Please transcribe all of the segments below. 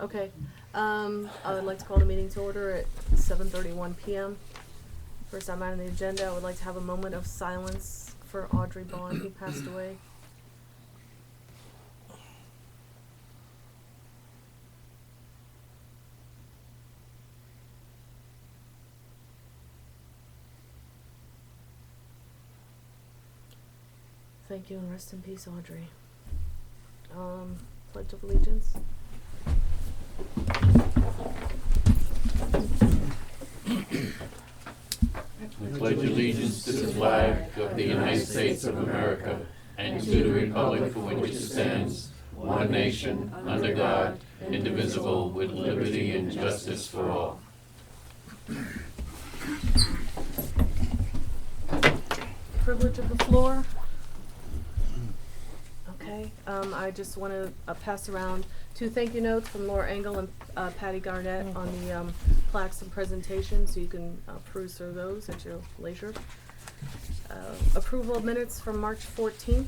Okay. I would like to call the meeting to order at 7:31 p.m. First time on the agenda, I would like to have a moment of silence for Audrey Bond, who passed away. Thank you and rest in peace, Audrey. Pledge of Allegiance. I pledge allegiance to the flag of the United States of America and to the republic for which it stands, one nation, under God, indivisible, with liberty and justice for all. Privilege of the floor. Okay, I just want to pass around two thank you notes from Laura Engel and Patty Garnett on the plaques and presentations, so you can peruse through those at your leisure. Approval of minutes from March 14th.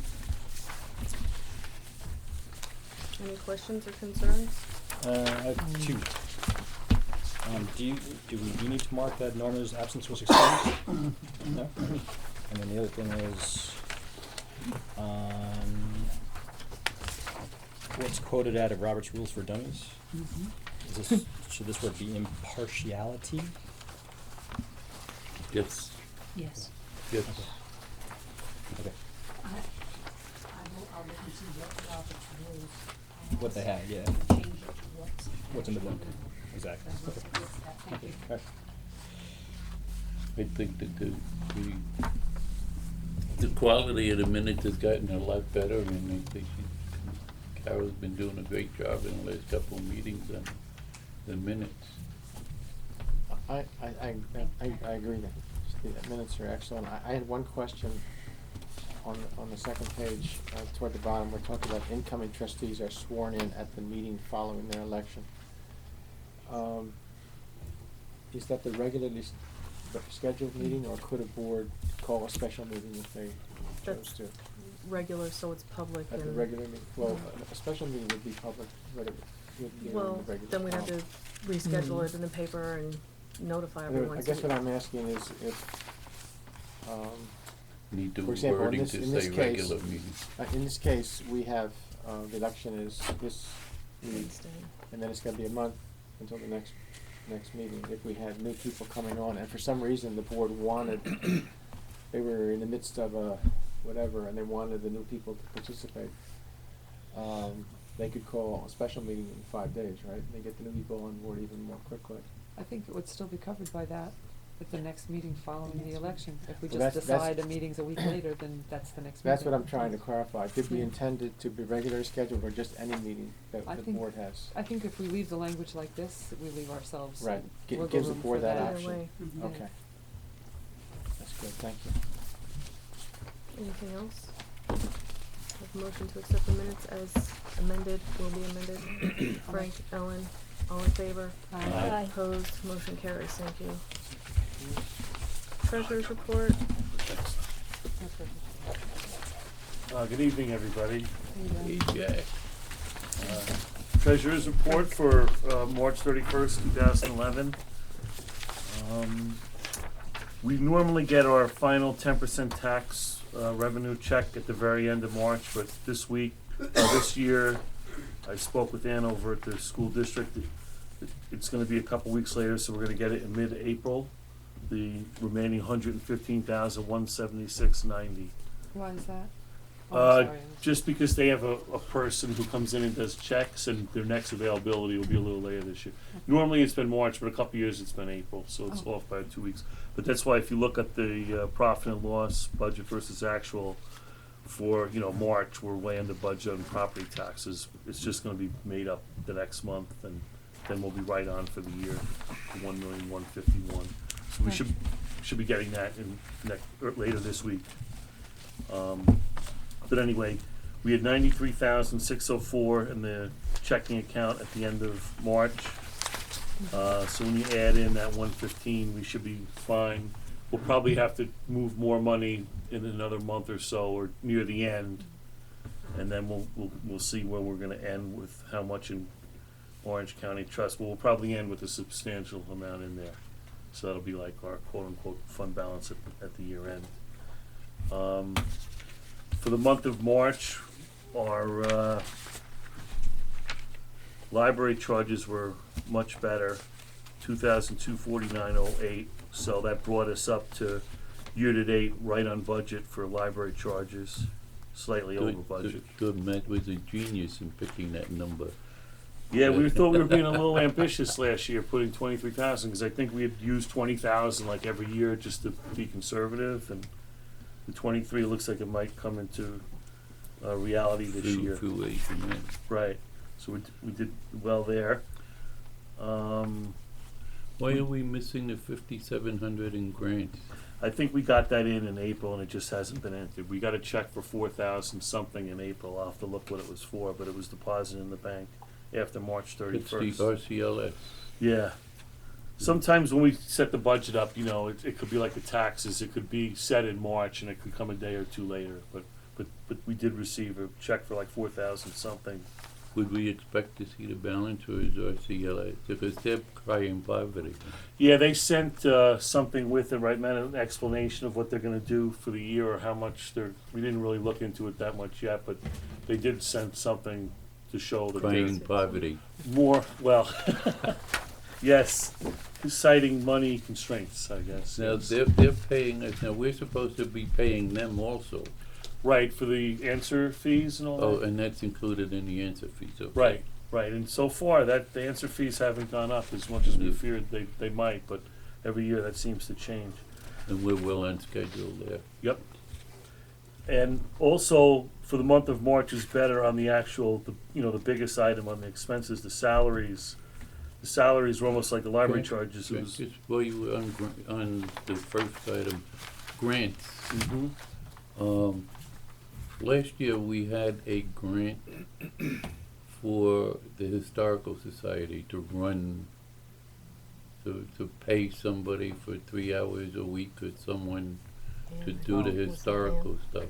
Any questions or concerns? I have two. Do we need to mark that Norma's absence was excused? No? And then the other thing is, what's quoted out of Robert's Rules for Dummies? Should this word be impartiality? Yes. Yes. Yes. Okay. I'll look and see what Robert's rules. What they have, yeah. Change it to What's in the book? Exactly. Okay. Thank you. All right. I think that the quality of the minutes has gotten a lot better, and I think Carol's been doing a great job in the last couple of meetings on the minutes. I agree that the minutes are excellent. I had one question on the second page, toward the bottom. We're talking about incoming trustees are sworn in at the meeting following their election. Is that the regularly scheduled meeting, or could a board call a special meeting if they chose to? Regular, so it's public At the and. regular meeting, well, a special meeting would be public, but it would be in the Well, regular. then we'd have to reschedule it in the paper and notify Anyway, everyone. I guess what I'm asking is if, Need the for example, wording in to this say case, regular meeting. in this case, we have, the election is this week, Wednesday. and then it's gonna be a month until the next meeting. If we had new people coming on, and for some reason the board wanted, they were in the midst of a whatever, and they wanted the new people to participate, they could call a special meeting in 5 days, right? They get the new people on board even more quickly. I think it would still be covered by that at the next meeting following the election. If we Well, just that's- decide a meeting's a week later, then that's the next meeting. That's what I'm trying to clarify. Did we Yeah. intend it to be regularly scheduled, or just any meeting that I the think- board has? I think if we leave the language like this, we leave ourselves Right. wiggle Gives the room board for that Either option. way. Yeah. Okay. That's good, thank you. Anything else? Have a motion to accept the minutes as amended, will be amended. Frank, Ellen, all in favor? Aye. Opposed, motion carries, thank you. Treasurer's report. Good evening, everybody. Hey, Jack. Treasurer's report for March 31st, 2011. We normally get our final 10% tax revenue check at the very end of March, but this year, I spoke with Ann over at the school district. It's gonna be a couple weeks later, so we're gonna get it in mid-April. The remaining $115,176.90. Why is that? Oh, I'm sorry. Just because they have a person who comes in and does checks, and their next availability will be a little later this year. Normally it's been March, but a couple years it's been April, so it's Oh. off by 2 weeks. But that's why if you look at the profit and loss budget versus actual for, March, we're way under budget on property taxes. It's just gonna be made up the next month, and then we'll be right on for the year, 1,151,000. So we Okay. should be getting that later this week. But anyway, we had 93,604 in the checking account at the end of March. So when you add in that 115, we should be fine. We'll probably have to move more money in another month or so, or near the end, and then we'll see where we're gonna end with how much in Orange County Trust, but we'll probably end with a substantial amount in there. So that'll be like our quote-unquote fund balance at the year end. For the month of March, our library charges were much better, 2,249.08. So that brought us up to year-to-date right on budget for library charges, slightly over budget. Good, Matt was a genius in picking that number. Yeah, we thought we were being a little ambitious last year, putting 23,000, because I think we had used 20,000 like every year just to be conservative, and the 23 looks like it might come into reality this year. Fruition, yeah. Right, so we did well there. Why are we missing the 5,700 in grants? I think we got that in April, and it just hasn't been entered. We got a check for 4,000 something in April. I'll have to look what it was for, but it was deposited in the bank after March 31st. It's the RCLS. Yeah. Sometimes when we set the budget up, you know, it could be like the taxes. It could be set in March and it could come a day or two later. But we did receive a check for like 4,000 something. Would we expect to see the balance, or is RCLS? Because they're crying poverty. Yeah, they sent something with it, right, man, an explanation of what they're gonna do for the year or how much we didn't really look into it that much yet, but they did send something to show that Crying they're poverty. more, well, yes, citing money constraints, I guess. Now, yes. they're paying us, now we're supposed to be paying them also. Right, for the answer fees and all that? Oh, and that's included in the answer fees, okay. Right, right, and so far, the answer fees haven't gone up as much as we Yeah. feared they might, but every year that seems to change. And we're well on schedule there. Yep. And also, for the month of March is better on the actual, the biggest item on the expenses, the salaries. The salaries were almost like the library Okay. charges. It was, Just while you were on the first item, grants. Mhm. Last year, we had a grant for the Historical Society to run, to pay somebody for 3 hours a week or someone to do the historical stuff.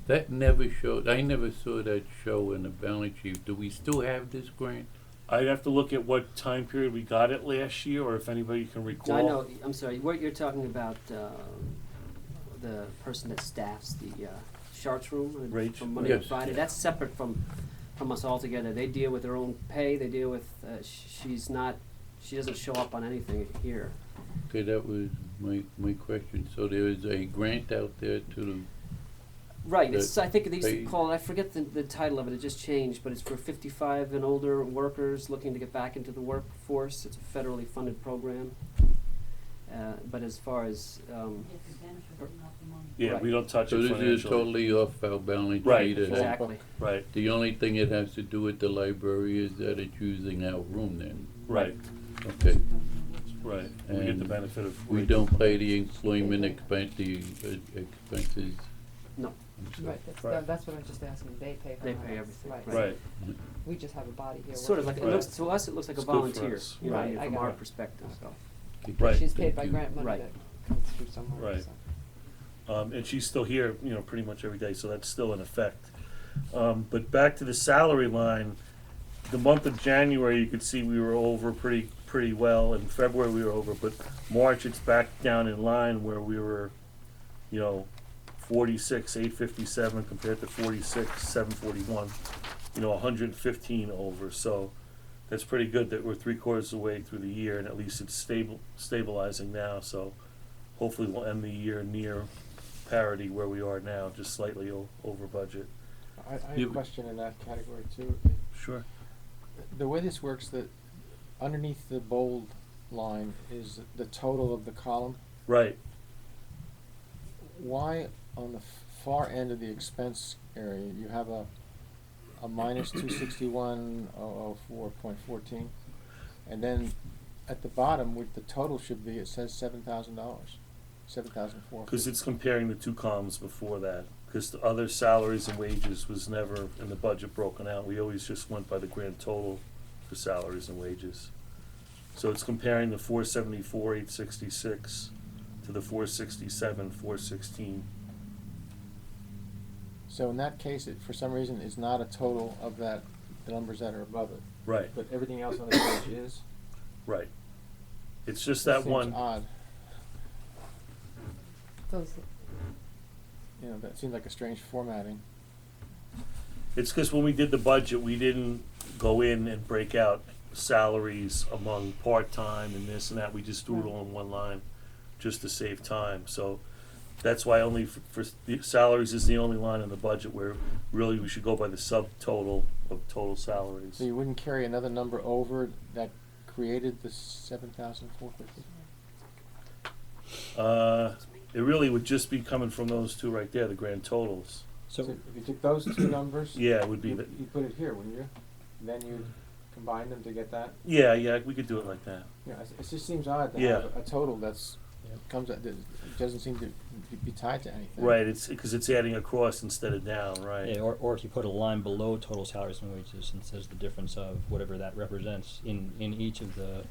That never showed, I never saw that show in the balance sheet. Do we still have this grant? I'd have to look at what time period we got it last year, or if anybody can recall. I know, I'm sorry, what you're talking about, the person that staffs the Sharks room Rach? from Monday to Yes. Friday, that's separate from us altogether. They deal with their own pay, they deal with, she doesn't show up on anything here. Okay, that was my question. So there is a grant out there to, Right, it's, I think they used to they- call it, I forget the title of it, it just changed, but it's for 55 and older workers looking to get back into the workforce. It's a federally funded program. But as far as, It's the benefit, but not the money. Yeah, we don't touch so it this is financially. totally off our balance Right. sheet. and exactly, Right, The only thing it has to do with the library is that it's using our room then. right, Okay. right. We get the And benefit of. We don't pay the employment expense, expenses. no, Right, Right. that's what I'm just asking, they pay for They all pay that. everything, Right. Right, We just have a body here. it's sort of like, working it for looks, to us, it looks like a It's good for volunteer, us. you know, Right, I from got our it. perspective, so. Okay, Right. She's thank paid by you. grant money Right. that comes through somewhere, Right. so. and she's still here, pretty much every day, so that's still in effect. But back to the salary line, the month of January, you could see we were over pretty well. In February, we were over, but March, it's back down in line where we were, 46,857 compared to 46,741, 115 over. So that's pretty good that we're 3/4 of the way through the year, and at least it's stabilizing now. So hopefully we'll end the year near parity where we are now, just slightly over budget. I have You- a question in that category too. Sure. The way this works, that underneath the bold line is the total of the column. Right. Why on the far end of the expense area, you have a minus 261,004.14, and then at the bottom, with the total should be, it says $7,000, $7,400. Because it's comparing the two columns before that. Because the other salaries and wages was never in the budget broken out. We always just went by the grand total for salaries and wages. So it's comparing the 474,866 to the 467,416. So in that case, it, for some reason, is not a total of that, the numbers that are above it. Right, but everything else on the page is. right. It's just It that seems one, odd, Those, you know, that seems like a strange formatting. it's 'cause when we did the budget, we didn't go in and break out salaries among part-time and this and that, we just threw it all in one line, just to save time, so that's why only for the salaries is the only line in the budget where really we should go by the subtotal of total salaries. So you wouldn't carry another number over that created the 7,450? It really would just be coming from those two right there, the grand totals. So So, if you took those two numbers, Yeah, it would be the, you put it here, wouldn't you? Then you'd combine them to get that? yeah, we could do it like that. Yeah, it just seems odd to Yeah. have a total that's, Yep. comes, that doesn't seem to be tied to anything. Right, it's, because it's adding across instead of down, right? yeah, or if you put a line below total salaries and wages and says the difference of whatever that represents in each of the,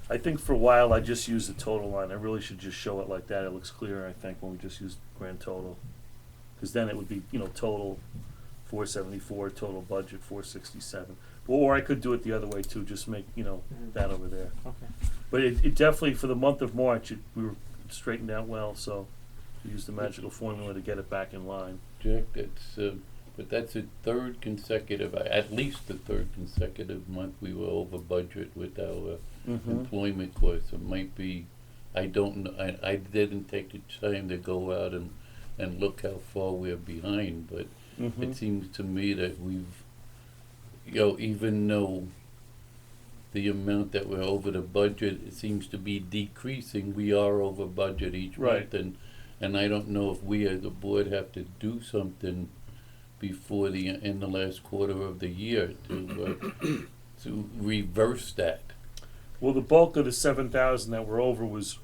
I think for a while I just used the total line, I really should just show it like that, it looks clearer, I think, when we just use grand total. Cause then it would be, total 474, total budget 467. Or I could do it the other way too, just make, Mhm. that over there. Okay. But it definitely, for the month of March, we were straightened out well, so we used the magical formula to get it back in line. Jack, but that's a third consecutive, at least the third consecutive month we were over budget with our employment costs. It might be, I don't know, I didn't take the time to go out and look how far we're behind, but it seems to me that we've, even though the amount that we're over the budget, it seems to be decreasing, we are over budget each Right. month, and I don't know if we as a board have to do something before in the last quarter of the year to reverse that. Well, the bulk of the 7,000 that were over was,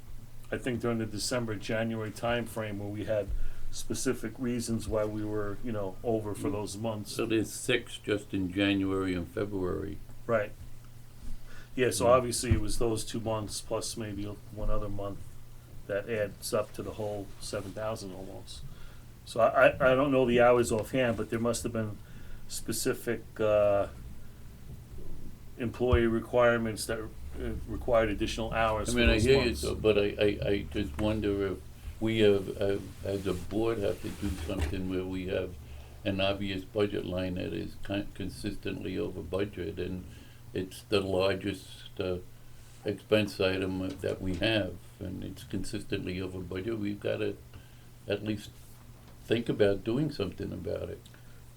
I think, during the December, January timeframe where we had specific reasons why we were, over for those months. So there's 6 just in January and February. Right. Yeah, so obviously it was those 2 months plus maybe one other month that adds up to the whole 7,000 almost. So I don't know the hours offhand, but there must have been specific employee requirements that required additional hours I for mean, I those hear you, months. but I just wonder if we have, as a board, have to do something where we have an obvious budget line that is consistently over budget, and it's the largest expense item that we have, and it's consistently over budget. We've got to at least think about doing something about it.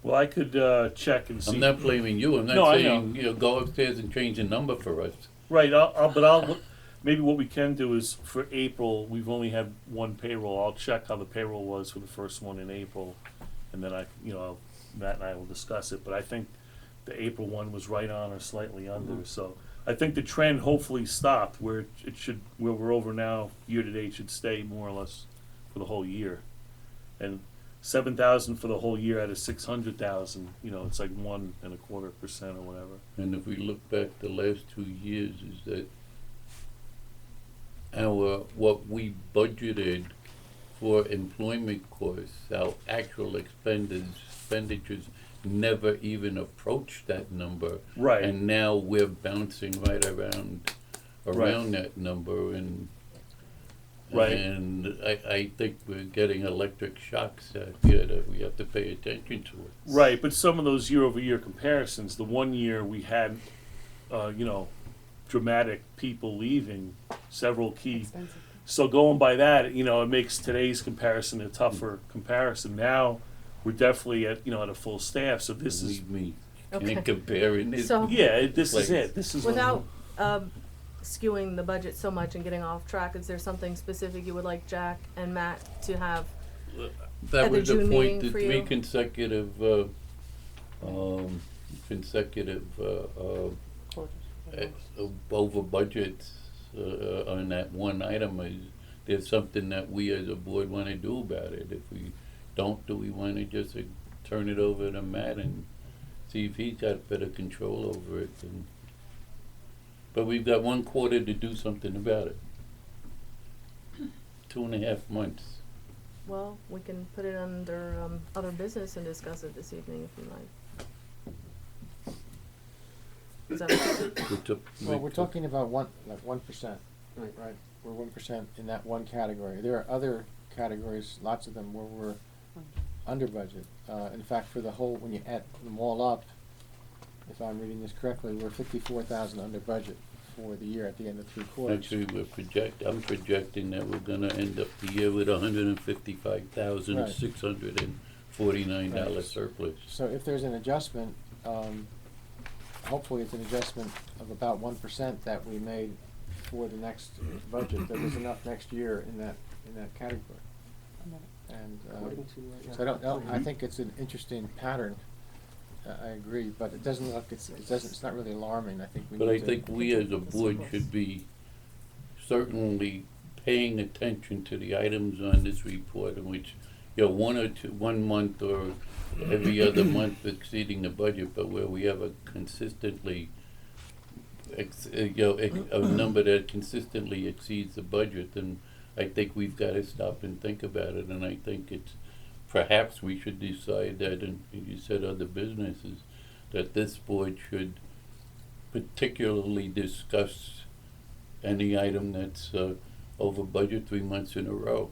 Well, I could check and see. I'm not blaming you. I'm No, not I saying, go upstairs and change the number for us. Right, I'll maybe what we can do is for April, we've only had one payroll. I'll check how the payroll was for the first one in April, and then Matt and I will discuss it. But I think the April one was right on or slightly under. So I think the trend hopefully stopped where it should, where we're over now, year to date should stay more or less for the whole year. And 7,000 for the whole year out of 600,000, it's like 1.25% or whatever. And if we look back the last 2 years, is that what we budgeted for employment costs, our actual expenditures never even approached that number. Right. And now we're bouncing right around Right. that number, and Right. and I think we're getting electric shocks here that we have to pay attention to it. Right, but some of those year-over-year comparisons, the one year we had, dramatic people leaving, several key. expensive. So going by that, it makes today's comparison a tougher comparison. Now, we're definitely at a full staff, so this is, Believe me, Okay. can't compare it. So- yeah, this is Like- it. This is Without skewing the budget so much and getting off track, is there something specific you would like Jack and Matt to have? That At the was the June point, meeting the for three you? consecutive over budgets on that one item. There's something that we as a board wanna do about it. If we don't, do we wanna just turn it over to Matt and see if he's got better control over it? But we've got 1 quarter to do something about it. 2.5 months. Well, we can put it under other business and discuss it this evening if you like. Is that okay? Well, we're talking about 1%, Right. right? We're 1% in that one category. There are other categories, lots of them, where we're under budget. In fact, for the whole, when you add them all up, if I'm reading this correctly, we're 54,000 under budget for the year at the end of 3 quarters. Actually, I'm projecting that we're gonna end up the year with $155,649 Right. surplus. So if there's an adjustment, hopefully it's an adjustment of about 1% that we made for the next budget. There was enough next year in that category. And, According to, so I don't know, I think it's an interesting pattern. I agree, but it doesn't look, it's not really alarming. I think we need But to. I think we as a board should be certainly paying attention to the items on this report in which, you know, 1 month or every other month exceeding the budget, but where we have a consistently, a number that consistently exceeds the budget, then I think we've gotta stop and think about it, and I think it's, perhaps we should decide that, and you said other businesses, that this board should particularly discuss any item that's, over budget 3 months in a row.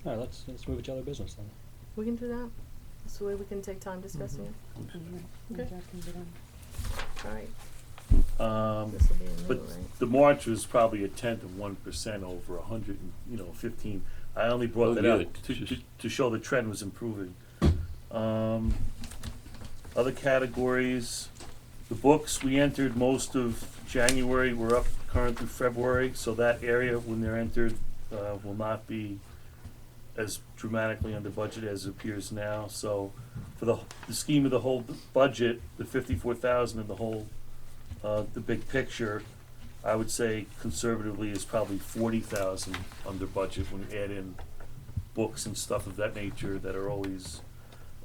All right, let's move it to other business then. We can do that. That's the way we can take time discussing it. Okay. All right. This will be a But new, right? the March was probably 1/10 over 115. I only brought Oh, that yeah, up it's to just- to show the trend was improving. Other categories, the books, we entered most of January, we're up current through February, so that area, when they're entered, will not be as dramatically under budget as it appears now. So for the scheme of the whole budget, the 54,000 and the whole, the big picture, I would say conservatively is probably 40,000 under budget when you add in books and stuff of that nature that are always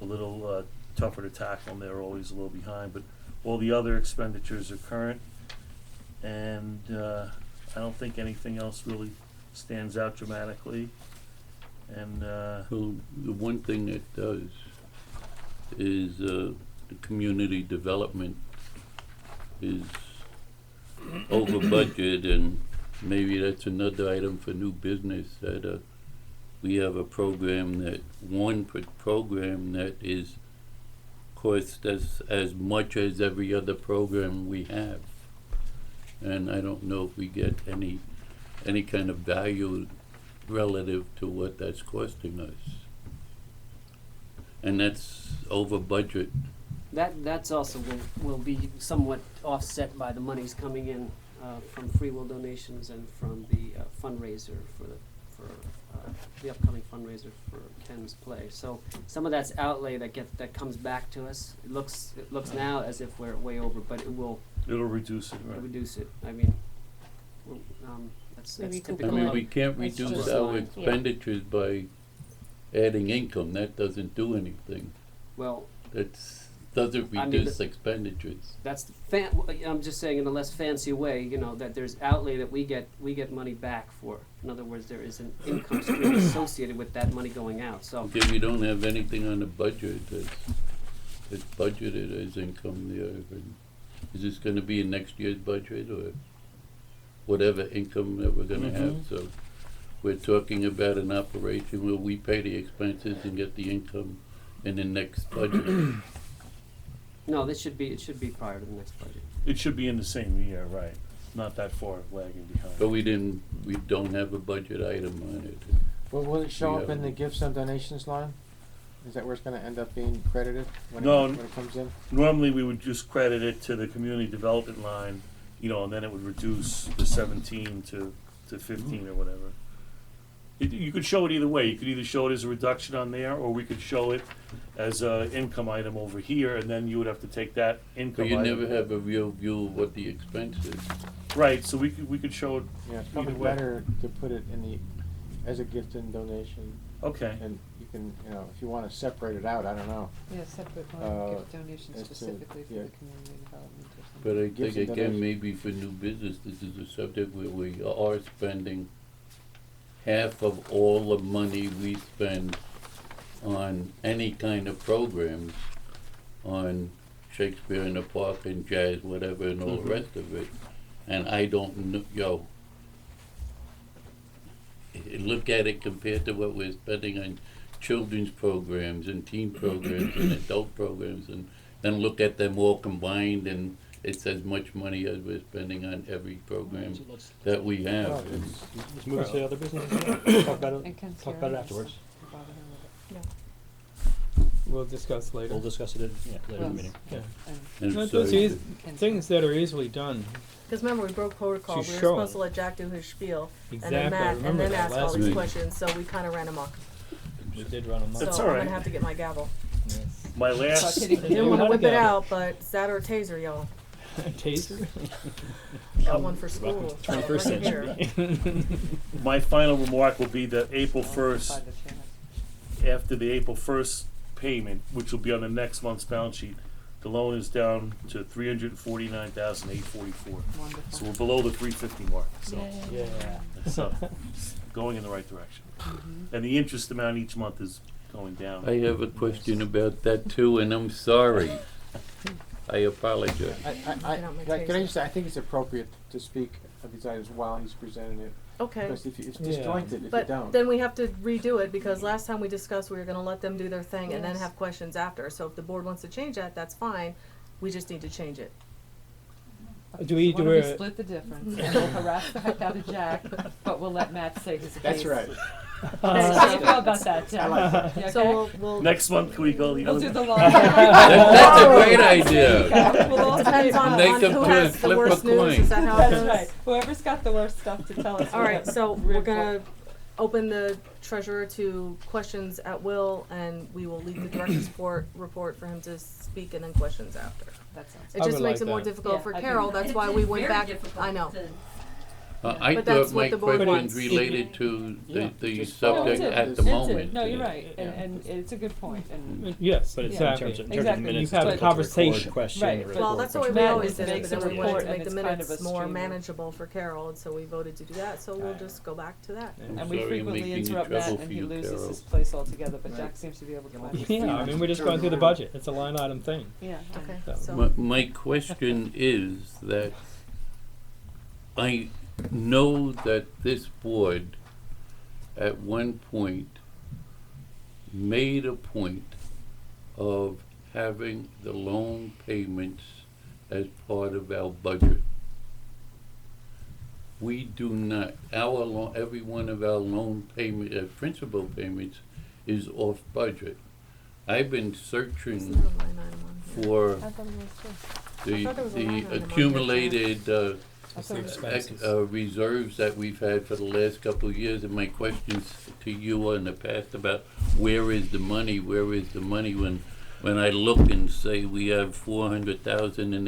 a little tougher to tackle, and they're always a little behind. But all the other expenditures are current, and I don't think anything else really stands out dramatically. And Well, the one thing it does is, the community development is over budget, and maybe that's another item for new business, that, we have a program that, program that is cost us as much as every other program we have. And I don't know if we get any kind of value relative to what that's costing us. And that's over budget. That's also will be somewhat offset by the monies coming in from free will donations and from the fundraiser for the upcoming fundraiser for Ken's Play. So some of that's outlay that comes back to us. It looks now as if we're way over, but it will it'll reduce it, right? reduce it. I mean, that's Maybe you can I typical. mean, Well, we can't that's reduce just our fine. expenditures by adding income. That doesn't do anything. Well, Doesn't I mean, reduce expenditures. that's I'm just saying in a less fancy way, you know, that there's outlay that we get money back for. In other words, there is an income stream associated with that money going out. So Okay, we don't have anything on the budget that's budgeted as income there. And is this gonna be in next year's budget or whatever income that we're gonna have? So we're talking about an operation where we pay the expenses and get the income in the next budget. no, it should be prior to the next budget. It should be in the same year, right? Not that far lagging behind. But we don't have a budget item on it. Well, will it show up Yeah. in the gifts and donations line? Is that where it's gonna end up being credited when No. when it comes in? Normally, we would just credit it to the community development line, you know, and then it would reduce the 17 to 15 or whatever. You could show it either way. You could either show it as a reduction on there, or we could show it as a income item over here, and then you would have to take that income But you item. never have a real view of what the expense is. Right, so we could show it, Yeah, it's probably Either way. better to put it in the, as a gift and donation, okay. and you can, you know, if you wanna separate it out, I don't know. Yeah, separate Uh, one, gift donation as to- specifically for yeah. the community development or something. But I Gifts think and again, donations. maybe for new business, this is a subject where we are spending half of all the money we spend on any kind of programs on Shakespeare in the Park and jazz, whatever, and all the rest of it. And I don't know, look at it compared to what we're spending on children's programs and teen programs and adult programs, and then look at them all combined, and it's as much money as we're spending on every program So let's that we have. Well, And let's move to other business. Talk about And it. Ken's Talk here, about it I afterwards. just bother him with it. We'll discuss later. We'll discuss it later in the Well, meeting. Yeah. And and No, so- those eas- Ken's things that are easily done. Cause remember, we broke protocol, we To were show supposed to 'em. let Jack do his spiel, and Exactly, then I Matt, and remember then that ask all last these week. questions, so we kinda ran amok. We did run them So That's I'm all right. gonna have to get my gavel. Yes. My last, hitting Didn't wanna How to whip it gavel. out, but it's that or taser, y'all. Taser. Got one for school. Welcome to so 21st bring it here. century. my final remark will be that April by first, the chance. after the April first payment, which will be on the next month's balance sheet, the loan is down to $349,844. So Wonderful. we're below the 350 mark, so Yeah. it's going in the right direction. And the interest amount each month is going down. I have a question about that too, and I'm sorry. I apologize. Get out my Can I taser. just say, I think it's appropriate to speak of these items while he's presenting it, Okay. because if you, it's Yeah. disjointed if you But don't. then we have to redo it, because last time we discussed we were gonna let them do their thing and then Yes. have questions after, so if the board wants to change that, that's fine, we just need to change it. Do we So do why don't we a- split the difference, and we'll harass the heck out of Jack, but we'll let Matt say his case. That's right. How do you feel about that, Jack? I like that. You So okay? we'll Next month, can we go the We'll other do the way? long. That's a great idea. We'll all depends on, Make on them who turn, has the flip a worst news, coin. is that how it That's goes? right. Whoever's got the worst stuff to tell us. Alright, so we're Rip gonna open the treasurer to questions at will, and we will leave the director's report for him to speak and then questions after. That sounds It I just would makes like it more that. difficult Yeah, for I do. Carol, that's why we went back, I know. I But that's thought what my the board questions wants. related to Yeah, the just subject follow it. at the It's moment. No, you're right, and it's a good point, Mm-hmm. and Yes, But it's exactly. in terms of Exactly. minutes. You've had a it's difficult to record conversation. question, Right, record but- Well, that's the way question. we always Matt did it, makes but a then we wanted report to and make the it's kind of minutes a more streamlined- manageable for Carol, and so we voted to do that, so we'll just go back to that. Yeah. and we Sorry, frequently making you interrupt Matt trouble and for he you, loses Carol. his place altogether, but Right. Jack seems to be able to manage. Yeah, I mean, we're just going through the budget. It's a line item thing. Yeah. Okay, So- so, My question is that I know that this board at one point made a point of having the loan payments as part of our budget. We do not, every one of our loan payment, principal payments is off budget. I've been is searching there a line item on here? for I thought it was too. the thought there was a line item on here, accumulated I thought it was- Expenses. reserves that we've had for the last couple of years, and my questions to you in the past about where is the money, when I look and say we have 400,000 in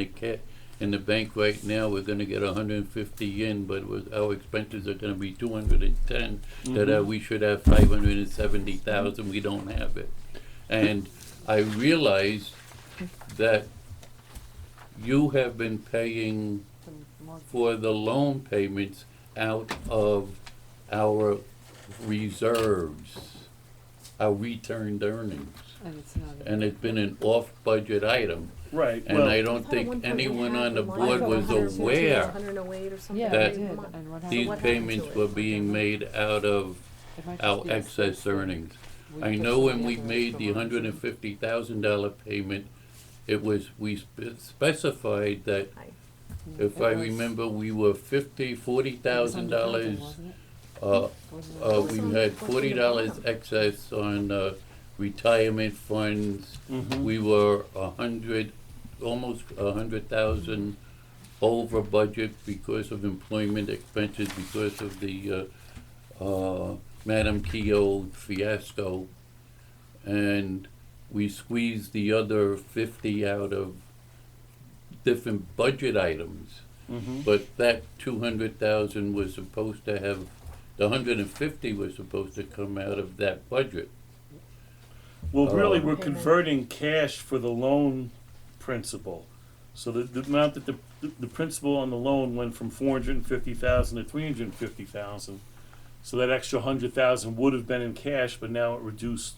the bank right now, we're gonna get 150 in, but our expenses are gonna be 210, that we should have 570,000, we don't have it. And I realize that you have been paying Some more- for the loan payments out of our reserves, our returned earnings. And it's not. And it's been an off-budget item, Right, and I well, don't I thought at think one point we anyone had on the the line board item was 115 or aware 108 or something. Yeah, that we did, Come on. and what these happened? what happened payments to it? were being made out of It might our just be a excess space thing. earnings. We I put know some when we together made for the one reason. $150,000 payment, it was, we specified that, Aye. if It I was- remember, we were $40,000, wasn't it? uh, Wasn't it? we had $40 excess on, retirement funds. mhm. We were almost 100,000 over budget because of employment expenses, because of the, Madam Keogh fiasco. And we squeezed the other 50 out of different budget items. Mhm. But that 200,000 was supposed to have, the 150 was supposed to come out of that budget. Well, really, Oh. we're Payment. converting cash for the loan principal. So the amount that the principal on the loan went from 450,000 to 350,000. So that extra 100,000 would have been in cash, but now it reduced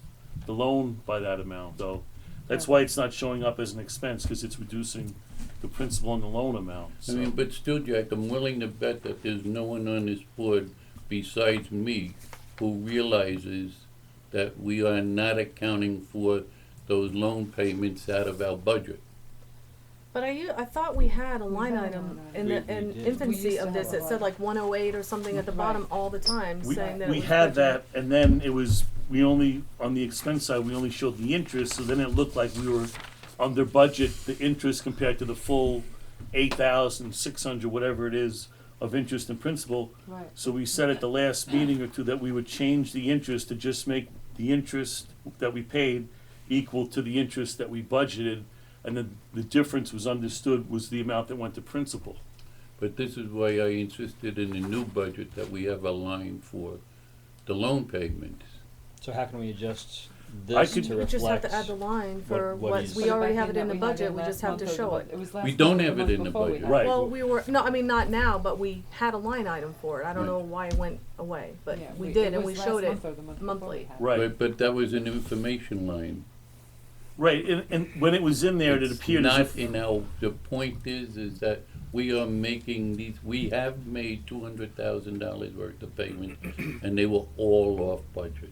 the loan by that amount. So That's why it's not showing up as an expense, cause it's reducing the principal and the loan amount, I so. mean, but still, Jack, I'm willing to bet that there's no one on this board besides me who realizes that we are not accounting for those loan payments out of our budget. But I thought we had a line had a item line in item. the, in We did. We infancy used to of this, have a it said line. like 108 or something at the bottom Right. all the time, We, saying that it we was had budgeted. that, and then it was, we only, on the expense side, we only showed the interest, so then it looked like we were under budget, the interest compared to the full 8,600, whatever it is, of interest and principal. Right. So we said at the last meeting or two that we would change the interest to just make the interest that we paid equal to the interest that we budgeted, and then the difference was understood was the amount that went to principal. But this is why I insisted in the new budget that we have a line for the loan payments. So how can we adjust I this could- to We reflect? just have to add the line for what what, he's- we Put it already back have it in that the we had budget, in we last just have month to or the show month- it. was last We month don't or have it month in the before we budget. had it. Right. Well, we were, no, I mean, not now, but we had a line item for it, I don't Right. know why it went away, but Yeah, we did, and was we last showed it month or the month before we monthly. had it. Right, But that was an information line. right, and when it was in there, it It's appeared as not if. in our, the point is that we are making these, we have made $200,000 worth of payments, and they were all off budget.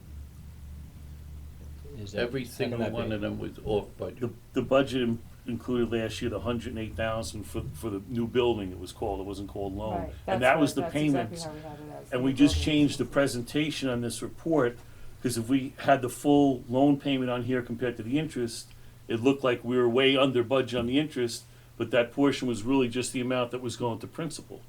Is that- Every how can single that one be? of them was off budget. The budget included last year the 108,000 for the new building, it was called, it wasn't called loan. Right, And that's that was what- the that's payments. exactly how we had it as And the we just building. changed the presentation on this report, because if we had the full loan payment on here compared to the interest, it looked like we were way under budget on the interest, but that portion was really just the amount that was going to principal.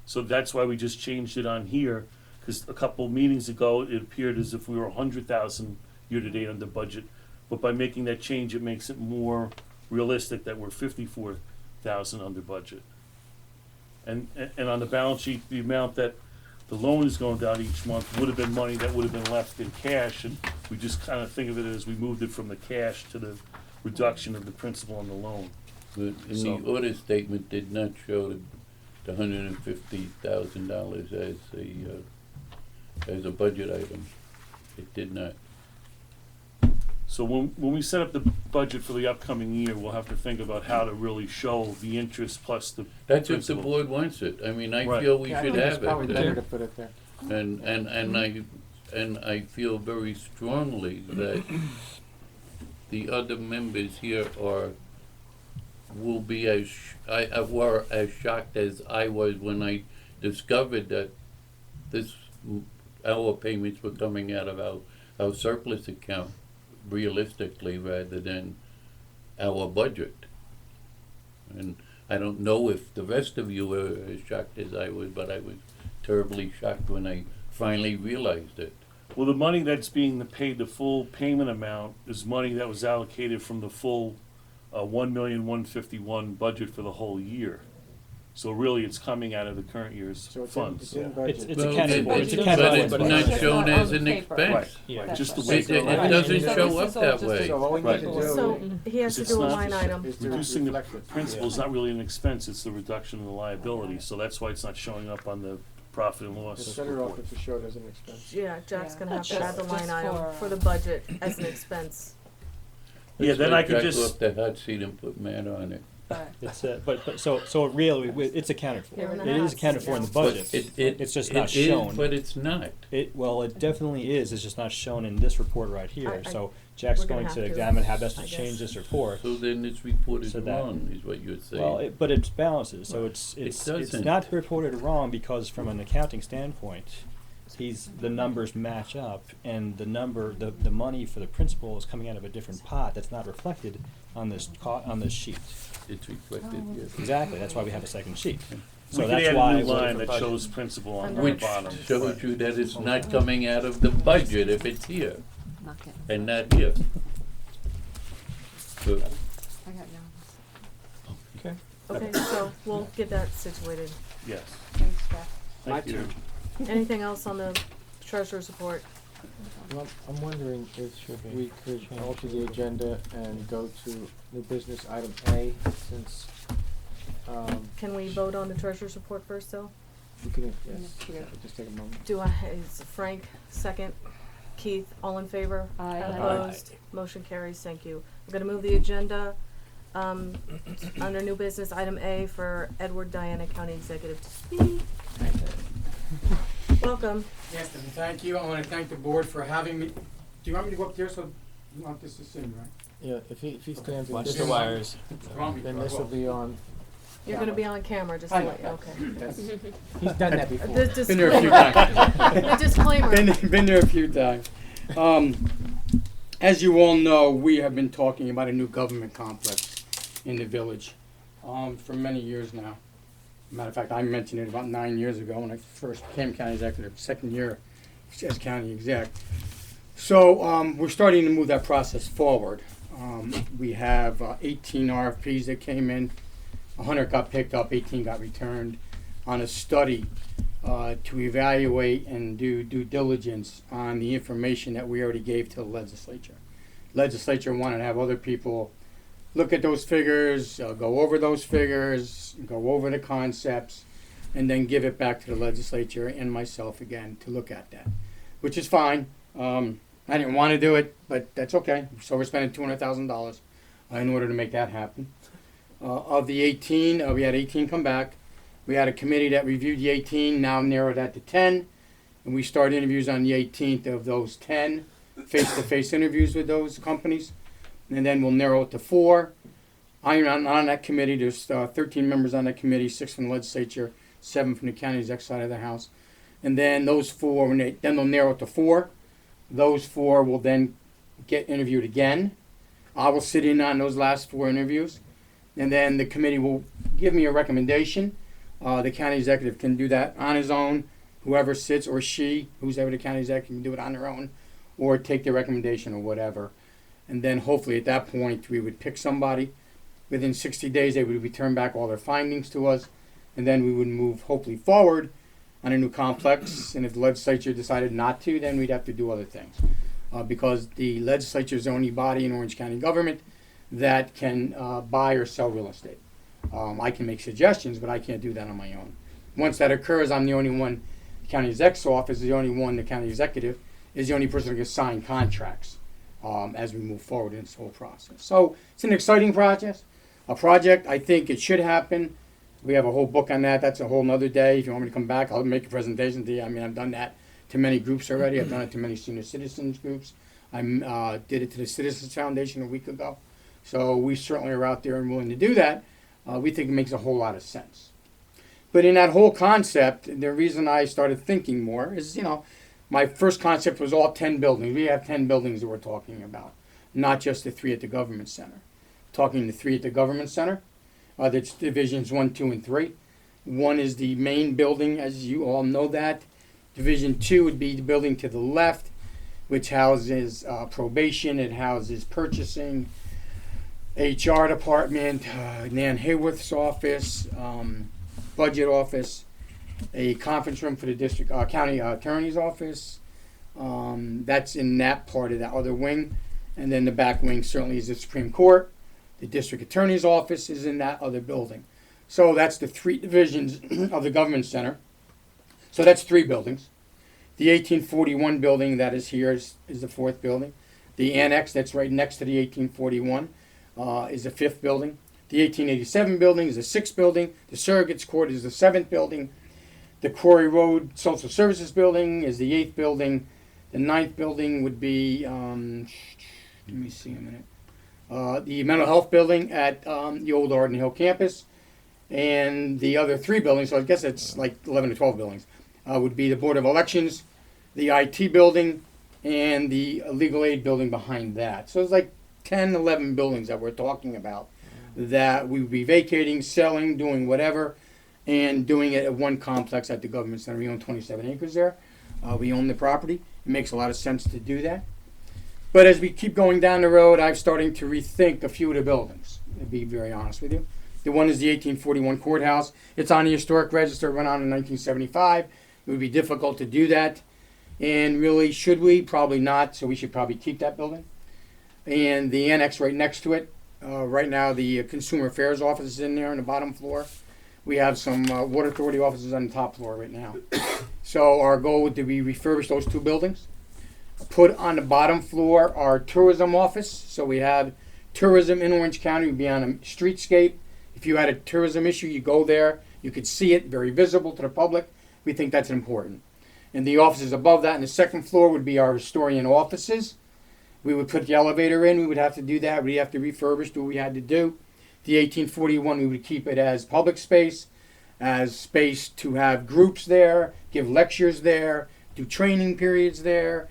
So that's why we just changed it on here, because a couple meetings ago, it appeared as if we were 100,000 year-to-date under budget. But by making that change, it makes it more realistic that we're 54,000 under budget. And on the balance sheet, the amount that the loan is going down each month would have been money that would have been left in cash, and we just kind of think of it as we moved it from the cash to the reduction of the principal on the loan. But in So- the audit statement did not show the $150,000 as a budget item. It did not. So when we set up the budget for the upcoming year, we'll have to think about how to really show the interest plus the That's if the principal. board wants it. I mean, I Right. feel we Yeah, I should think it's have probably it. better to put it there. And I feel very strongly that the other members here will be were as shocked as I was when I discovered that our payments were coming out of our surplus account realistically rather than our budget. And I don't know if the rest of you were as shocked as I was, but I was terribly shocked when I finally realized it. Well, the money that's being paid, the full payment amount, is money that was allocated from the full 1,151,000 budget for the whole year. So really, it's coming out of the current year's So it's funds. in budget. It's Well, accounted for, it- it's it- accounted but for. it's in the not budget. shown Just as an on paper. expense. Right, Yeah. right, That's just the right. way. It doesn't So show this up is all that just way. So all we Right. need to do So he has to It's do a not- line item. is to Reducing the reflect it. principal is not really an expense, it's the reduction in the liability, so that's why it's not showing up on the profit and loss It's better off report. if it's showed as an expense. Yeah, Jack's Yeah. gonna have to add the Just line item for, for the budget as an expense. Yeah, Let's then let I could Jack just- go up the hot seat and put Matt on it. But It's, but, so really, it's accounted for. Here in the It is house, accounted for in the yeah. budget. But It's just not it is, shown. but it's not. Well, it definitely is, it's just not shown in this report right here, I- so Jack's we're gonna going have to to, examine how best I to guess. change this report. So then this report is So that- wrong, is what you're saying. Well, but it's balances, so It it's doesn't. not reported wrong because from an accounting standpoint, the numbers match up, and the money for the principal is coming out of a different pot that's not reflected on this on this sheet. It's reflected, yes. Exactly, that's why we have a second sheet. We So could that's add why a I new voted line for that budget. shows principal on the Which bottom. Shows you that it's not coming out of the budget if it's here not getting. and not here. So, I got yours. Okay. Okay, so we'll get that situated. Yes, Thanks, Jack. My thank you. turn. Anything else on the treasurer's report? Well, I'm wondering if we could alter the agenda and go to new business item A, since, Can we vote on the treasurer's report first, though? we can, Yeah, yes, sure. just take a moment. Is Frank second? Keith, all in favor? Aye. Opposed? Motion carries, thank you. We're gonna move the agenda, under new business, item A for Edward Diana, County Executive to speak. Welcome. Yes, and thank you. I want to thank the board for having me. Do you want me to go up there so you want this to sing, right? Yeah, if he stands in Watch this, the wires. Want me to? then this will be on. You're gonna be on camera, just I to know. let you, okay. That's- He's done that before. The Been there a few disclaimer. times. The disclaimer. Been there a few times. As you all know, we have been talking about a new government complex in the village for many years now. Matter of fact, I mentioned it about 9 years ago when I first became county executive, second year as county exec. So we're starting to move that process forward. We have 18 RFPs that came in. 100 got picked up, 18 got returned on a study to evaluate and do due diligence on the information that we already gave to the legislature. Legislature wanted to have other people look at those figures, go over those figures, go over the concepts, and then give it back to the legislature and myself again to look at that, which is fine. I didn't want to do it, but that's okay. So we're spending $200,000 in order to make that happen. Of the 18, we had 18 come back. We had a committee that reviewed the 18, now narrowed that to 10. And we start interviews on the 18th of those 10, face-to-face interviews with those companies. And then we'll narrow it to 4. I'm on that committee. There's 13 members on that committee, 6 from the legislature, 7 from the county exec side of the house. And then those 4, then they'll narrow it to 4. Those 4 will then get interviewed again. I will sit in on those last 4 interviews. And then the committee will give me a recommendation. The county executive can do that on his own. Whoever sits, or she, who's ever the county executive, can do it on their own, or take the recommendation or whatever. And then hopefully at that point we would pick somebody. Within 60 days they would return back all their findings to us, and then we would move hopefully forward on a new complex. And if the legislature decided not to, then we'd have to do other things. Because the legislature is the only body in Orange County government that can buy or sell real estate. I can make suggestions, but I can't do that on my own. Once that occurs, I'm the only one, the county exec's office is the only one, the county executive is the only person who can sign contracts as we move forward in this whole process. So it's an exciting process. A project, I think it should happen. We have a whole book on that. That's a whole nother day. If you want me to come back, I'll make a presentation to you. I mean, I've done that to many groups already. I've done it to many senior citizens groups. I did it to the Citizens Foundation a week ago. So we certainly are out there and willing to do that. We think it makes a whole lot of sense. But in that whole concept, the reason I started thinking more is, my first concept was all 10 buildings. We have 10 buildings that we're talking about, not just the 3 at the government center. Talking the 3 at the government center, that's divisions 1, 2, and 3. 1 is the main building, as you all know that. Division 2 would be the building to the left, which houses probation, it houses purchasing, HR department, Nan Hayworth's office, budget office, a conference room for the district county attorney's office. That's in that part of that other wing. And then the back wing certainly is the Supreme Court. The district attorney's office is in that other building. So that's the 3 divisions of the government center. So that's 3 buildings. The 1841 building that is here is the 4th building. The annex that's right next to the 1841 is the 5th building. The 1887 building is the 6th building. The surrogates court is the 7th building. The Quarry Road Social Services building is the 8th building. The 9th building would be, let me see a minute. The mental health building at the old Arden Hill campus. And the other 3 buildings, so I guess it's like 11 to 12 buildings, would be the Board of Elections, the IT building, and the legal aid building behind that. So it's like 10, 11 buildings that we're talking about that we would be vacating, selling, doing whatever, and doing it at one complex at the government center. We own 27 acres there. We own the property. It makes a lot of sense to do that. But as we keep going down the road, I'm starting to rethink a few of the buildings, to be very honest with you. The one is the 1841 courthouse. It's on the historic register, went on in 1975. It would be difficult to do that. And really, should we? Probably not, so we should probably keep that building. And the annex right next to it, right now the Consumer Affairs office is in there on the bottom floor. We have some Water Authority offices on the top floor right now. So our goal would be refurbish those 2 buildings. Put on the bottom floor our tourism office. So we have tourism in Orange County would be on a streetscape. If you had a tourism issue, you go there, you could see it, very visible to the public. We think that's important. And the offices above that, and the second floor would be our historian offices. We would put the elevator in, we would have to do that, we'd have to refurbish, do what we had to do. The 1841, we would keep it as public space, as space to have groups there, give lectures there, do training periods there,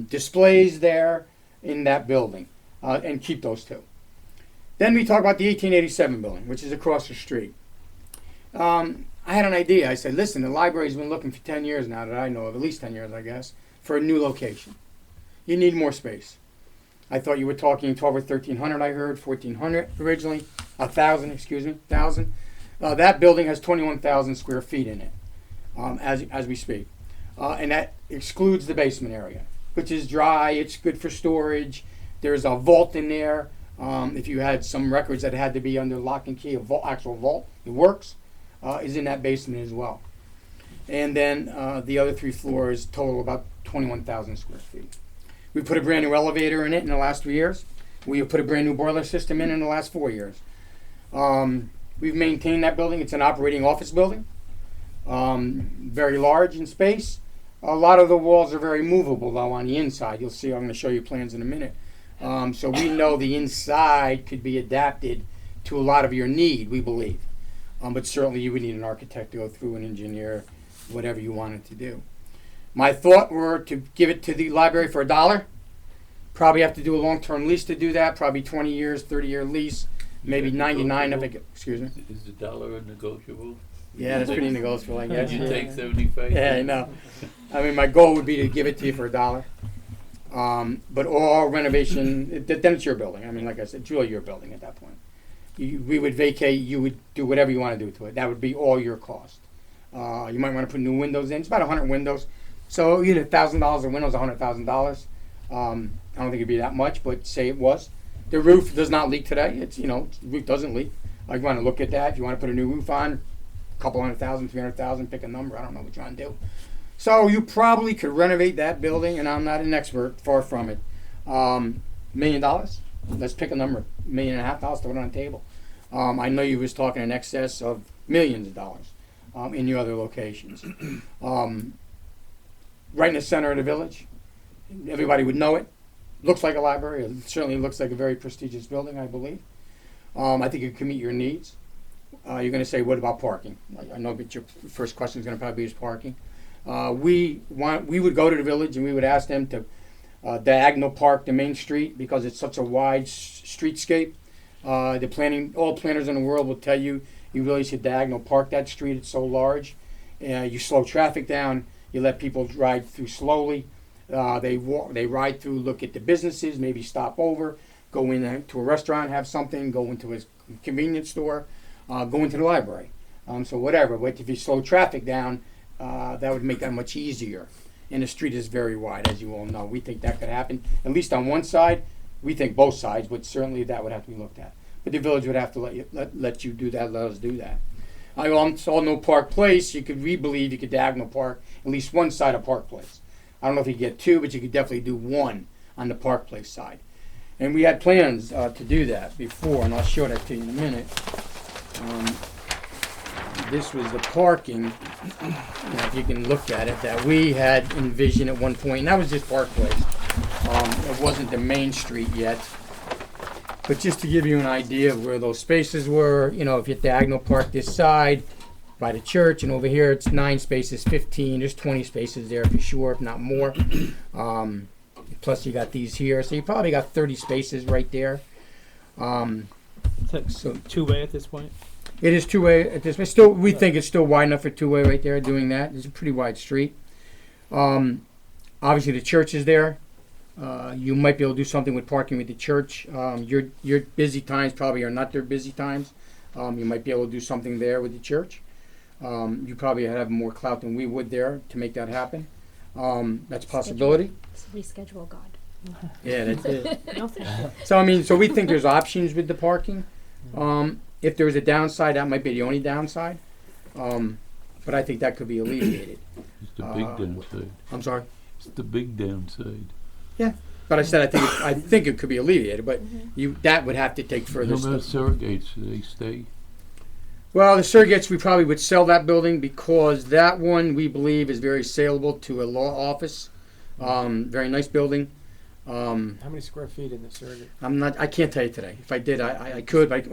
displays there in that building, and keep those two. Then we talk about the 1887 building, which is across the street. I had an idea. I said, listen, the library's been looking for 10 years now that I know of, at least 10 years, I guess, for a new location. You need more space. I thought you were talking 12 or 1,300, I heard, 1,400 originally, 1,000. That building has 21,000 square feet in it, as we speak. And that excludes the basement area, which is dry, it's good for storage. There's a vault in there. If you had some records that had to be under lock and key, actual vault, it works, is in that basement as well. And then the other 3 floors total about 21,000 square feet. We put a brand new elevator in it in the last 3 years. We put a brand new boiler system in the last 4 years. We've maintained that building. It's an operating office building, very large in space. A lot of the walls are very movable though on the inside. You'll see, I'm going to show you plans in a minute. So we know the inside could be adapted to a lot of your need, we believe. But certainly you would need an architect to go through, an engineer, whatever you wanted to do. My thought were to give it to the library for $1. Probably have to do a long-term lease to do that, probably 20 years, 30-year lease, maybe 99 if it, excuse me. Is the dollar negotiable? Yeah, that's pretty negotiable, I guess. You Yeah. take 75? Yeah, I know. I mean, my goal would be to give it to you for $1. But all renovation, then it's your building. I mean, like I said, it's really your building at that point. We would vacate, you would do whatever you want to do to it. That would be all your cost. You might want to put new windows in. It's about 100 windows. So you get $1,000 of windows, $100,000. I don't think it'd be that much, but say it was. The roof does not leak today. It's, the roof doesn't leak. I want to look at that. If you want to put a new roof on, a couple $100,000, $300,000, pick a number. I don't know what you want to do. So you probably could renovate that building, and I'm not an expert, far from it. $1 million. Let's pick a number. $1.5 million. Throw it on the table. I know you was talking in excess of millions of dollars in your other locations. Right in the center of the village. Everybody would know it. Looks like a library. It certainly looks like a very prestigious building, I believe. I think it can meet your needs. You're going to say, what about parking? I know that your first question is going to probably be is parking. We would go to the village and we would ask them to diagonal park the main street because it's such a wide streetscape. All planners in the world will tell you really should diagonal park that street. It's so large. You slow traffic down. You let people ride through slowly. They ride through, look at the businesses, maybe stop over, go into a restaurant, have something, go into a convenience store, go into the library. So whatever. But if you slow traffic down, that would make that much easier. And the street is very wide, as you all know. We think that could happen, at least on one side. We think both sides, but certainly that would have to be looked at. But the village would have to let you do that, let us do that. I also know Park Place, we believe you could diagonal park at least one side of Park Place. I don't know if you could get two, but you could definitely do one on the Park Place side. And we had plans to do that before, and I'll show that to you in a minute. This was the parking, if you can look at it, that we had envisioned at one point, and that was just Park Place. It wasn't the main street yet. But just to give you an idea of where those spaces were, if you diagonal park this side by the church, and over here it's 9 spaces, 15, there's 20 spaces there for sure, if not more. Plus you got these here, so you probably got 30 spaces right there. So two-way at this point? It is two-way at this point. We think it's still wide enough for two-way right there doing that. It's a pretty wide street. Obviously the church is there. You might be able to do something with parking with the church. Your busy times probably are not their busy times. You might be able to do something there with the church. You probably have more clout than we would there to make that happen. That's a possibility. Reschedule God. Yeah, that's it. No, thank you. So we think there's options with the parking. If there was a downside, that might be the only downside. But I think that could be alleviated. It's the big downside. I'm sorry? It's the big downside. Yeah. But I said, I think it could be alleviated, but that would have to take further No matter steps. surrogates, do they stay? Well, the surrogates, we probably would sell that building because that one, we believe, is very saleable to a law office. Very nice building. How many square feet in the surrogate? I can't tell you today. If I did, I could, but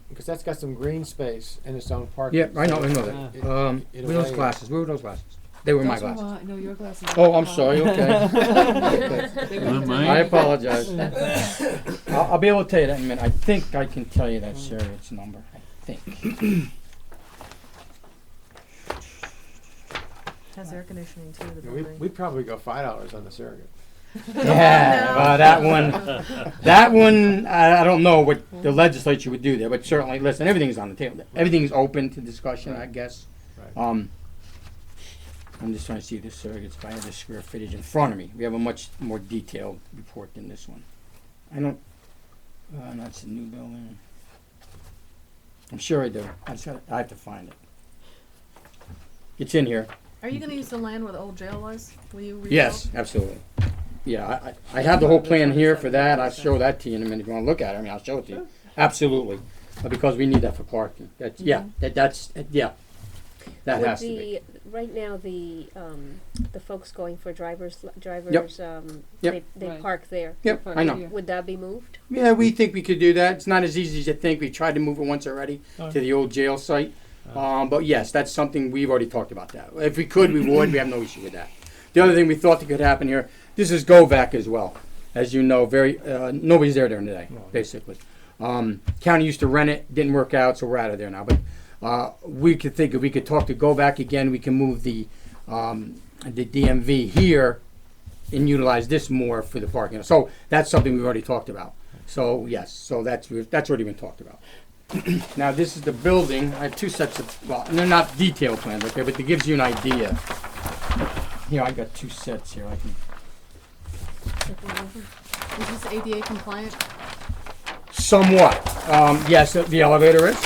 Because that's got some green space and its own parking. yeah, I know so that. it- Where it'll were those lay- glasses? Where were those glasses? They were my Those were glasses. mine. No, your glasses. Oh, I'm sorry, okay. They Not were- mine. I apologize. I'll be able to tell you that in a minute. I think I can tell you that surrogate's number. I think. Has air conditioning too, the Yeah, building. we'd probably go $5 on the surrogate. Yeah, well, that one, I don't know what the legislature would do there, but certainly, listen, everything's on the table. Everything's open to discussion, I guess. Right. I'm just trying to see the surrogates, if I have the square footage in front of me. We have a much more detailed report than this one. I don't, that's a new building. I'm sure I do. I have to find it. It's in here. Are you gonna use the land where the old jail was? Will you rebuild? Yes, absolutely. Yeah, I have the whole plan here for that. I'll show that to you in a minute if you wanna look at it. I mean, I'll show it to you. Absolutely. Because we need that for parking. That's, yeah, yeah. That Would has to be. Right now, the folks going for drivers, Yep. they Right. park there. Yep, I know. Yeah. Would that be moved? Yeah, we think we could do that. It's not as easy as you think. We tried to move it once already Oh. to the old jail site. But yes, that's something we've already talked about that. If we could, we would. We have no issue with that. The other thing we thought that could happen here, this is GOVAC as well. As you know, nobody's there during the day, basically. County used to rent it, didn't work out, so we're out of there now. But we could think if we could talk to GOVAC again, we can move the DMV here and utilize this more for the parking. So that's something we've already talked about. So yes, so that's already been talked about. Now this is the building. I have two sets of, well, they're not detailed plans, okay, but it gives you an idea. Here, I got two sets here. I can. Is this ADA compliant? Somewhat. Yes, the elevator is.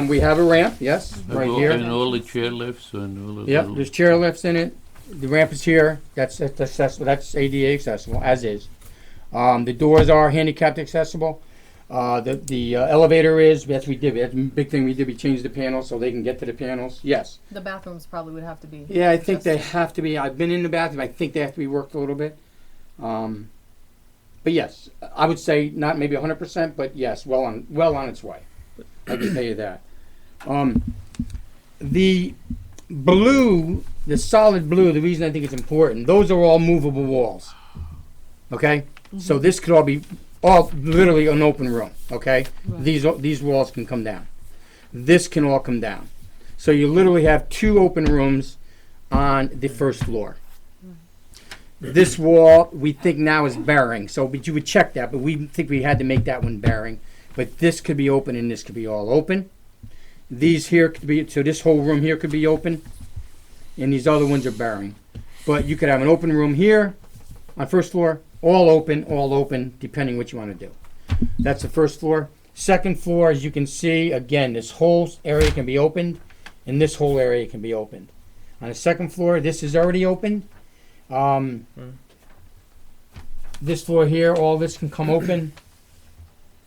We have a ramp, yes, right here. And all the chair lifts and all the Yep, little- there's chair lifts in it. The ramp is here. That's accessible. That's ADA accessible, as is. The doors are handicapped accessible. The elevator is. That's we did. That's a big thing we did. We changed the panels so they can get to the panels. Yes. The bathrooms probably would have to be. Yeah, I think they have to be. I've been in the bathroom. I think they have to be worked a little bit. But yes, I would say not maybe 100%, but yes, well on its way. I can tell you that. The blue, the solid blue, the reason I think it's important, those are all movable walls. Okay? So this could all be literally an open room, okay? Right. These walls can come down. This can all come down. So you literally have two open rooms on the first floor. This wall, we think now is bearing, but you would check that, but we think we had to make that one bearing. But this could be open and this could be all open. These here could be, so this whole room here could be open, and these other ones are bearing. But you could have an open room here on first floor, all open, depending what you want to do. That's the first floor. Second floor, as you can see, again, this whole area can be opened, and this whole area can be opened. On the second floor, this is already opened. This floor here, all this can come open.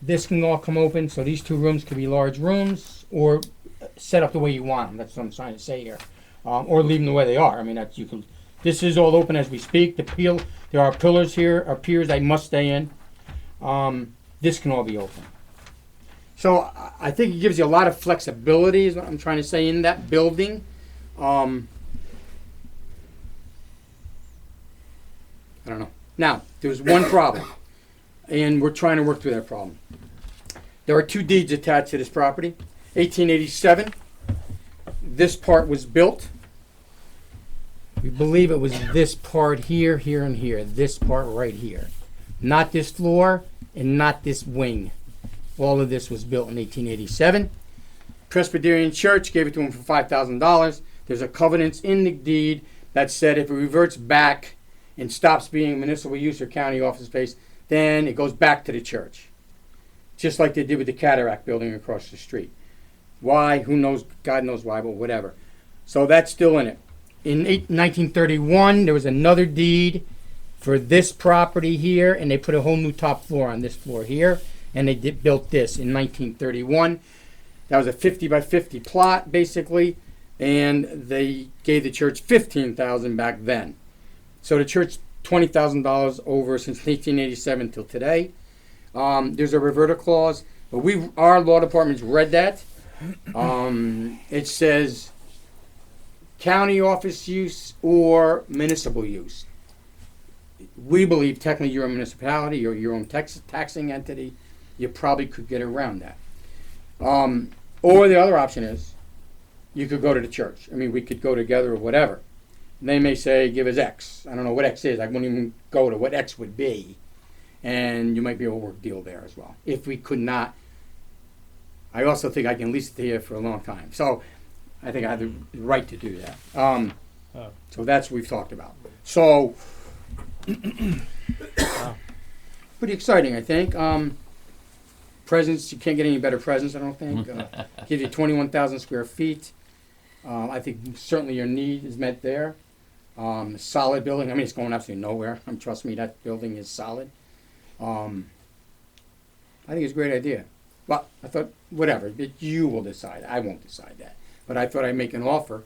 This can all come open, so these two rooms could be large rooms, or set up the way you want them. That's what I'm trying to say here, or leave them the way they are. I mean, that's you can. This is all open as we speak. There are pillars here, or piers that must stay in. This can all be open. So I think it gives you a lot of flexibility, is what I'm trying to say, in that building. I don't know. Now, there's one problem, and we're trying to work through that problem. There are two deeds attached to this property. 1887, this part was built. We believe it was this part here, here, and here. This part right here. Not this floor, and not this wing. All of this was built in 1887. Presbyterian Church gave it to him for $5,000. There's a covenant in the deed that said if it reverts back and stops being municipal use or county office space, then it goes back to the church. Just like they did with the Cataract building across the street. Why? Who knows? God knows why, but whatever. So that's still in it. In 1931, there was another deed for this property here, and they put a whole new top floor on this floor here, and they built this in 1931. That was a 50 by 50 plot, basically, and they gave the church $15,000 back then. So the church $20,000 over since 1887 till today. There's a reverter clause, but our law department's read that. It says county office use or municipal use. We believe technically you're a municipality or your own taxing entity. You probably could get around that. Or the other option is you could go to the church. I mean, we could go together or whatever. And they may say, give us X. I don't know what X is. I wouldn't even go to what X would be. And you might be able to work a deal there as well. If we could not, I also think I can lease it to you for a long time. So I think I have the right to do that. So that's what we've talked about. So, pretty exciting, I think. Presents, you can't get any better presents, I don't think. Give you 21,000 square feet. I think certainly your need is met there. Solid building. I mean, it's going absolutely nowhere. Trust me, that building is solid. I think it's a great idea. Well, I thought, whatever, you will decide. I won't decide that. But I thought I'd make an offer.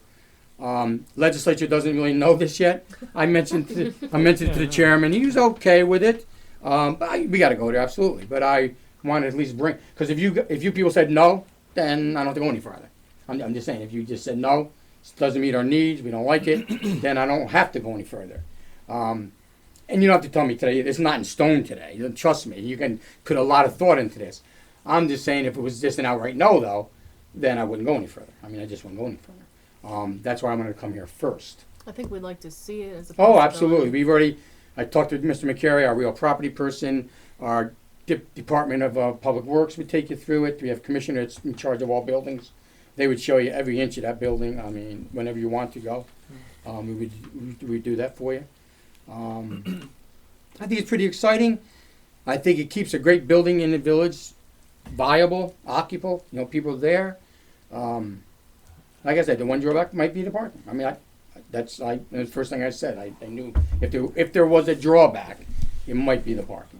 Legislature doesn't really know this yet. I mentioned to the chairman. He was okay with it. But we got to go there, absolutely. But I wanted to at least bring, because if you people said no, then I don't have to go any further. I'm just saying, if you just said no, it doesn't meet our needs, we don't like it, then I don't have to go any further. And you don't have to tell me today, it's not in stone today. Trust me, you can put a lot of thought into this. I'm just saying if it was just an outright no, though, then I wouldn't go any further. I mean, I just wouldn't go any further. That's why I'm going to come here first. I think we'd like to see it as a Oh, possibility. absolutely. I talked to Mr. McCary, our real property person. Our Department of Public Works would take you through it. We have commissioner that's in charge of all buildings. They would show you every inch of that building. I mean, whenever you want to go, we would do that for you. I think it's pretty exciting. I think it keeps a great building in the village viable, occupable. You know, people are there. Like I said, the one drawback might be the parking. I mean, that's the first thing I said. I knew if there was a drawback, it might be the parking.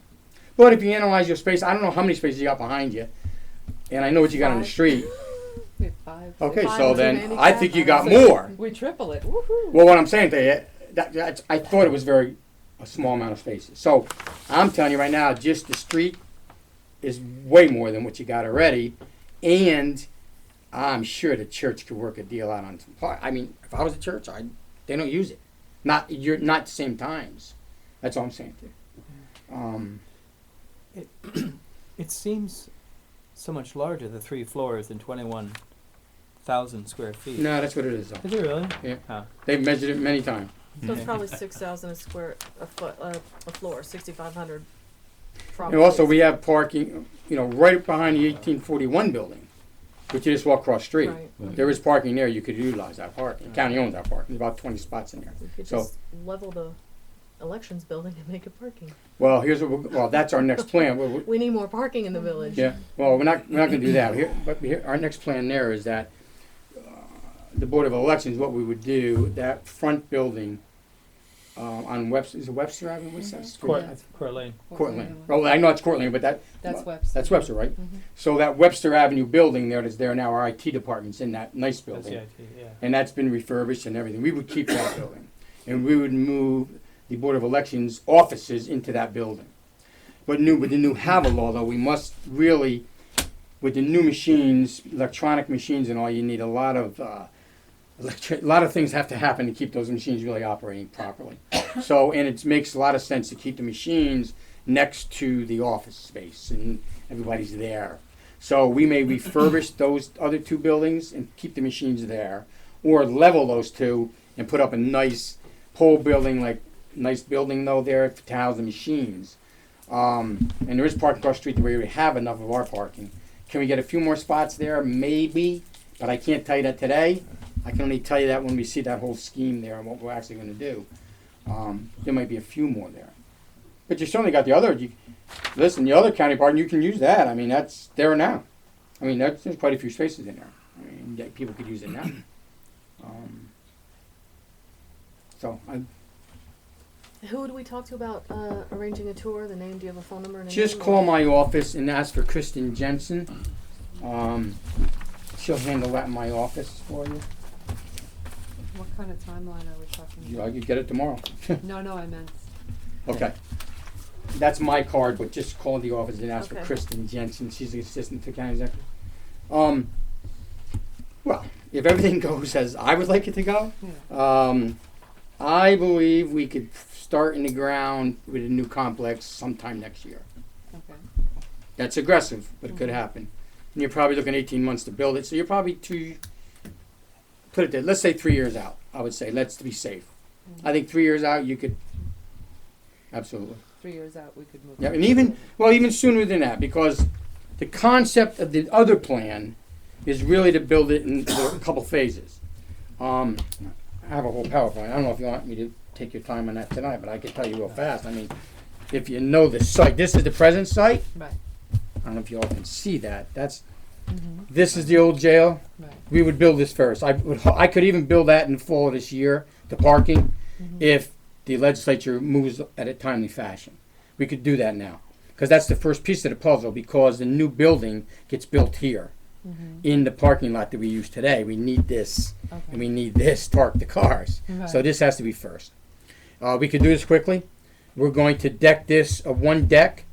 But if you analyze your space, I don't know how many spaces you got behind you, and I know what you got on the street. We have 5. Okay, Five so with then handicap. I think you got more. We triple it. Woohoo! Well, what I'm saying to you, I thought it was a small amount of spaces. So I'm telling you right now, just the street is way more than what you got already, and I'm sure the church could work a deal out on some part. I mean, if I was a church, they don't use it. Not the same times. That's all I'm saying to you. It seems so much larger, the 3 floors, than 21,000 square feet. No, that's what it is, though. Is it really? Yeah. Huh. They've measured it many times. So it's probably 6,000 a floor, 6,500. And also, we have parking, right behind the 1841 building, which you just walk across the street. Right. There is parking there. You could utilize that parking. The county owns that parking. There's about 20 spots in there. We could So- just level the elections building and make it parking. Well, that's our next plan. We need more parking in the village. Yeah. Well, we're not going to do that. Our next plan there is that the Board of Elections, what we would do, that front building on Webster, is it Webster Avenue? What's that street? Court Lane. Court Lane. Well, I know it's Court Lane, but That's Webster. that's Webster, right? Mhm. So that Webster Avenue building there that's there now, our IT department's in that nice That's building. the IT, yeah. And that's been refurbished and everything. We would keep that building. And we would move the Board of Elections offices into that building. But with the new HAVA law, though, we must really, with the new machines, electronic machines and all, you need a lot of things have to happen to keep those machines really operating properly. So, and it makes a lot of sense to keep the machines next to the office space and everybody's there. So we may refurbish those other 2 buildings and keep the machines there, or level those 2 and put up a nice whole building, nice building though there to house the machines. And there is parking across the street where we have enough of our parking. Can we get a few more spots there? Maybe, but I can't tell you that today. I can only tell you that when we see that whole scheme there and what we're actually going to do. There might be a few more there. But you certainly got the other, the other county parking, you can use that. I mean, that's there now. I mean, there's quite a few spaces in there. I mean, people could use it now. So Who do we talk to about arranging a tour? The name? Do you have a phone number and a Just name? call my office and ask for Kristen Jensen. She'll handle that in my office for you. What kind of timeline are we talking You, about? you get it tomorrow. No, I meant, Okay. That's my card, but just call the office and ask for Okay. Kristen Jensen. She's the assistant to county executive. Well, if everything goes as I would like it to go, yeah, I believe we could start in the ground with a new complex sometime next year. okay. That's aggressive, but it could happen. And you're probably looking 18 months to build it, so you're probably put it there, let's say 3 years out, I would say, let's be safe. I think 3 years out, you could, absolutely. 3 years out, we could move. Yeah, and even sooner than that, because the concept of the other plan is really to build it in a couple phases. I have a whole PowerPoint. I don't know if you want me to take your time on that tonight, but I can tell you real fast. I mean, if you know the site, this is the present site. Right. I don't know if you all can see that. Mm-hmm. This is the old jail. Right. We would build this first. I could even build that in the fall of this year, the parking, if the legislature moves at a timely fashion. We could do that now, because that's the first piece of the puzzle, because the new building gets built here in the parking lot that we use today. We need this, Okay. and we need this to park the cars. Right. So this has to be first. We could do this quickly. We're going to deck this, one deck.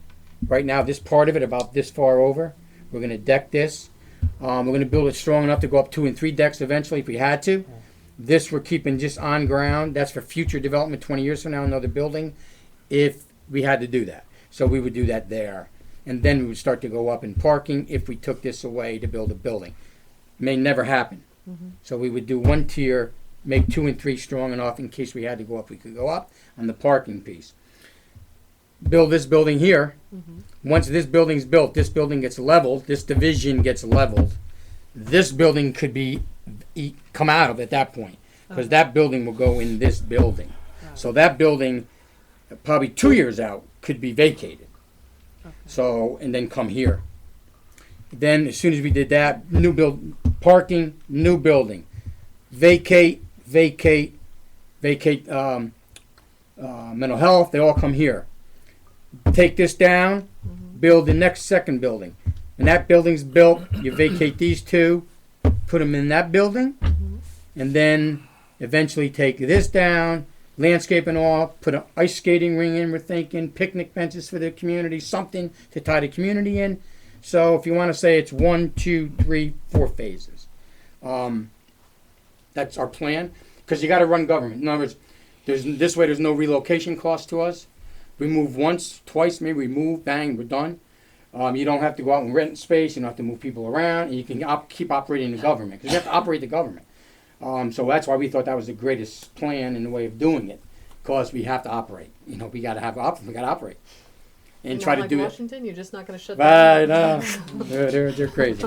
Right now, this part of it, about this far over, we're going to deck this. We're going to build it strong enough to go up 2 and 3 decks eventually if we had to. This we're keeping just on ground. That's for future development 20 years from now, another building, if we had to do that. So we would do that there. And then we would start to go up in parking if we took this away to build a building. May never happen. So we would do 1 tier, make 2 and 3 strong enough in case we had to go up, we could go up on the parking piece. Build this building here. Once this building's built, this building gets leveled, this division gets leveled. This building could be come out of at that point, because that building will go in this building. So that building, probably 2 years out, could be vacated. So, and then come here. Then as soon as we did that, new build, parking, new building. Vacate, mental health, they all come here. Take this down, build the next second building. When that building's built, you vacate these 2, put them in that building, and then eventually take this down, landscape and all, put an ice skating ring in, we're thinking, picnic benches for the community, something to tie the community in. So if you want to say it's 1, 2, 3, 4 phases. That's our plan, because you got to run government. In other words, this way there's no relocation cost to us. We move once, twice, maybe we move, bang, we're done. You don't have to go out and rent space. You don't have to move people around. And you can keep operating the government, because you have to operate the government. So that's why we thought that was the greatest plan in the way of doing it, because we have to operate. You know, we got to operate and try Not to like do Washington, you're just not going to shut Right, that no, they're crazy.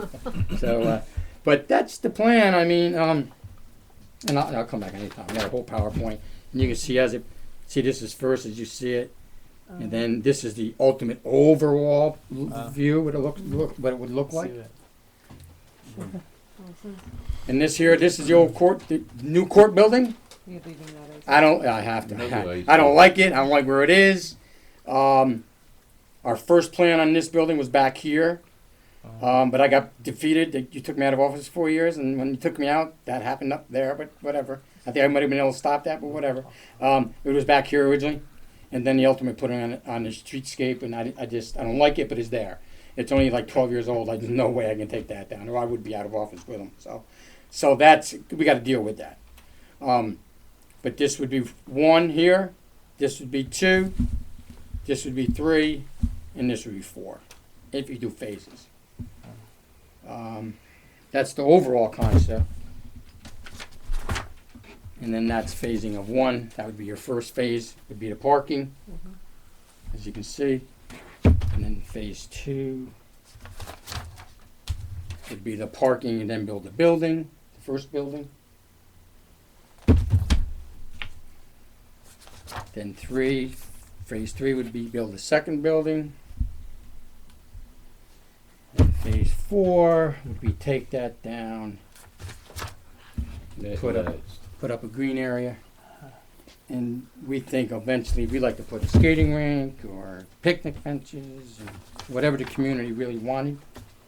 So, but that's the plan. I mean, and I'll come back anytime. I got a whole PowerPoint, and you can see this is first as you see it. And then this is the ultimate overall view, what it would look like. And this is the old court, the new court building. You're leaving that as. I have to. I don't like it. I don't like where it is. Our first plan on this building was back here, but I got defeated. You took me out of office 4 years, and when you took me out, that happened up there. But whatever. I think I might have been able to stop that, but whatever. It was back here originally. And then the ultimate put it on the streetscape, and I don't like it, but it's there. It's only like 12 years old. There's no way I can take that down, or I would be out of office with them. So that's, we got to deal with that. But this would be 1 here, this would be 2, this would be 3, and this would be 4, if you do phases. That's the overall concept. And then that's phasing of 1. That would be your first phase, would be the parking, as you can see. And then phase 2 would be the parking and then build the building, the first building. Then phase 3 would be build the second building. And phase 4 would be take that down, put up a green area. And we think eventually we'd like to put a skating rink or picnic benches or whatever the community really wanted,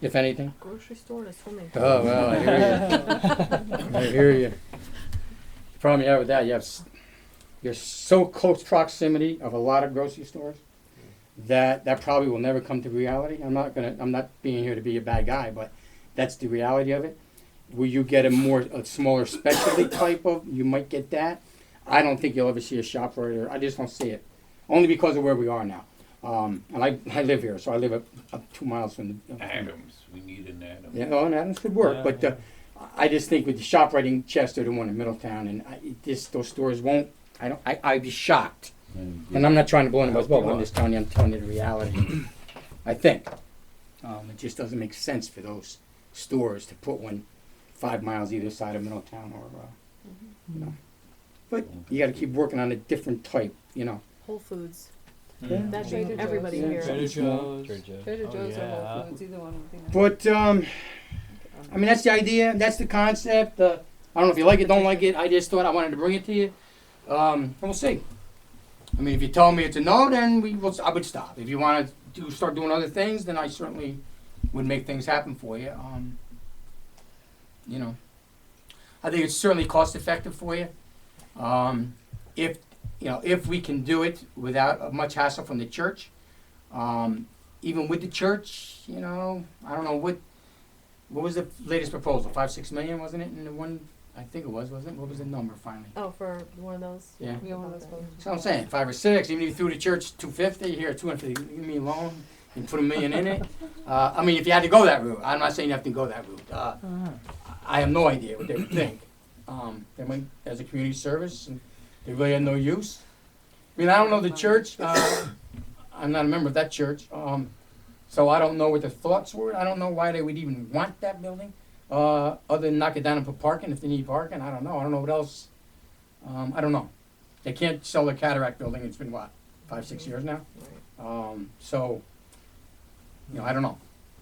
if anything. Grocery store and a swimming pool. Oh, well, I hear you. I hear you. The problem you have with that, you're so close proximity of a lot of grocery stores that probably will never come to reality. I'm not being here to be a bad guy, but that's the reality of it. Will you get a smaller specialty type of, you might get that. I don't think you'll ever see a ShopRite, or I just don't see it. Only because of where we are now. And I live here, so I live up 2 miles from the... Adams, we need an Adams. Yeah, oh, and Adams could work, Yeah, but yeah. I just think with the ShopRite in Chester, the one in Middletown, and those stores won't, I'd be shocked. And I'm not trying to blow anybody's bubble, I'm telling you the reality. I think. It just doesn't make sense for those stores to put one 5 miles either side of Middletown or, you know. But you gotta keep working on a different type, you know. Whole Foods. Yeah. That Trader being Joe's. everybody Yeah, here. Trader Joe's. Trader Oh, Joe's or yeah. Whole Foods, either one would be nice. But, I mean, that's the idea, that's the concept. I don't know if you like it, don't like it, I just thought I wanted to bring it to you. And we'll see. I mean, if you tell me it's a no, then I would stop. If you want to start doing other things, then I certainly would make things happen for you. You know, I think it's certainly cost effective for you. If we can do it without much hassle from the church, even with the church, you know, I don't know what was the latest proposal? 5-6 million, wasn't it? In the one, I think it was, wasn't it? What was the number finally? Oh, for one of those? Yeah. Yeah, one of those ones. That's what I'm saying. 5 or 6. Even if you threw the church 250, here 250, leave me alone and put $1 million in it. I mean, if you had to go that route, I'm not saying you have to go that route. I have no idea what they would think. They might, as a community service, and they really had no use. I mean, I don't know the church. I'm not a member of that church, so I don't know what their thoughts were. I don't know why they would even want that building, other than knock it down and put parking if they need parking. I don't know. I don't know what else. I don't know. They can't sell their Cataract building. It's been what, 5-6 years now. So, you know, I don't know.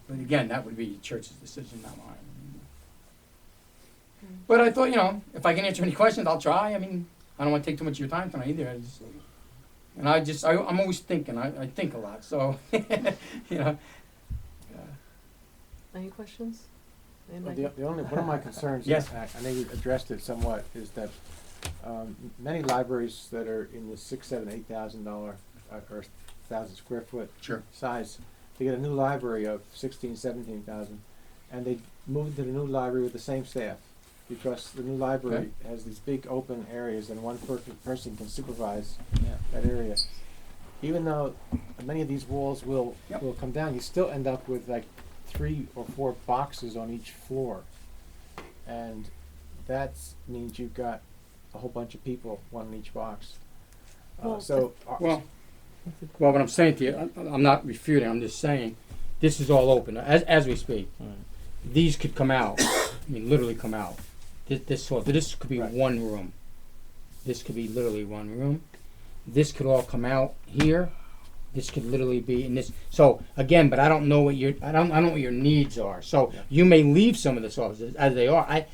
But again, that would be the church's decision, not mine. But I thought, you know, if I can answer any questions, I'll try. I mean, I don't want to take too much of your time tonight either. I'm always thinking. I think a lot, so, you know. Any questions? Well, Anybody? the only, one of my concerns, Yes. I know you addressed it somewhat, is that many libraries that are in the $6,000, $7,000, $8,000 or 1,000 square foot Sure. size, they get a new library of 16,000, 17,000, and they move to the new library with the same staff, because the new library has these big open areas and one person can supervise that area. Even though many of these walls will come down, you still end up with like 3 or 4 boxes on each floor, and that means you've got a whole bunch of people, one in each box. Well, what I'm saying to you, I'm not refuting. I'm just saying, this is all open as we speak. These could come out. I mean, literally come out. This could be one room. This could be literally one room. This could all come out here. This could literally be in this. So again, but I don't know what your needs are. So you may leave some of the offices as they are. I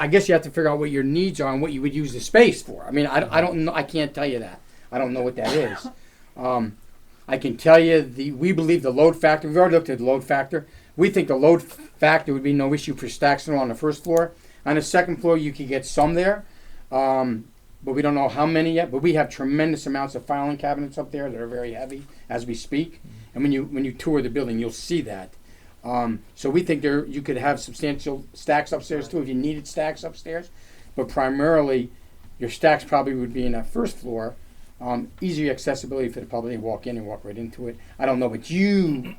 guess you have to figure out what your needs are and what you would use the space for. I mean, I don't know. I can't tell you that. I don't know what that is. I can tell you we believe the load factor. We've already looked at the load factor. We think the load factor would be no issue for stacks on the first floor. On the second floor, you could get some there, but we don't know how many yet. But we have tremendous amounts of filing cabinets up there that are very heavy as we speak. And when you tour the building, you'll see that. So we think you could have substantial stacks upstairs too if you needed stacks upstairs. But primarily, your stacks probably would be in that first floor. Easier accessibility for the public. They walk in and walk right into it. I don't know, but you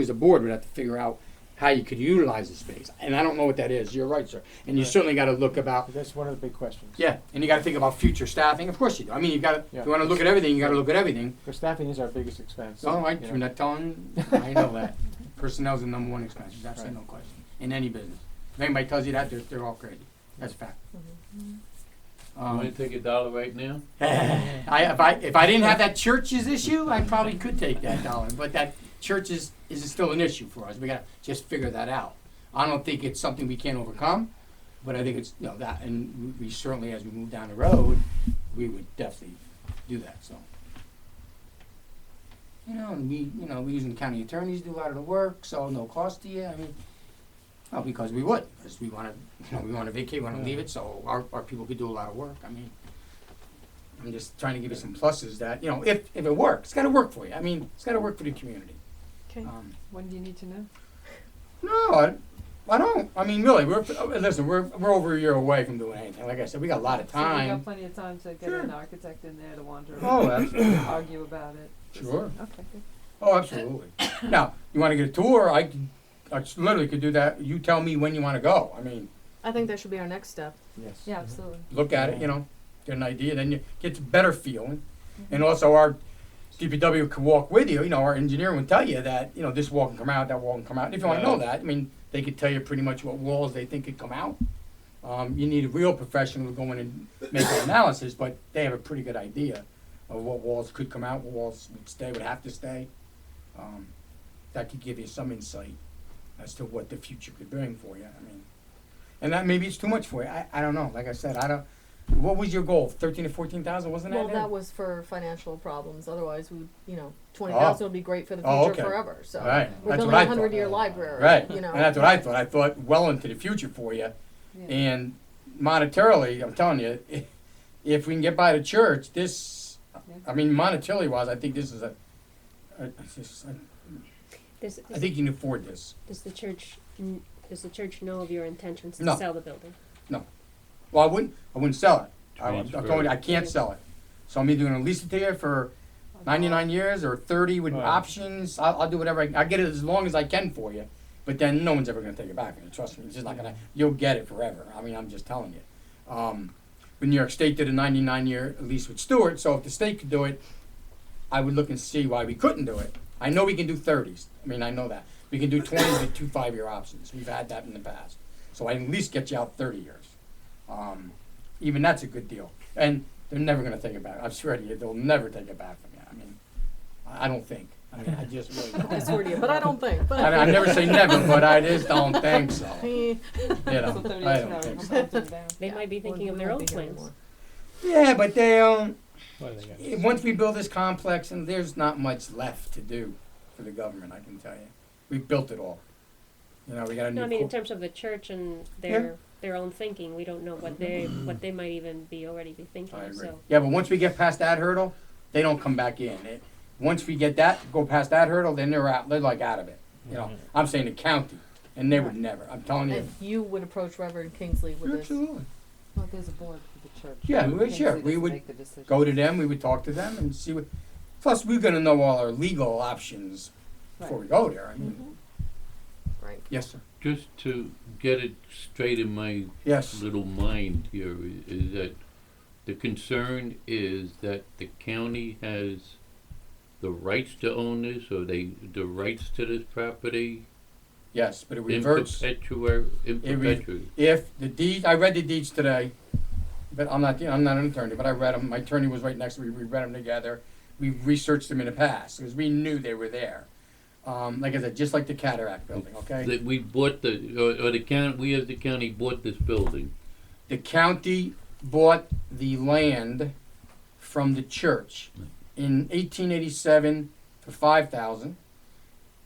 as a board would have to figure out how you could utilize the space. And I don't know what that is. You're right, sir. And you certainly got to look about. That's one of the big questions. Yeah, and you got to think about future staffing. Of course you do. I mean, you got to. If you want to look at everything, you got to look at everything. Because staffing is our biggest expense. Oh, you know. you're not telling. I know that. Personnel's the number one expense. There's absolutely no question in any business. If anybody tells you that, they're all crazy. That's a fact. Want to take $1 right now? If I didn't have that church's issue, I probably could take that $1. But that church is still an issue for us. We got to just figure that out. I don't think it's something we can't overcome, but I think it's that, and we certainly, as we move down the road, we would definitely do that, so. And we using the county attorneys to do a lot of the work, so no cost to you, I mean, well, because we would, because we wanna, we wanna vacate, we wanna leave it, so our people could do a lot of work, I mean, I'm just trying to give you some pluses that, if it works, it's gotta work for you, I mean, it's gotta work for the community. Okay. When do you need to know? No, I don't, I mean, really, we're over a year away from doing anything, like I said, we got a lot of So we time. got plenty of time to get Sure. an architect in there to wander Oh, around, absolutely. argue about it. Sure. Okay, good. Oh, absolutely. Now, you wanna get a tour, I literally could do that, you tell me when you wanna go, I mean, I think that should be our next step. Yes. Yeah, absolutely. look at it, get an idea, then you get a better feeling. And also our DPW can walk with you, our engineer would tell you that, this wall can come out, that wall can come out. And if you wanna know that, I mean, they could tell you pretty much what walls they think could come out. You need a real professional to go in and make an analysis, but they have a pretty good idea of what walls could come out, what walls would have to stay. That could give you some insight as to what the future could bring for you, I mean. And that maybe it's too much for you, I don't know, like I said, what was your goal, 13 to 14,000, wasn't that Well, it? that was for financial problems, otherwise we, 20,000 would be great for the Oh, future okay. forever, so. Right, We're that's building what I a thought. 100-year library, Right, you know. and that's what I thought well into the future for you. Yeah. And monetarily, I'm telling you, if we can get by the church, I mean, monetarily wise, I think this is I think you can afford this. Does the church know of your intentions to No. sell the building? Well, I wouldn't sell it. I'm Transfer. telling you, I can't sell it. So I'm either gonna lease it to you for 99 years or 30 with Right. options. I'll do whatever, I get it as long as I can for you. But then no one's ever gonna take it back from you, trust me, it's just not gonna, you'll get it forever, I mean, I'm just telling you. When New York State did a 99-year lease with Stewart, so if the state could do it, I would look and see why we couldn't do it. I know we can do 30s, I mean, I know that. We can do 20s with 2 5-year options, we've had that in the past. So I can at least get you out 30 years. Even that's a good deal. And they're never gonna take it back, I'm sure to you, they'll never take it back from you, I mean, I don't think. I mean, I just really don't. I swear to you, but I don't think, but. I mean, I never say never, but I just don't think so. Eh, You So know, 30 I years don't now, think I'm so. counting down. They might be thinking of their own plans. Yeah, but they What do they got? once we build this complex, and there's not much left to do for the government, I can tell you. We've built it all. We got a new. No, I mean, in co- terms of the church and their own thinking, we don't know what they might even be already be thinking, I agree. so. Yeah, but once we get past that hurdle, they don't come back in. Once we get that, go past that hurdle, then they're out. They're like out of it. I'm saying the county, and they would never. I'm telling you. And you would approach Reverend Kingsley with this. Absolutely. Well, there's a board for the church. Yeah, well, Kingsley sure. We doesn't would make the decision. go to them. We would talk to them and see what. Plus, we're gonna know all our legal options before we go there. I mean, Right. yes, sir. Just to get it straight in my Yes. little mind here is that the concern is that the county has the rights to own this, or the rights to this property Yes, but it in reverts. perpetuity. If the deed, I read the deeds today, but I'm not an attorney, but I read them. My attorney was right next to me. We read them together. We researched them in the past because we knew they were there. Like I said, just like the Cataract building. Okay. That we bought or the county, we as the county bought this building. The county bought the land from the church in 1887 for $5,000.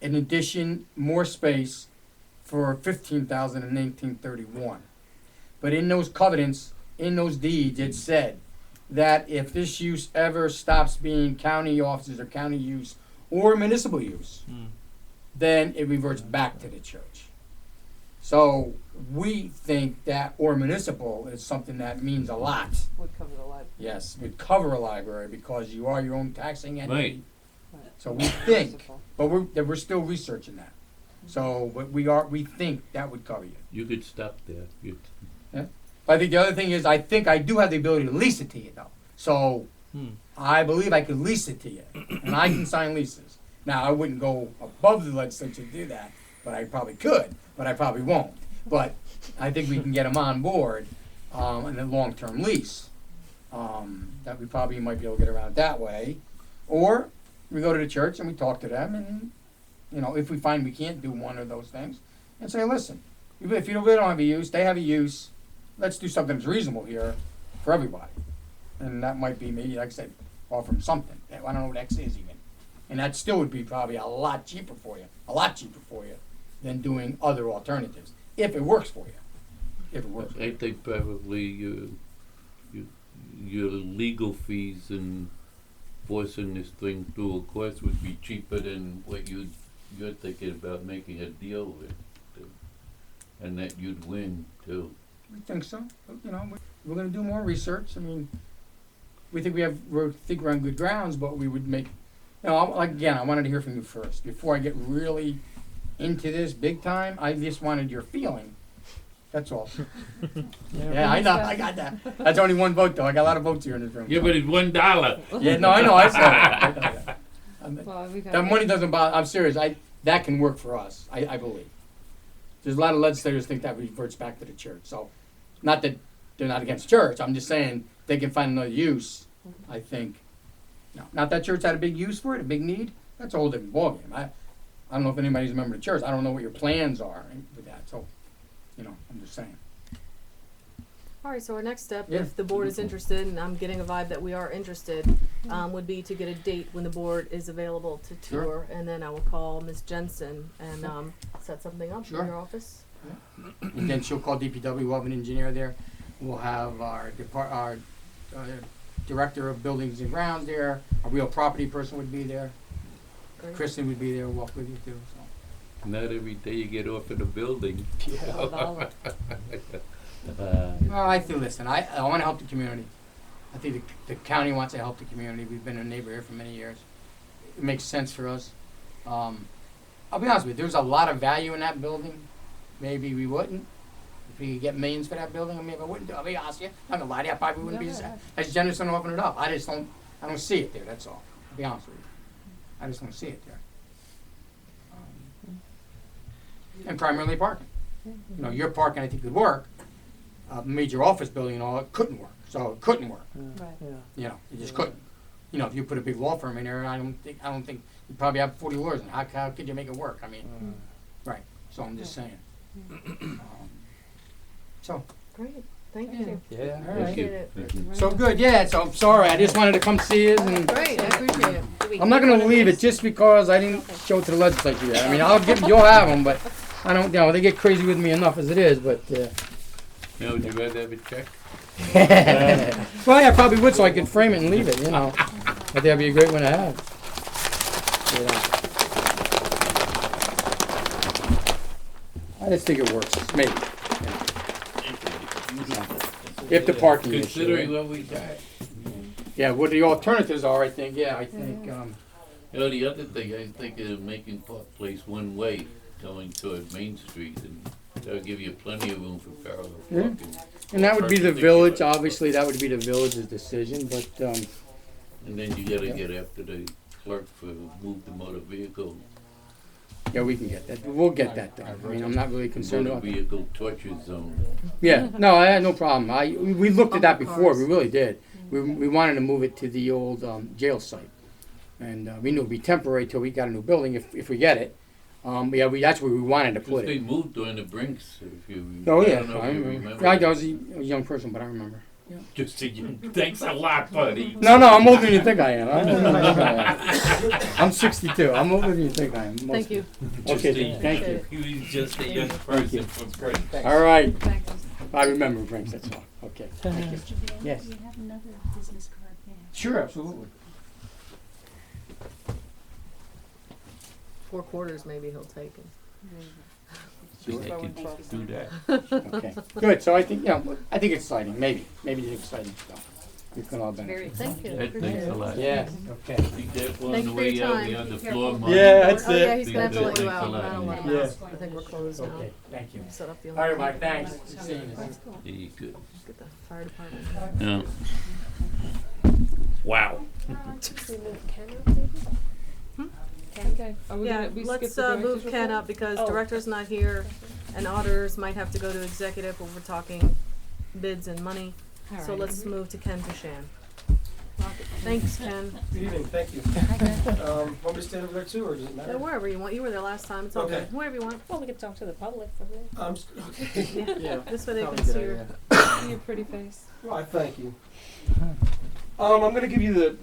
In addition, more space for $15,000 in 1931. But in those covenants, in those deeds, it said that if this use ever stops being county offices or county use or municipal use, then it reverts back to the church. So we think that or municipal is something that means a lot. Would cover the library. Yes, would cover a library because you are your own taxing entity. Right. Right. So we think, Municipal. but we're still researching that. So, but we think that would cover you. You could stop there. But I think the other thing is, I think I do have the ability to lease it to you though. So I believe I could lease it to you, and I can sign leases. Now I wouldn't go above the legislature to do that, but I probably could, but I probably won't. But I think we can get them on board in a long-term lease. That we probably might be able to get around that way, or we go to the church and we talk to them, and if we find we can't do one of those things, and say, listen, if you really don't have a use, they have a use. Let's do something that's reasonable here for everybody. and that might be maybe, like I said, offer them something. I don't know what X is even. And that still would be probably a lot cheaper for you than doing other alternatives, if it works for you. If it works. I think probably your legal fees and forcing this thing through a course would be cheaper than what you're thinking about making a deal with, and that you'd win too. We think so. You know, we're going to do more research. I mean, we think we're on good grounds, but we would make. You know, I wanted to hear from you first before I get really into this big time. I just wanted your feeling. That's all. Yeah, I know. I got that. That's only one vote, though. I got a lot of votes here in this room. Yeah, but it's $1. Yeah, no, I know. I saw that. I know that. Well, we've had. That money doesn't bother. I'm serious. That can work for us. I believe. There's a lot of legislators think that reverts back to the church. So, not that they're not against church. I'm just saying they can find another use. I think. No, not that church had a big use for it, a big need. That's a whole different ballgame. I don't know if anybody's a member of the church. I don't know what your plans are with that. So, you know, I'm just saying. All right, so our next step, Yeah. if the board is interested, and I'm getting a vibe that we are interested, would be to get a date when the board is available to Sure. tour, and then I will call Ms. Jensen and set something up Sure. in your office. And then she'll call DPW. We'll have an engineer there. We'll have our director of buildings and grounds there. A real property person would be there. Great. Kristen would be there. Walk with you too. So. Not every day you get offered a building. Well, I think. Listen, I want to help the community. I think the county wants to help the community. We've been a neighbor here for many years. It makes sense for us. I'll be honest with you. There's a lot of value in that building. Maybe we wouldn't. If we could get millions for that building, maybe I wouldn't do it. I'll be honest with you. I'm not gonna lie to you. I probably wouldn't be as generous in offering it up. I don't see it there. That's all. I'll be honest with you. I just don't see it there. And primarily parking. You know, your parking I think could work. Major office building and all, it couldn't work. So it couldn't work. Right. You know, it just couldn't. You know, if you put a big law firm in there, I don't think you probably have 40 lawyers. And how could you make it work? I mean, right. So I'm just saying. So. Great, thank you. Yeah. All right. Appreciate it. So good, yeah. So I'm sorry. I just wanted to come see it, and Great, I appreciate it. I'm not going to leave it just because I didn't show it to the legislature yet. I mean, you'll have them, but I don't. You know, they get crazy with me enough as it is. But Now, would you rather have a check? well, yeah, I probably would, so I could frame it and leave it. You know, I think that'd be a great one to have. I just think it works. Maybe. If the parking issue. Considering what we got. Yeah, what the alternatives are, I think. Yeah, I think. You know, the other thing, I think of making Park Place one way going toward Main Street, and that'll give you plenty of room for parallel Yeah. parking. And that would be the village. Obviously, that would be the village's decision. But And then you gotta get after the clerk for move the motor vehicle. yeah, we can get that. We'll get that done. I mean, I'm not really concerned Motor about that. vehicle torture zone. Yeah, no, I had no problem. We looked at that before. We really did. We wanted to move it to the old jail site, and we knew it'd be temporary till we got a new building if we get it. Yeah, that's where we wanted to put They it. moved during the Brinks, if you. Oh I yeah, don't know I if you remember. I was a young person, but I remember. Just a, thanks a lot, buddy. No, I'm older than you think I am. I'm 62. I'm older than you think I am. Thank you. Okay, thank you. He was just a young person from Brinks. All right, Thanks. I remember Brinks. That's all. Okay, thank you. Mr. Bailey, Yes. do you have another business card there? Sure, absolutely. 4 quarters maybe he'll take it. They can do that. Okay, good. So I think I think it's exciting. Maybe it's exciting stuff. We can all benefit. Thank you, That appreciate thanks a it. lot. Yes. Okay. Be careful on Thank the you for your way out, time. be on the Be floor, careful. Mark. Yeah, that's Oh yeah, it. he's gonna have to let you Thanks a out. lot. I don't let him Yeah. out. I think we're closed now. Okay. Thank you. Set up the. All right, Mike. Thanks. Good seeing you. Yeah, you good. Get the fire department. Yeah. Wow. We move Ken up, maybe? Okay. Are we Yeah, gonna, we let's skip the move director's Ken report? up because Oh. director's not here and auditors might have to go to executive when we're talking bids and money. All So right. let's move to Ken Fishan. Thanks, Ken. Good evening, thank you. Want me to stand over there too, or does it matter? Wherever you want. You were there last time. It's all Okay. good. Wherever you want. Well, we could talk to the public from there. Okay. Yeah. Yeah. This way they Probably can a see good your. idea. See your pretty face. Well, I thank you. I'm going to give you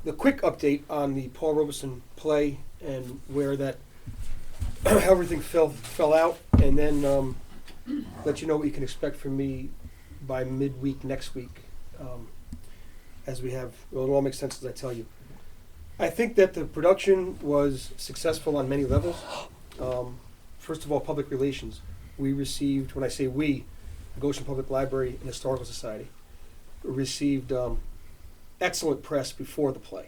the quick update on the Paul Robeson play and where that how everything fell out, and then let you know what you can expect from me by midweek next week. As we have, well, it all makes sense as I tell you. I think that the production was successful on many levels. First of all, public relations. We received, when I say we, the Goshen Public Library and Historical Society received excellent press before the play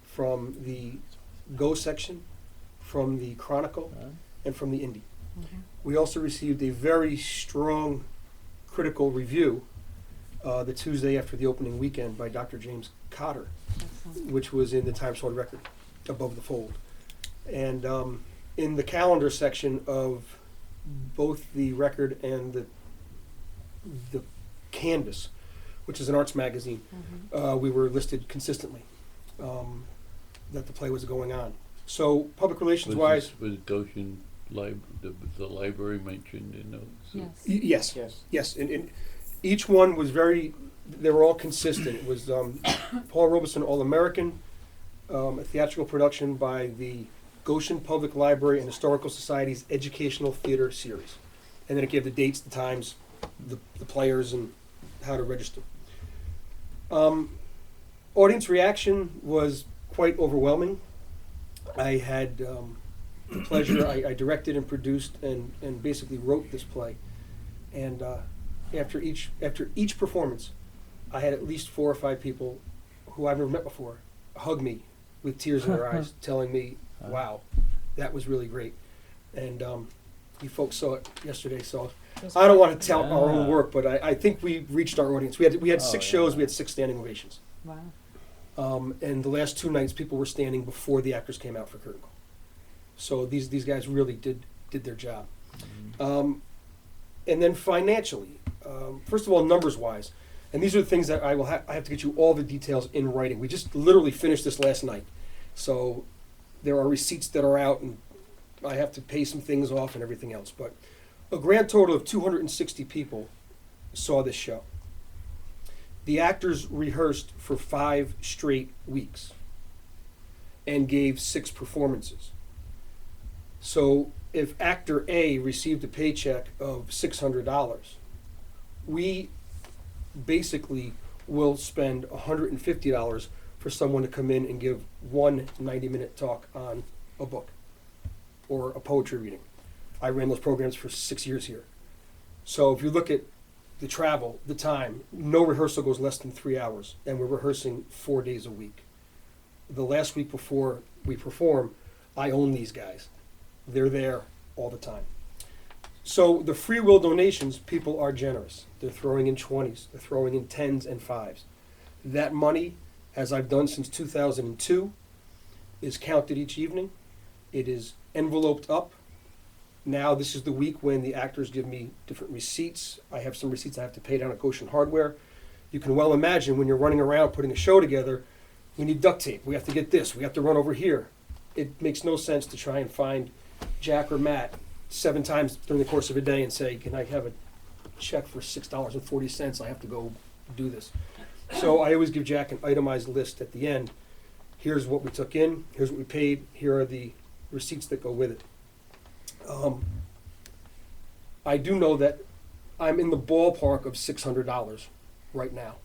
from the Go section, from the Chronicle, and from the Indy. We also received a very strong critical review the Tuesday after the opening weekend by Dr. James Cotter, which was in the Times World Record, Above the Fold. And in the calendar section of both the Record and the Canvas, which is an arts magazine, we were listed consistently that the play was going on. So public relations-wise... Was Goshen the library mentioned in those? Yes. Yes. And each one was they were all consistent. It was Paul Robeson All-American, a theatrical production by the Goshen Public Library and Historical Society's Educational Theater Series. And then it gave the dates, the times, the players, and how to register. Audience reaction was quite overwhelming. I had the pleasure, I directed and produced and basically wrote this play. And after each performance, I had at least 4 or 5 people who I've never met before hug me with tears in their eyes, telling me, wow, that was really great. And you folks saw it yesterday, so I don't want to tout our own work, but I think we reached our audience. We had 6 shows, we had 6 standing ovations. Wow. And the last 2 nights, people were standing before the actors came out for curtain call. So these guys really did their job. And then financially, first of all, numbers-wise, and these are the things that I have to get you all the details in writing. We just literally finished this last night. So there are receipts that are out, and I have to pay some things off and everything else. But a grand total of 260 people saw this show. The actors rehearsed for 5 straight weeks and gave 6 performances. So if actor A received a paycheck of $600, we basically will spend $150 for someone to come in and give one 90-minute talk on a book or a poetry reading. I ran those programs for 6 years here. So if you look at the travel, the time, no rehearsal goes less than 3 hours, and we're rehearsing 4 days a week. The last week before we perform, I own these guys. They're there all the time. So the free will donations, people are generous. They're throwing in 20s, they're throwing in 10s and 5s. That money, as I've done since 2002, is counted each evening. It is enveloped up. Now this is the week when the actors give me different receipts. I have some receipts I have to pay down at Goshen Hardware. You can well imagine when you're running around putting a show together, we need duct tape, we have to get this, we have to run over here. It makes no sense to try and find Jack or Matt 7 times during the course of a day and say, can I have a check for $6.40? I have to go do this. So I always give Jack an itemized list at the end. Here's what we took in, here's what we paid, here are the receipts that go with it. I do know that I'm in the ballpark of $600 right now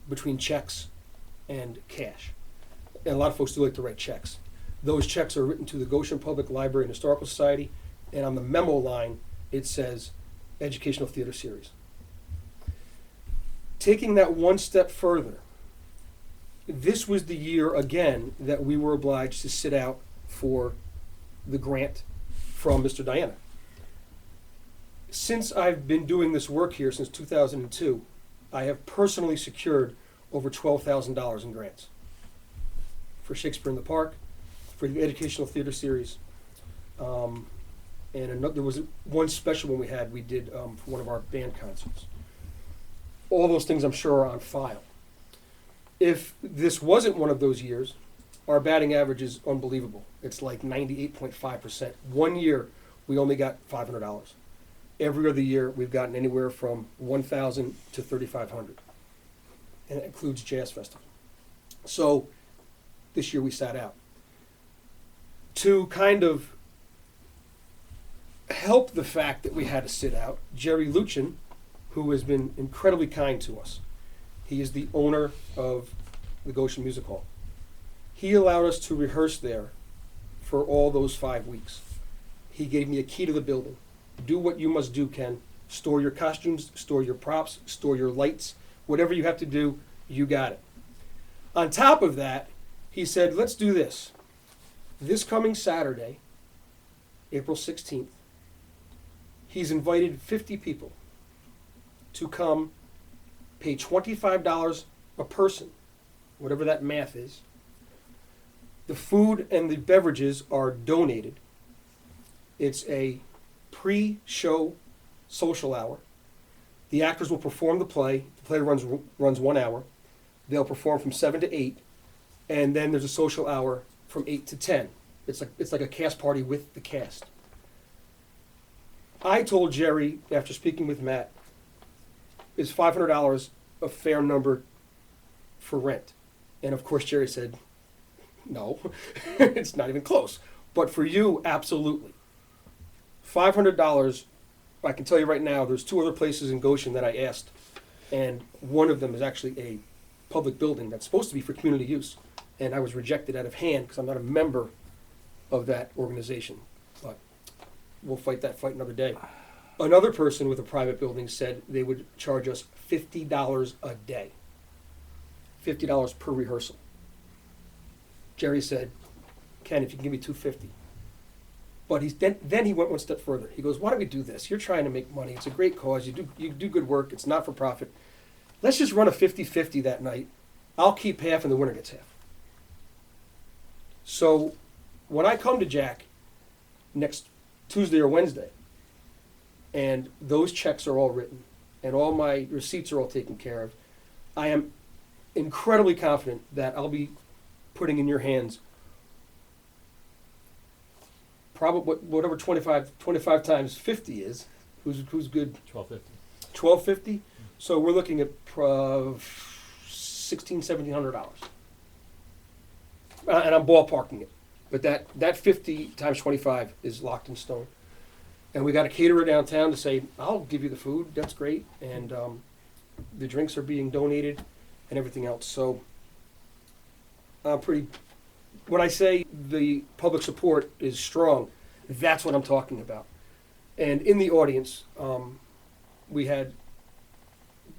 between checks and cash. And a lot of folks do like to write checks. Those checks are written to the Goshen Public Library and Historical Society, and on the memo line it says Educational Theater Series. Taking that one step further, this was the year again that we were obliged to sit out for the grant from Mr. Diana. Since I've been doing this work here since 2002, I have personally secured over $12,000 in grants for Shakespeare in the Park, for the Educational Theater Series, and there was one special one we did for one of our band concerts. All those things I'm sure are on file. If this wasn't one of those years, our batting average is unbelievable. It's like 98.5%. One year, we only got $500. Every other year, we've gotten anywhere from $1,000 to $3,500. and it includes Jazz Festival. So this year we sat out. To kind of help the fact that we had to sit out, Jerry Luchin, who has been incredibly kind to us, he is the owner of the Goshen Music Hall. He allowed us to rehearse there for all those 5 weeks. He gave me a key to the building. Do what you must do, Ken. Store your costumes, store your props, store your lights. Whatever you have to do, you got it. On top of that, he said, let's do this. This coming Saturday, April 16th, he's invited 50 people to come pay $25 a person, whatever that math is. The food and the beverages are donated. It's a pre-show social hour. The actors will perform the play. The play runs 1 hour. They'll perform from 7 to 8, and then there's a social hour from 8 to 10. It's like a cast party with the cast. I told Jerry, after speaking with Matt, is $500 a fair number for rent? And of course Jerry said, no, it's not even close. But for you, absolutely. $500, I can tell you right now, there's 2 other places in Goshen that I asked, and one of them is actually a public building that's supposed to be for community use. And I was rejected out of hand because I'm not a member of that organization. But we'll fight that fight another day. Another person with a private building said they would charge us $50 a day. $50 per rehearsal. Jerry said, Ken, if you can give me $250. But then he went one step further. He goes, why don't we do this? You're trying to make money. It's a great cause. You do good work. It's not for profit. Let's just run a 50-50 that night. I'll keep half and the winner gets half. So when I come to Jack next Tuesday or Wednesday, and those checks are all written, and all my receipts are all taken care of, I am incredibly confident that I'll be putting in your hands probably whatever 25 times 50 is. Who's good? $1,250. So we're looking at $1,600-$1,700, and I'm ballparking it. But that 50 times 25 is locked in stone. And we got a caterer downtown to say, I'll give you the food. That's great, and the drinks are being donated and everything else. So I'm pretty. When I say the public support is strong, that's what I'm talking about. And in the audience, we had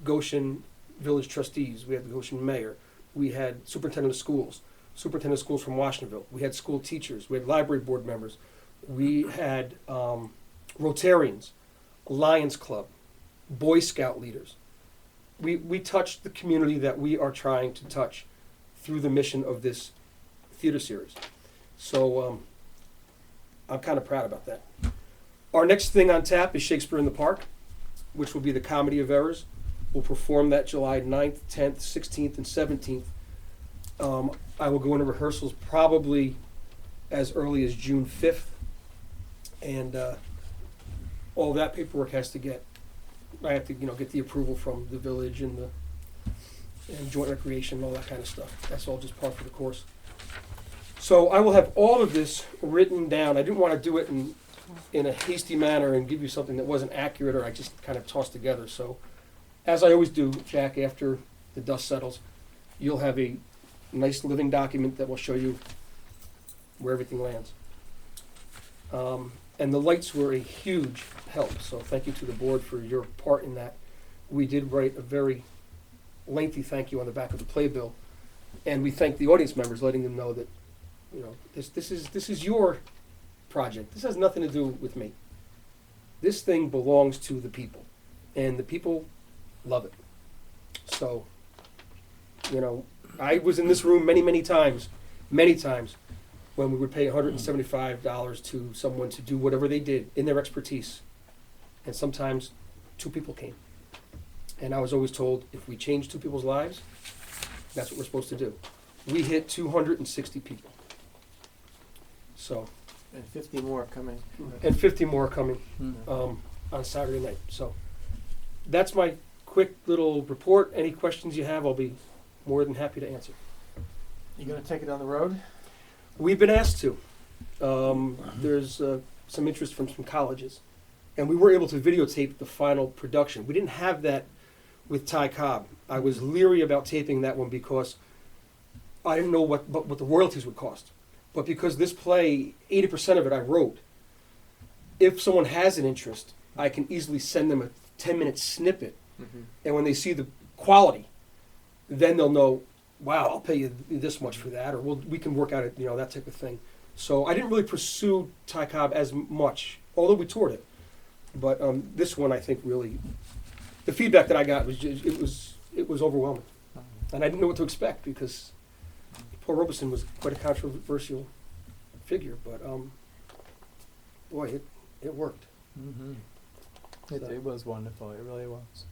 Goshen Village trustees, we had the Goshen mayor, we had superintendent of schools from Washingtonville, we had school teachers, we had library board members, we had Rotarians, Lions Club, Boy Scout leaders. We touched the community that we are trying to touch through the mission of this theater series. So I'm kind of proud about that. Our next thing on tap is Shakespeare in the Park, which will be the Comedy of Errors. We'll perform that July 9th, 10th, 16th, and 17th. I will go into rehearsals probably as early as June 5th. And all that paperwork I have to get the approval from the village and joint recreation and all that kind of stuff. That's all just part of the course. So I will have all of this written down. I didn't want to do it in a hasty manner and give you something that wasn't accurate or I just kind of tossed together. So as I always do, Jack, after the dust settles, you'll have a nice living document that will show you where everything lands. And the lights were a huge help, so thank you to the board for your part in that. We did write a very lengthy thank you on the back of the playbill, and we thank the audience members, letting them know that, this is your project. This has nothing to do with me. This thing belongs to the people, and the people love it. So, I was in this room many times, when we would pay $175 to someone to do whatever they did in their expertise. And sometimes 2 people came. And I was always told, if we change 2 people's lives, that's what we're supposed to do. We hit 260 people. So. And 50 more coming. And 50 more coming on Saturday night. So that's my quick little report. Any questions you have, I'll be more than happy to answer. You gonna take it on the road? We've been asked to. There's some interest from some colleges. And we were able to videotape the final production. We didn't have that with Ty Cobb. I was leery about taping that one because I didn't know what the royalties would cost. But because this play, 80% of it I wrote, if someone has an interest, I can easily send them a 10-minute snippet. Mm-hmm. And when they see the quality, then they'll know, wow, I'll pay you this much for that, or we can work out it, that type of thing. So I didn't really pursue Ty Cobb as much, although we toured it. But this one, I think, really, the feedback that I got was it was overwhelming, and I didn't know what to expect because Paul Robeson was quite a controversial figure. But boy, it worked. Mm-hmm. It was wonderful. It really was.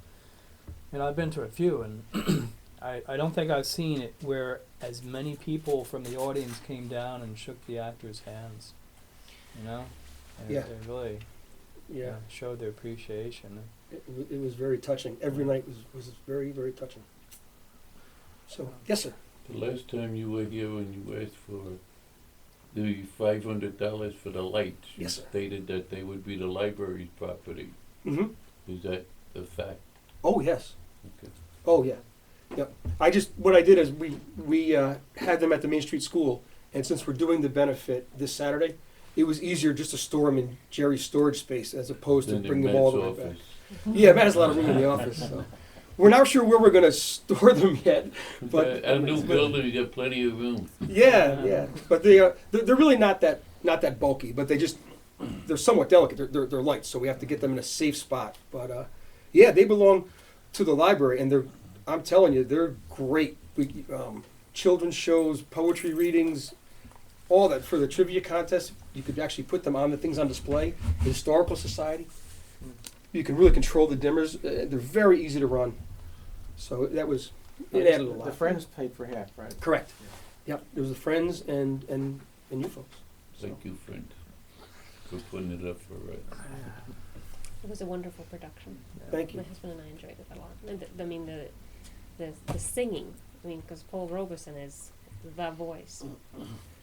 And I've been to a few, and I don't think I've seen it where as many people from the audience came down and shook the actors' hands. And Yeah. they really showed their appreciation. It was very touching. Every night was very, very touching. So, yes, sir. The last time you were here and you asked for the $500 for the lights, you Yes, sir. stated that they would be the library's property. Mm-hmm. Is that the fact? Oh, yes. Okay. Oh, yeah. Yep. What I did is we had them at the Main Street School, and since we're doing the benefit this Saturday, it was easier just to store them in Jerry's storage space as opposed to Then in bring them all the Matt's way back. office. Yeah, Matt has a lot of room in the office. So. We're not sure where we're going to store them yet, but At a new building, you got plenty of room. yeah. But they're really not that bulky, but they're somewhat delicate. They're light, so we have to get them in a safe spot. But yeah, they belong to the library, and I'm telling you, they're great. Children's shows, poetry readings, all that for the trivia contest. You could actually put them on the things on display. The Historical Society. You can really control the dimmers. They're very easy to run. So it added a lot. The Friends paid for half, right? Correct. Yep. There was the Friends and you folks. So. Thank you, friend, for putting it up for us. It was a wonderful production. Thank you. My husband and I enjoyed it a lot. And the singing, because Paul Robeson is the voice.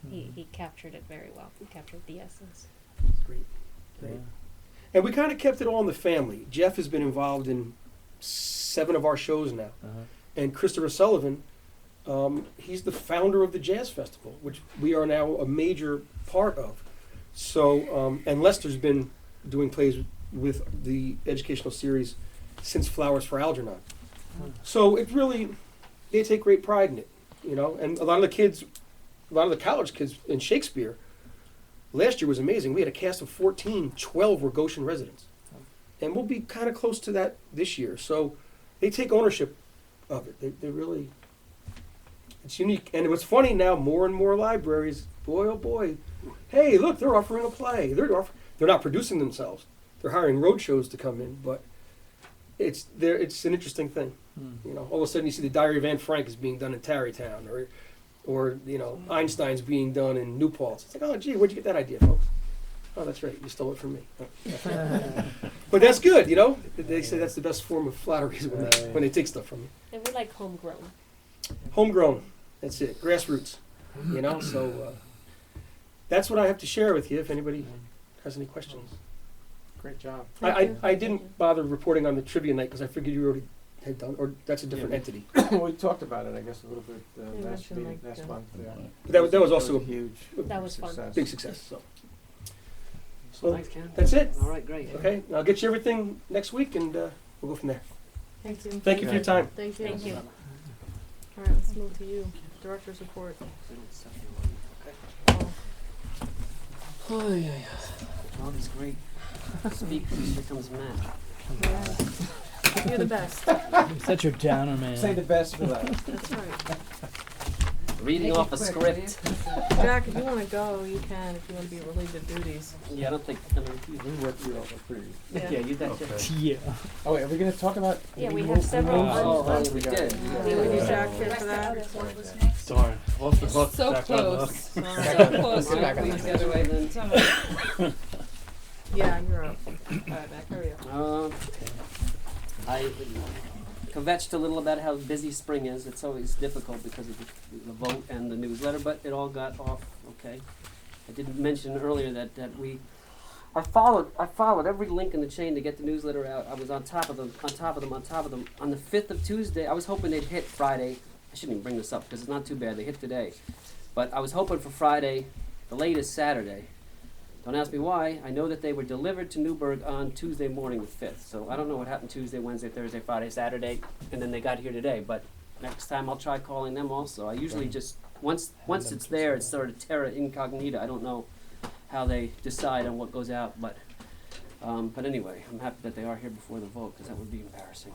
He captured it very well. He captured the essence. Great. And we kind of kept it all in the family. Jeff has been involved in 7 of our shows now. And Christopher Sullivan, he's the founder of the Jazz Festival, which we are now a major part of. So, and Lester's been doing plays with the educational series since Flowers for Algernon. So they take great pride in it, and a lot of the college kids in Shakespeare, last year was amazing. We had a cast of 14, 12 were Goshen residents. And we'll be kind of close to that this year. So they take ownership of it. They really, it's unique. And what's funny now, more and more libraries, boy, oh boy, hey, look, they're offering a play. They're not producing themselves. They're hiring road shows to come in, but it's an interesting thing. All of a sudden you see the Diary of Anne Frank is being done in Tarrytown, or Einstein's being done in New Paltz. It's like, oh, gee, where'd you get that idea, folks? Oh, that's right, you stole it from me. But that's good, They say that's the best form of flattery is when they take stuff from you. And we like homegrown. Homegrown, that's it, grassroots, So that's what I have to share with you if anybody has any questions. Great job. I didn't bother reporting on the trivia night because I figured you already had done, or that's a different entity. We talked about it, I guess, a little bit last month. Yeah. But that was also a huge. That was fun. big success. So. Well, thanks, Ken. That's it. All right, great. Okay, I'll get you everything next week, and we'll go from there. Thank you. Thank you for your time. Thank you. Thank you. All right, let's move to you. Director's report. All these great speakers. Here comes Matt. Yeah. You're the best. Such a downer, man. Say the best for that. That's right. Reading off a script. Jack, if you want to go, you can. If you want to be relieved of duties. Yeah, I don't think. We worked you over pretty. Yeah, you betcha. Yeah. Oh, wait, are we going to talk about? Yeah, we have several. We did. Is Jack here for that? Sorry, off the hook. So back on the hook. close. So close. Go back on the other way then. Yeah, you're up. Alright, back, hurry up. I kvetched a little about how busy spring is. It's always difficult because of the vote and the newsletter, but it all got off okay. I didn't mention earlier that I followed every link in the chain to get the newsletter out. I was on top of them. On the 5th of Tuesday, I was hoping they'd hit Friday. I shouldn't even bring this up because it's not too bad. They hit today. But I was hoping for Friday, the latest Saturday. Don't ask me why. I know that they were delivered to Newburgh on Tuesday morning, the 5th. So I don't know what happened Tuesday, Wednesday, Thursday, Friday, Saturday, and then they got here today. But next time I'll try calling them also. I usually just, once it's there, it's sort of terra incognita. I don't know how they decide on what goes out, but anyway, I'm happy that they are here before the vote, because that would be embarrassing.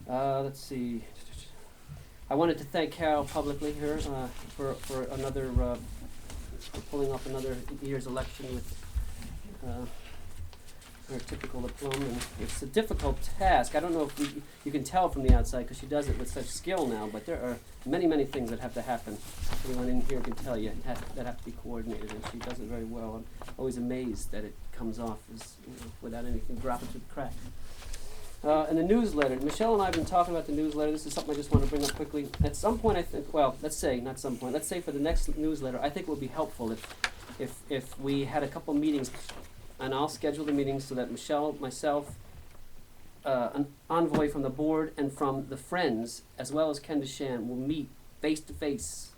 Let's see. I wanted to thank Carol publicly here for another for pulling off another year's election with her typical aplomb. And it's a difficult task. I don't know if you can tell from the outside because she does it with such skill now, but there are many things that have to happen. Anyone in here can tell you that have to be coordinated, and she does it very well. I'm always amazed that it comes off as, without anything dropping through the cracks. And the newsletter. Michelle and I have been talking about the newsletter. This is something I just want to bring up quickly. At some point, I think, well, let's say, not some point, let's say for the next newsletter, I think it would be helpful if we had a couple meetings, and I'll schedule the meetings so that Michelle, myself, an envoy from the board and from the Friends, as well as Ken DeShan, will meet face to face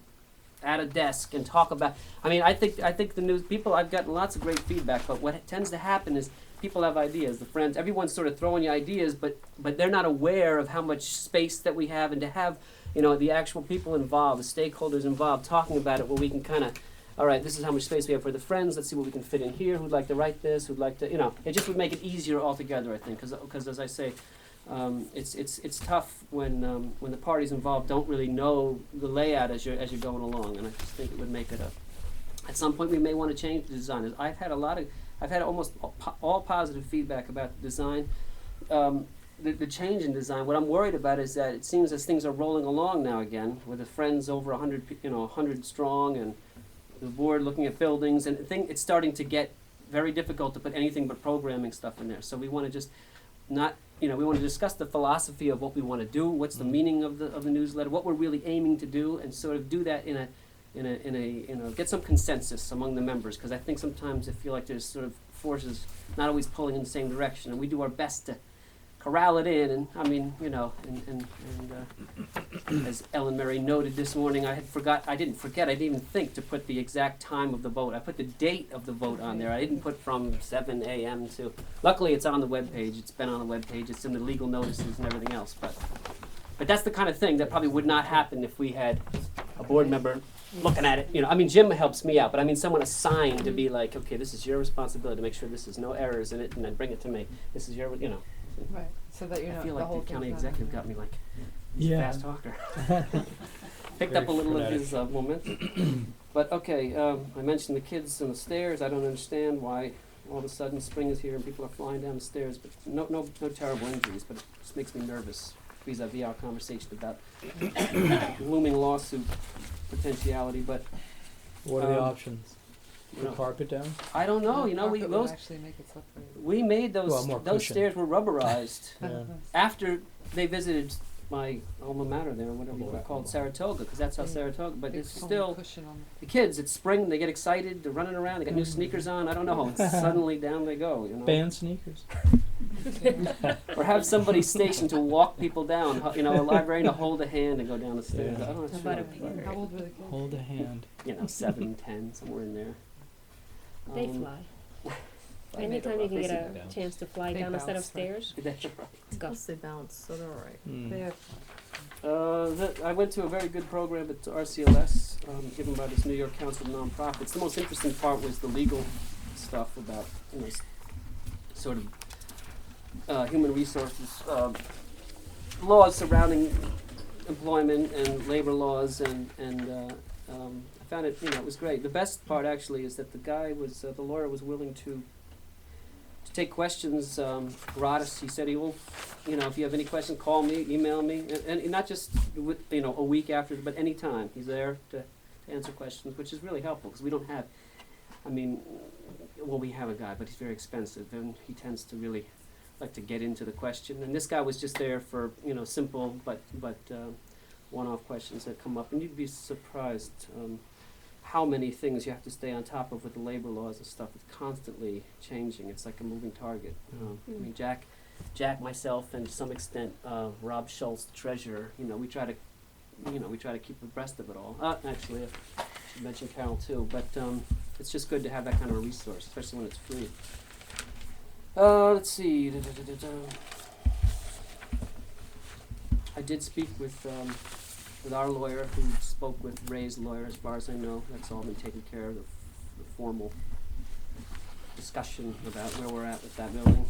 at a desk and talk about, I think the news people, I've gotten lots of great feedback, but what tends to happen is people have ideas, the Friends, everyone's sort of throwing you ideas, but they're not aware of how much space that we have, and to have, the actual people involved, the stakeholders involved, talking about it, where we can kind of, all right, this is how much space we have for the Friends, let's see what we can fit in here, who'd like to write this, who'd like to, it just would make it easier altogether, I think, because as I say, it's tough when the parties involved don't really know the layout as you're going along, and I just think it would make it at some point we may want to change the design. I've had almost all positive feedback about the design. The change in design, what I'm worried about is that it seems as things are rolling along now again, with the Friends over 100 strong, and the board looking at buildings, and it's starting to get very difficult to put anything but programming stuff in there. So we want to just not, we want to discuss the philosophy of what we want to do, what's the meaning of the newsletter, what we're really aiming to do, and sort of do that in a get some consensus among the members, because I think sometimes I feel like there's sort of forces not always pulling in the same direction, and we do our best to corral it in, and as Ellen Murray noted this morning, I didn't even think to put the exact time of the vote. I put the date of the vote on there. I didn't put from 7 a.m. to, luckily it's on the webpage, it's been on the webpage, it's in the legal notices and everything else, but that's the kind of thing that probably would not happen if we had a board member looking at it. Jim helps me out, but someone assigned to be like, okay, this is your responsibility to make sure there's no errors in it, and then bring it to me. This is your, Right, so that you're I not, feel the like whole the county thing's not- executive got me like, Yeah. fast talker. Picked up a little of his momentum. But okay, I mentioned the kids on the stairs. I don't understand why all of a sudden spring is here and people are flying down the stairs, but no terrible injuries, but it just makes me nervous vis-a-vis our conversation about looming lawsuit potentiality. But What are the options? you Put know, carpet down? I don't know. The carpet would those actually make it slippery. we made Well, more those cushion. stairs were rubberized Yeah. after they visited my alma mater there, whatever you want to call it, Saratoga, because that's how Yeah. Saratoga. But Big it's foam still cushion on the kids. It's spring. They get excited. They're running around. They got new sneakers on. I don't know. And suddenly down they go. Band sneakers. Or have somebody stationed to walk people down. A librarian to hold a hand and go down the stairs. Yeah. I don't know. How about a bird? How old were the kids? Hold a hand. 7, 10, somewhere in there. They Um, fly. They made Anytime you can they get bounce. a chance to fly They down a set of bounce, right. stairs, That's right. let's go. Plus they bounce, so they're all right. Mm. They have I went to a very good program at RCLS, given by this New York Council of Nonprofits. The most interesting part was the legal stuff about, sort of human resources, laws surrounding employment and labor laws, and I found it, it was great. The best part actually is that the guy was, the lawyer was willing to take questions gratis. He said he will, if you have any questions, call me, email me, and not just with, a week after, but any time. He's there to answer questions, which is really helpful because we don't have, we have a guy, but he's very expensive, and he tends to really like to get into the question. And this guy was just there for, you know, simple but one-off questions that come up. And you'd be surprised how many things you have to stay on top of with the labor laws and stuff. It's constantly changing. It's like a moving target. I mean, Jack, myself, and to some extent Rob Schultz, the treasurer. You know, we try to keep abreast of it all. Actually, I should mention Carol too. But it's just good to have that kind of a resource, especially when it's free. Let's see. I did speak with our lawyer, who spoke with Ray's lawyer. As far as I know, that's all been taken care of. The formal discussion about where we're at with that building.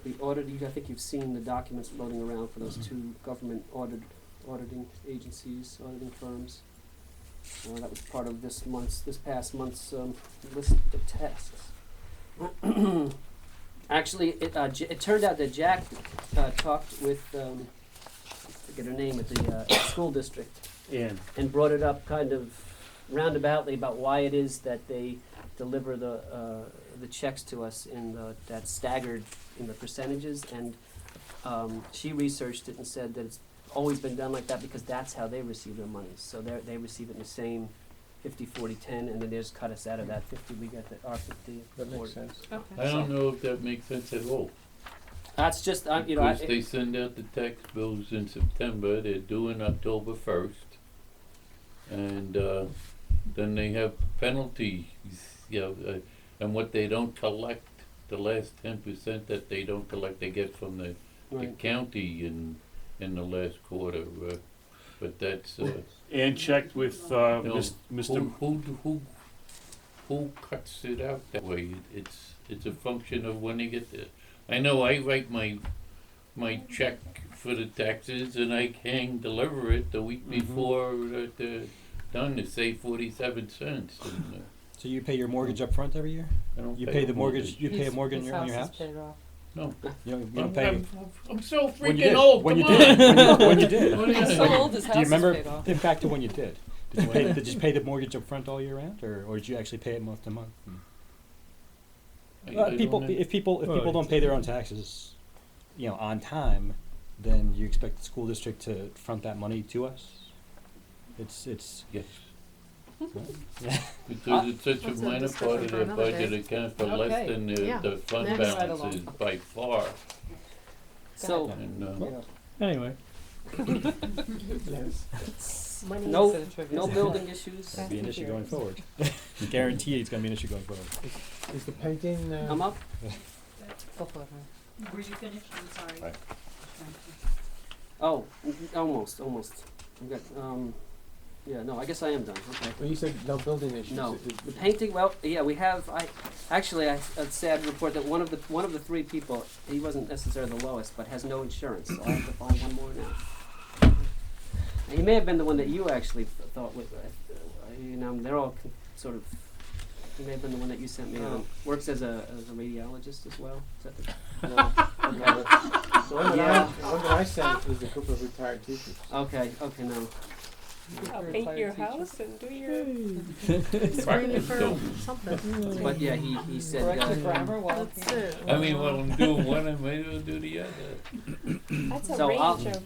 The audit, I think you've seen the documents floating around for those two government auditing agencies, auditing firms. That was part of this past month's list of tasks. Actually, it turned out that Jack talked with, I forget her name, at the school district, and brought it up kind of roundaboutly about why it is that they deliver the checks to us in that staggered in the percentages, and she researched it and said that it's always been done like that because that's how they receive their money. So they receive it in the same 50, 40, 10, and then they just cut us out of that 50. We get our 50. That makes 40. sense. Okay. I don't know if that makes sense at all. That's just Because they send out the tax bills in September, they're due in October 1st, and then they have penalties, and what they don't collect, the last 10% that they don't collect, they get from the county in the last quarter. But that's And checked with Mr. who cuts it out that way? It's a function of when they get there. I know I write my check for the taxes and I can deliver it the week before they're done to save 47 cents. And, So you pay your mortgage up front every year? I don't You pay pay a the mortgage. You pay a mortgage on your His house. is paid off. No, You don't pay. I'm so When you freaking did. old. When you come did. on. When you did. What do you He's so think? old, his house Do you remember? is paid off. Think back to when you did. Did you pay the mortgage up front all year round, or did you actually pay it month to month? I People, don't know. if people don't pay their own taxes, on time, then you expect the school district to front that money to us. It's Yes, yeah. because it's such a That's a minor discussion part of for their another budget, day. it counts for Okay. less than Yeah. the fund Next. Right balances along. by far. so. And Anyway, Yes. Money No, Instead of trivia. no building issues. It'll be an issue going forward. Guaranteed, it's going to be an issue going forward. Is the painting, I'm up. Go for it, huh? Were you finished? I'm sorry. Right. Oh, almost. We've got, I guess I am done. Okay. well, you said no building issues. No, It- the painting. Well, yeah, we have. I'd sad to report that one of the three people, he wasn't necessarily the lowest, but has no insurance. So I have to find one more now. And he may have been the one that you actually thought with. They're all sort of. He may have been the one that you sent me. Works as a radiologist as well. Is that the, no? Okay. The one that Yeah. the one that I sent is a group of retired teachers. Okay. No. I'll For paint your retired house and do your. Screening for So- something. But yeah, he said. Correct your grammar while That's it. I mean, while I'm doing one, I might as well do the other. That's a So I'll- range of.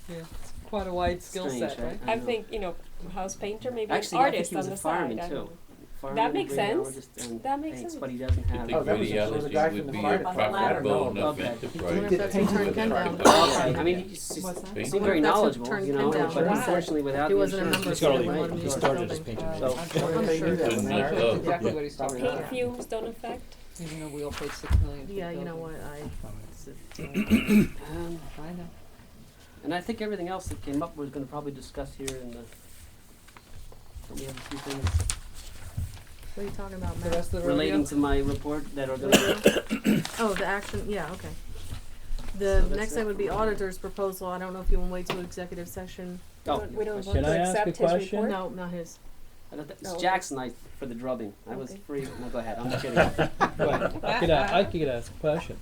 Yeah, it's quite a wide skill Strange, set, right? I I know. think house painter, maybe Actually, an I think artist he was on a the fireman side. I too. don't know. Fireman, makes sense. radiologist, and That makes paints, sense. but he doesn't I have. think Oh, that was the radiology guy from would the be fire a department. profitable Okay. enough I wonder enterprise. if that's who turned Ken down. Okay, I mean, he's What's that? Paint. seemed I very wonder if that's who knowledgeable, turned you Ken know, down. but Wow. unfortunately without He the wasn't a insurance. member, He's so got they all wanted the, him he to started building. as painting. I'm So- sure Why did they do that when they Good hired enough. people? exactly what he's talking Paint about. fumes don't affect. Even though we all paid $6 million. for Yeah, the you know building. what, I know. And I think everything else that came up we're gonna probably discuss here in the, don't we have a few things what are you talking about, The Matt? rest of the relating rodeo? to my report that are gonna, Oh, the action, yeah, okay. So The that's next it. thing would be auditor's proposal. I don't know if you want to wait till executive session. oh, We don't vote Can to I ask a accept his question? report. No, not his. it's Oh, okay. Jack's night for the drubbing. I was Okay. free, no, go ahead, I'm kidding. But I could ask a question.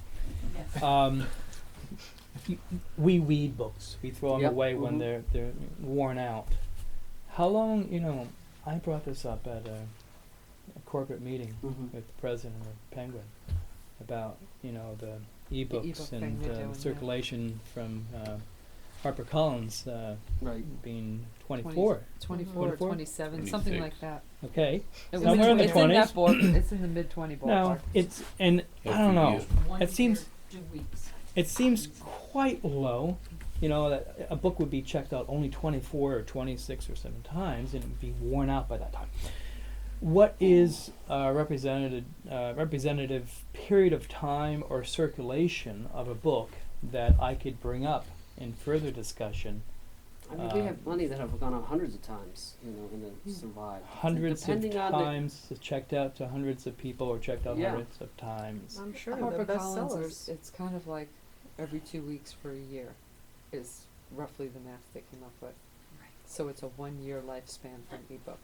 We read books. We throw them Yep. away when Mhm. they're worn out. How long? I brought this up at a corporate meeting Mhm. with the president of Penguin about, you know, the ebooks e-book thing and they're doing, yeah. circulation from HarperCollins Right. being 24. 24 or 24? 27, something 26. like that. Okay. It was Somewhere in the it's in 20s. that ballpark. It's in the mid 20 ballpark. No, it's and I don't know. It seems 2 weeks. it seems quite low. You know, that a book would be checked out only 24 or 26 or 7 times, and it would be worn out by that time. What is a representative period of time or circulation of a book that I could bring up in further discussion? I mean, we have money that have gone out hundreds of times, you know, and then survived. Hundreds of Depending on the- times, checked out to hundreds of people, or checked out Yeah. hundreds of times. I'm sure the HarperCollins bestsellers. it's kind of like every 2 weeks for a year is roughly the math they came up with. So it's a 1-year lifespan for an ebook,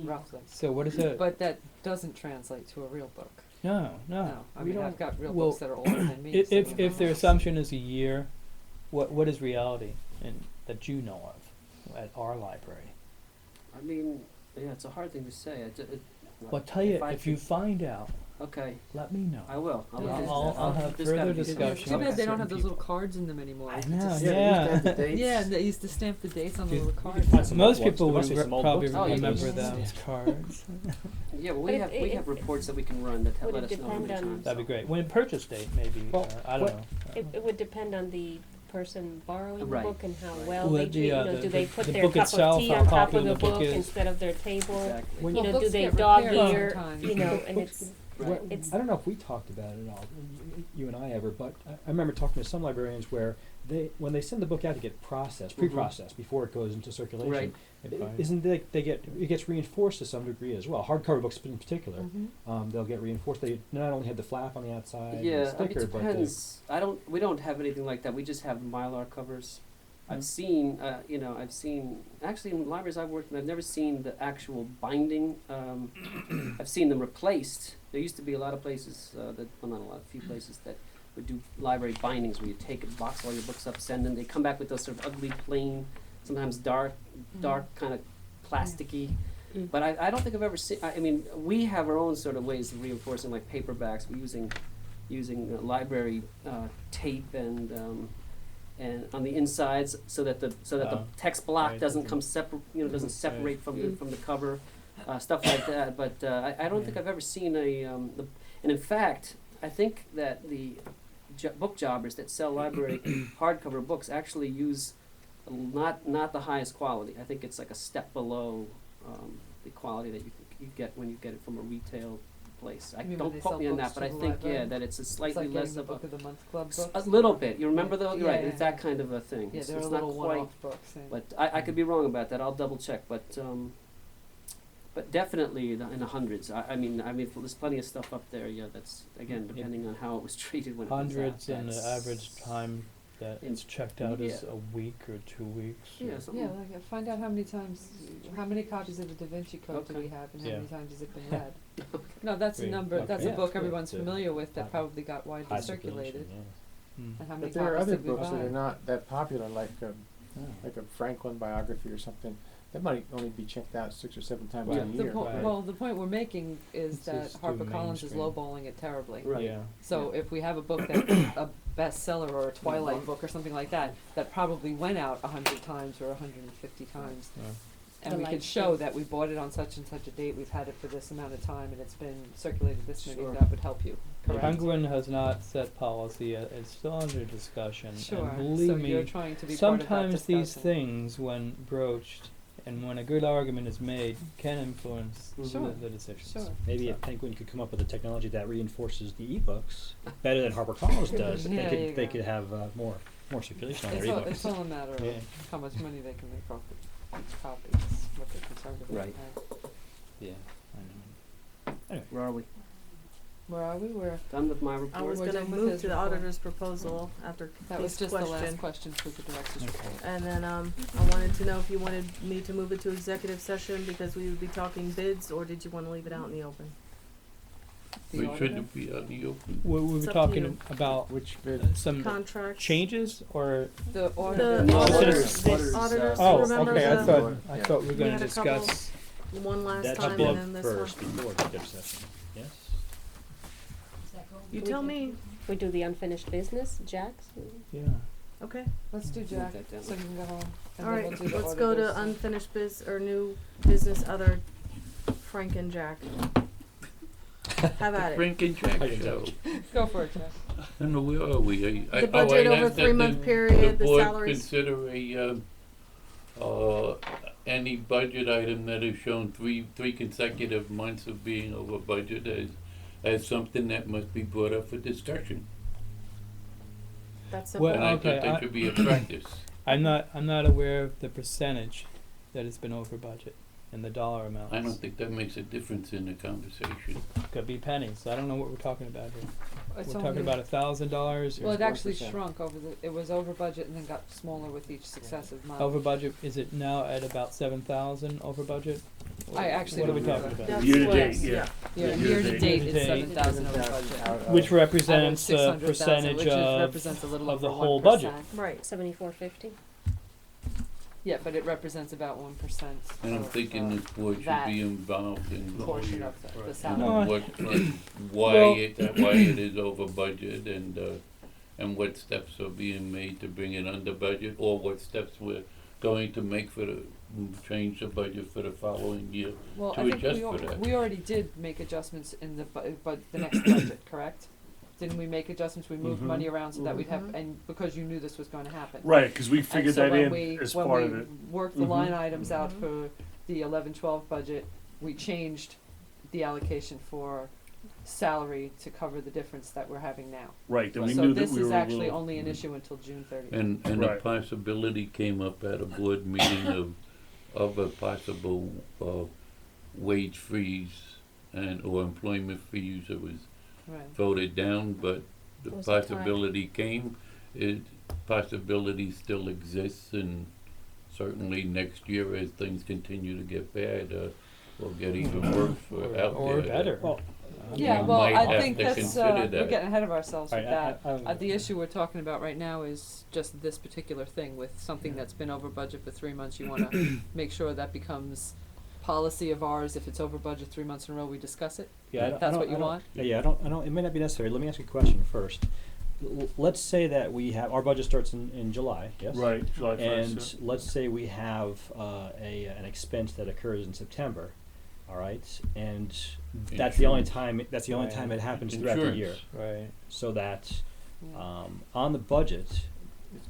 roughly. So what is it? But that doesn't translate to a real book. No. No, I we mean, I've don't- got real well, books that are older than me. If sitting in if my their house. assumption is a year, what is reality and that you know of at our library? I mean, yeah, it's a hard thing to say. Well, tell you I if you find out, Okay, let me know. I will. Yeah. I'll have There's gotta further be It's discussion. too bad they with don't have certain those little people. cards in them anymore. I It's know, just- Yeah, they used to have the yeah. dates. Yeah, and they used to stamp the dates on the little cards. find some Most old ones. people There would must be some old probably books. Oh, you remember can- those cards. Yeah, well, But we have it- we have reports that we can run that Would let it us know how many depend on- times. That'd be great. When purchase date, maybe. Well, I don't what- know. It would depend on the person borrowing the Right. book and how Right. well Well, they the, treat, the- do they the- put the their book cup itself, of tea how on top popular of the the book book is. instead of their table? Exactly. When You Well, know, do books they get dog repaired ear, sometimes. you know, and it's, Right. it's, I don't know if we talked about it at all, you and I ever, but I remember talking to some librarians where when they send the book out to get processed, pre-processed before it goes into circulation, Right. isn't it gets reinforced to some degree as well. Hardcover books in particular, Mhm. they'll get reinforced. They not only have the flap on the outside, and Yeah, the I mean, sticker, it but depends. We don't have anything like that. We just have Mylar covers. Mm. I've seen, actually in libraries I've worked in, I've never seen the actual binding. I've seen them replaced. There used to be a lot of places, not a lot, a few places that would do library bindings where you take a box all your books up, send them, they come back with those sort of ugly, plain, sometimes dark kind of plasticky. Mm. But I don't think I've ever seen, I mean, we have our own sort of ways of reinforcing, like paperbacks. We're using library tape and on the insides so that the text block right. doesn't come doesn't separate from the cover, stuff like that. But I don't think I've ever seen and in fact, I think that the book jobbers that sell library hardcover books actually use not the highest quality. I think it's like a step below the quality that you get when you get it from a retail place. You mean when Don't they quote sell me on books that, but I to the think library? that it's a It's slightly like less getting the of book of the month club a books. little bit. You remember those? Right, Yeah. it's that kind of a thing. Yeah, it's they're a it's little not quite. one-off books. Yeah. But I could be wrong about that. I'll double check. But definitely in the hundreds. I mean, there's plenty of stuff up there. Yeah, that's again depending on how it was treated when Hundreds, it was out. and the That's- average time that in- it's checked out is yeah. a week or 2 weeks. Yeah, or- something. Yeah, like find out how many copies of the Da Vinci Code do Okay. we have, and how Yeah. many times has it been read? No, that's a Great. number. Okay. That's Yeah, a book it's good. everyone's It's a familiar with that high- probably got widely high circulated. circulation, yeah. And how many But there are copies other did we books that buy? are not that popular, like a Franklin biography or something. That might only be checked out 6 or 7 times Right. a The year. Right. Well, the point we're making is It's that just too HarperCollins is mainstream. lowballing it terribly. Right. Yeah. So Yeah. if we have a book that's a bestseller or a Twilight book or something like that, that probably went out 100 times or 150 times, Yeah. and The we light could show thing. that we bought it on such and such a date, we've had it for this amount of time, and it's been circulated this many, Sure. that would help you, correct? Penguin has not set policy yet. It's still under discussion. Sure, And believe so me, you're trying to be part of that sometimes these discussion. things, when broached and when a good argument is made, can influence Sure. the decisions. Sure. Maybe if Penguin could come up with a technology that reinforces the ebooks better than HarperCollins does, Yeah, there you they go. could have more circulation on It's their all, ebooks. it's all a matter of Yeah. how much money they can make off each copy, is what they're concerned about. Right. Yeah, I know. Where are we? Where are we? We're, Done with my I report? was We're gonna done with move his to the report. auditor's proposal after that was Keith's just the question. last question for the director's Okay. report. And then I wanted to know if you wanted me to move it to executive session because we would be talking bids, or did you wanna leave it out in the open? The We auditor? shouldn't be on the open. We were It's up to talking you. about Which bid? some Contracts? changes or The auditor. The No, auditors, auditors, the auditors, auditors, oh, remember okay. I the- thought Yeah. we were We going had to a couple- discuss one last That's time and booked then this first one? before executive session, yes? You tell me. We do the unfinished business, Jack's? Yeah. Okay. Let's do Move Jack, that down. so you can go home. And All then right, we'll do the let's go auditors. to unfinished or new business, other Frank and Jack. Have at it. Frank and Jack I can show. Go for it, Jack. I don't know, where are we? The budget over a 3-month period, the salaries. Consider any budget item that has shown three consecutive months of being over budget as something that must be brought up for discussion. That's simple. Well, And I okay, thought that should be a practice. I'm not aware of the percentage that has been over budget and the dollar amounts. I don't think that makes a difference in the conversation. Could be pennies. I don't know what we're talking about here. It's We're talking only- about $1,000 Well, or it actually 1%. shrunk it was over budget and then got smaller with each successive month. over budget. Is it now at about 7,000 over budget? I actually What are we don't know talking that. about? That's Year to what- date, yeah. Yeah, Yeah, year to year-to-date. date is Year-to-date. 7,000 over budget. Out of- Which represents a 600,000, percentage which of represents a little of the over whole 1%. budget. Right. 7450? Yeah, but it represents about 1%. And I'm of, thinking this board should that be involved in portion of the Right. salary. No, I- what, Well- why it is over budget and what steps are being made to bring it under budget, or what steps we're going to make change the budget for the following year. Well, to I think adjust for that. we already did make adjustments in the the next budget, correct? Didn't we make adjustments? We moved Mhm. money around so that we'd have, Mhm. and because you knew this was going to happen. Right, cause we And figured so that when in we, as when part we of it. worked the Mhm. line items out Mhm. for the 11-12 budget, we changed the allocation for salary to cover the difference that we're having now. Right, then we So knew that this we is were a actually little. only an issue until June 30th. And a Right. possibility came up at a board meeting of a possible wage freeze or employment freeze that was Right. voted down, but the Was the time. possibility came. Possibility still exists, and certainly next year as things continue to get bad, or get even worse for out or there. better. Well, Yeah, We well, might I have think to that's, consider we're that. getting ahead of ourselves with that. I The issue we're talking about right now is just this particular thing with something that's been over budget for 3 months. You wanna make sure that becomes policy of ours. If it's over budget 3 months in a row, we discuss it. Yeah, That's what you want? Yeah, I don't, it may not be necessary. Let me ask you a question first. Let's say that we have, our budget starts in July, yes? Right, July And first, let's say we have an expense that occurs in September, all right? And that's the only time, Right. it happens throughout the year. Insurance. Right. So that, Yeah. on the budget,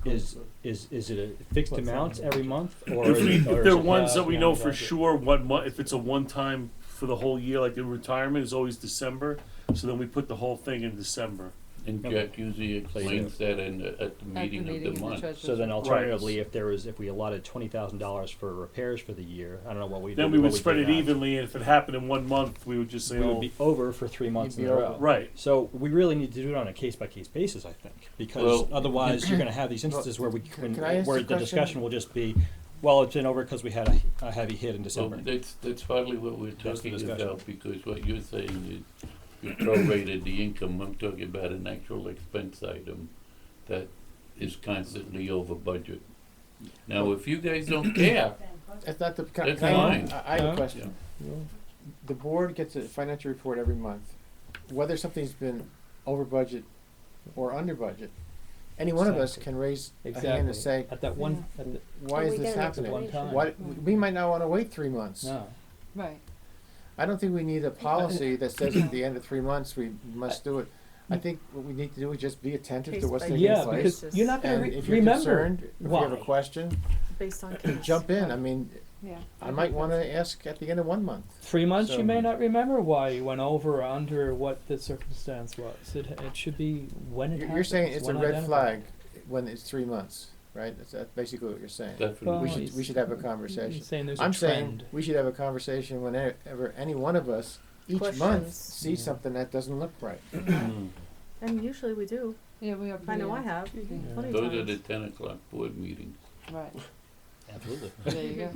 It's is it a fixed What's amount that? every month? Or If is we, it- if or is there are it ones that we know beyond for budget? sure, if it's a one-time for the whole year, like the retirement is always December, so then we put the whole thing in December. And Okay. Jack usually explains that at the meeting of the in month. treasurer's So then report. alternatively, if we allotted $20,000 for repairs for the year, I don't know what we. Then did- we what would spread did it that. evenly, and if it happened in 1 month, we would just say, We would oh, be over for 3 months in You'd a be row. over. right. So we really need to do it on a case-by-case basis, I think, because Well- otherwise you're gonna have these instances where Can I ask where a the question? discussion will just be, well, it's been over because we had a heavy hit in Well, December. that's partly what we're That's the talking discussion. about, because what you're saying is you prorated the income. I'm talking about an actual expense item that is constantly over budget. Now, if you guys don't care, That's not the, That's can fine. I have a Huh? question. The board gets a financial report every month. Whether something's been over budget or under budget, any one of us Exactly. can raise a hand Exactly. and say, At that one, at the, why Oh, is we this did an happening? One time. Why, we might not wanna wait 3 months. no. Right. I don't think we need a policy that says at the end of 3 months, we must do it. I think what we need to do is just be attentive to Case what's by taking case Yeah, place. because you're not gonna And if you're remember concerned, if you have a why. question, Based on case. jump in. I mean, Yeah. I might wanna ask at the end of 1 month. 3 months, So- you may not remember why you went over or under what the circumstance was. It should be when it happens. You're saying it's a when red identified. flag when it's 3 months, right? That's basically what you're saying. definitely. We should have a You're conversation. saying there's I'm a saying trend. we should have a conversation whenever any one of us, each month, Questions. sees Yeah. something that doesn't look right. Mm. And usually we do. Yeah, we have. I know I have. Yeah. Plenty of Those are times. the 10 o'clock board meetings. Right. Absolutely. There you go.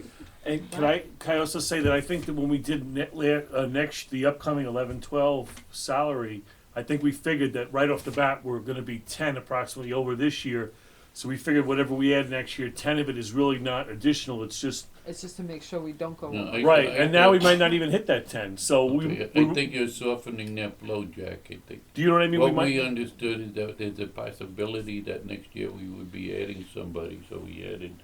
And can I also say that I think that when we did the upcoming 11-12 salary, I think we figured that right off the bat, we're gonna be 10 approximately over this year. So we figured whatever we add next year, 10 of it is really not additional, it's just, It's just to make sure we don't go No, over. I- right, and now we thought- might not even hit that 10, so Okay, I think you're softening that blow, Jack, I think. do you know what I mean? What might, we understood is that there's a possibility that next year we would be adding somebody, so we added,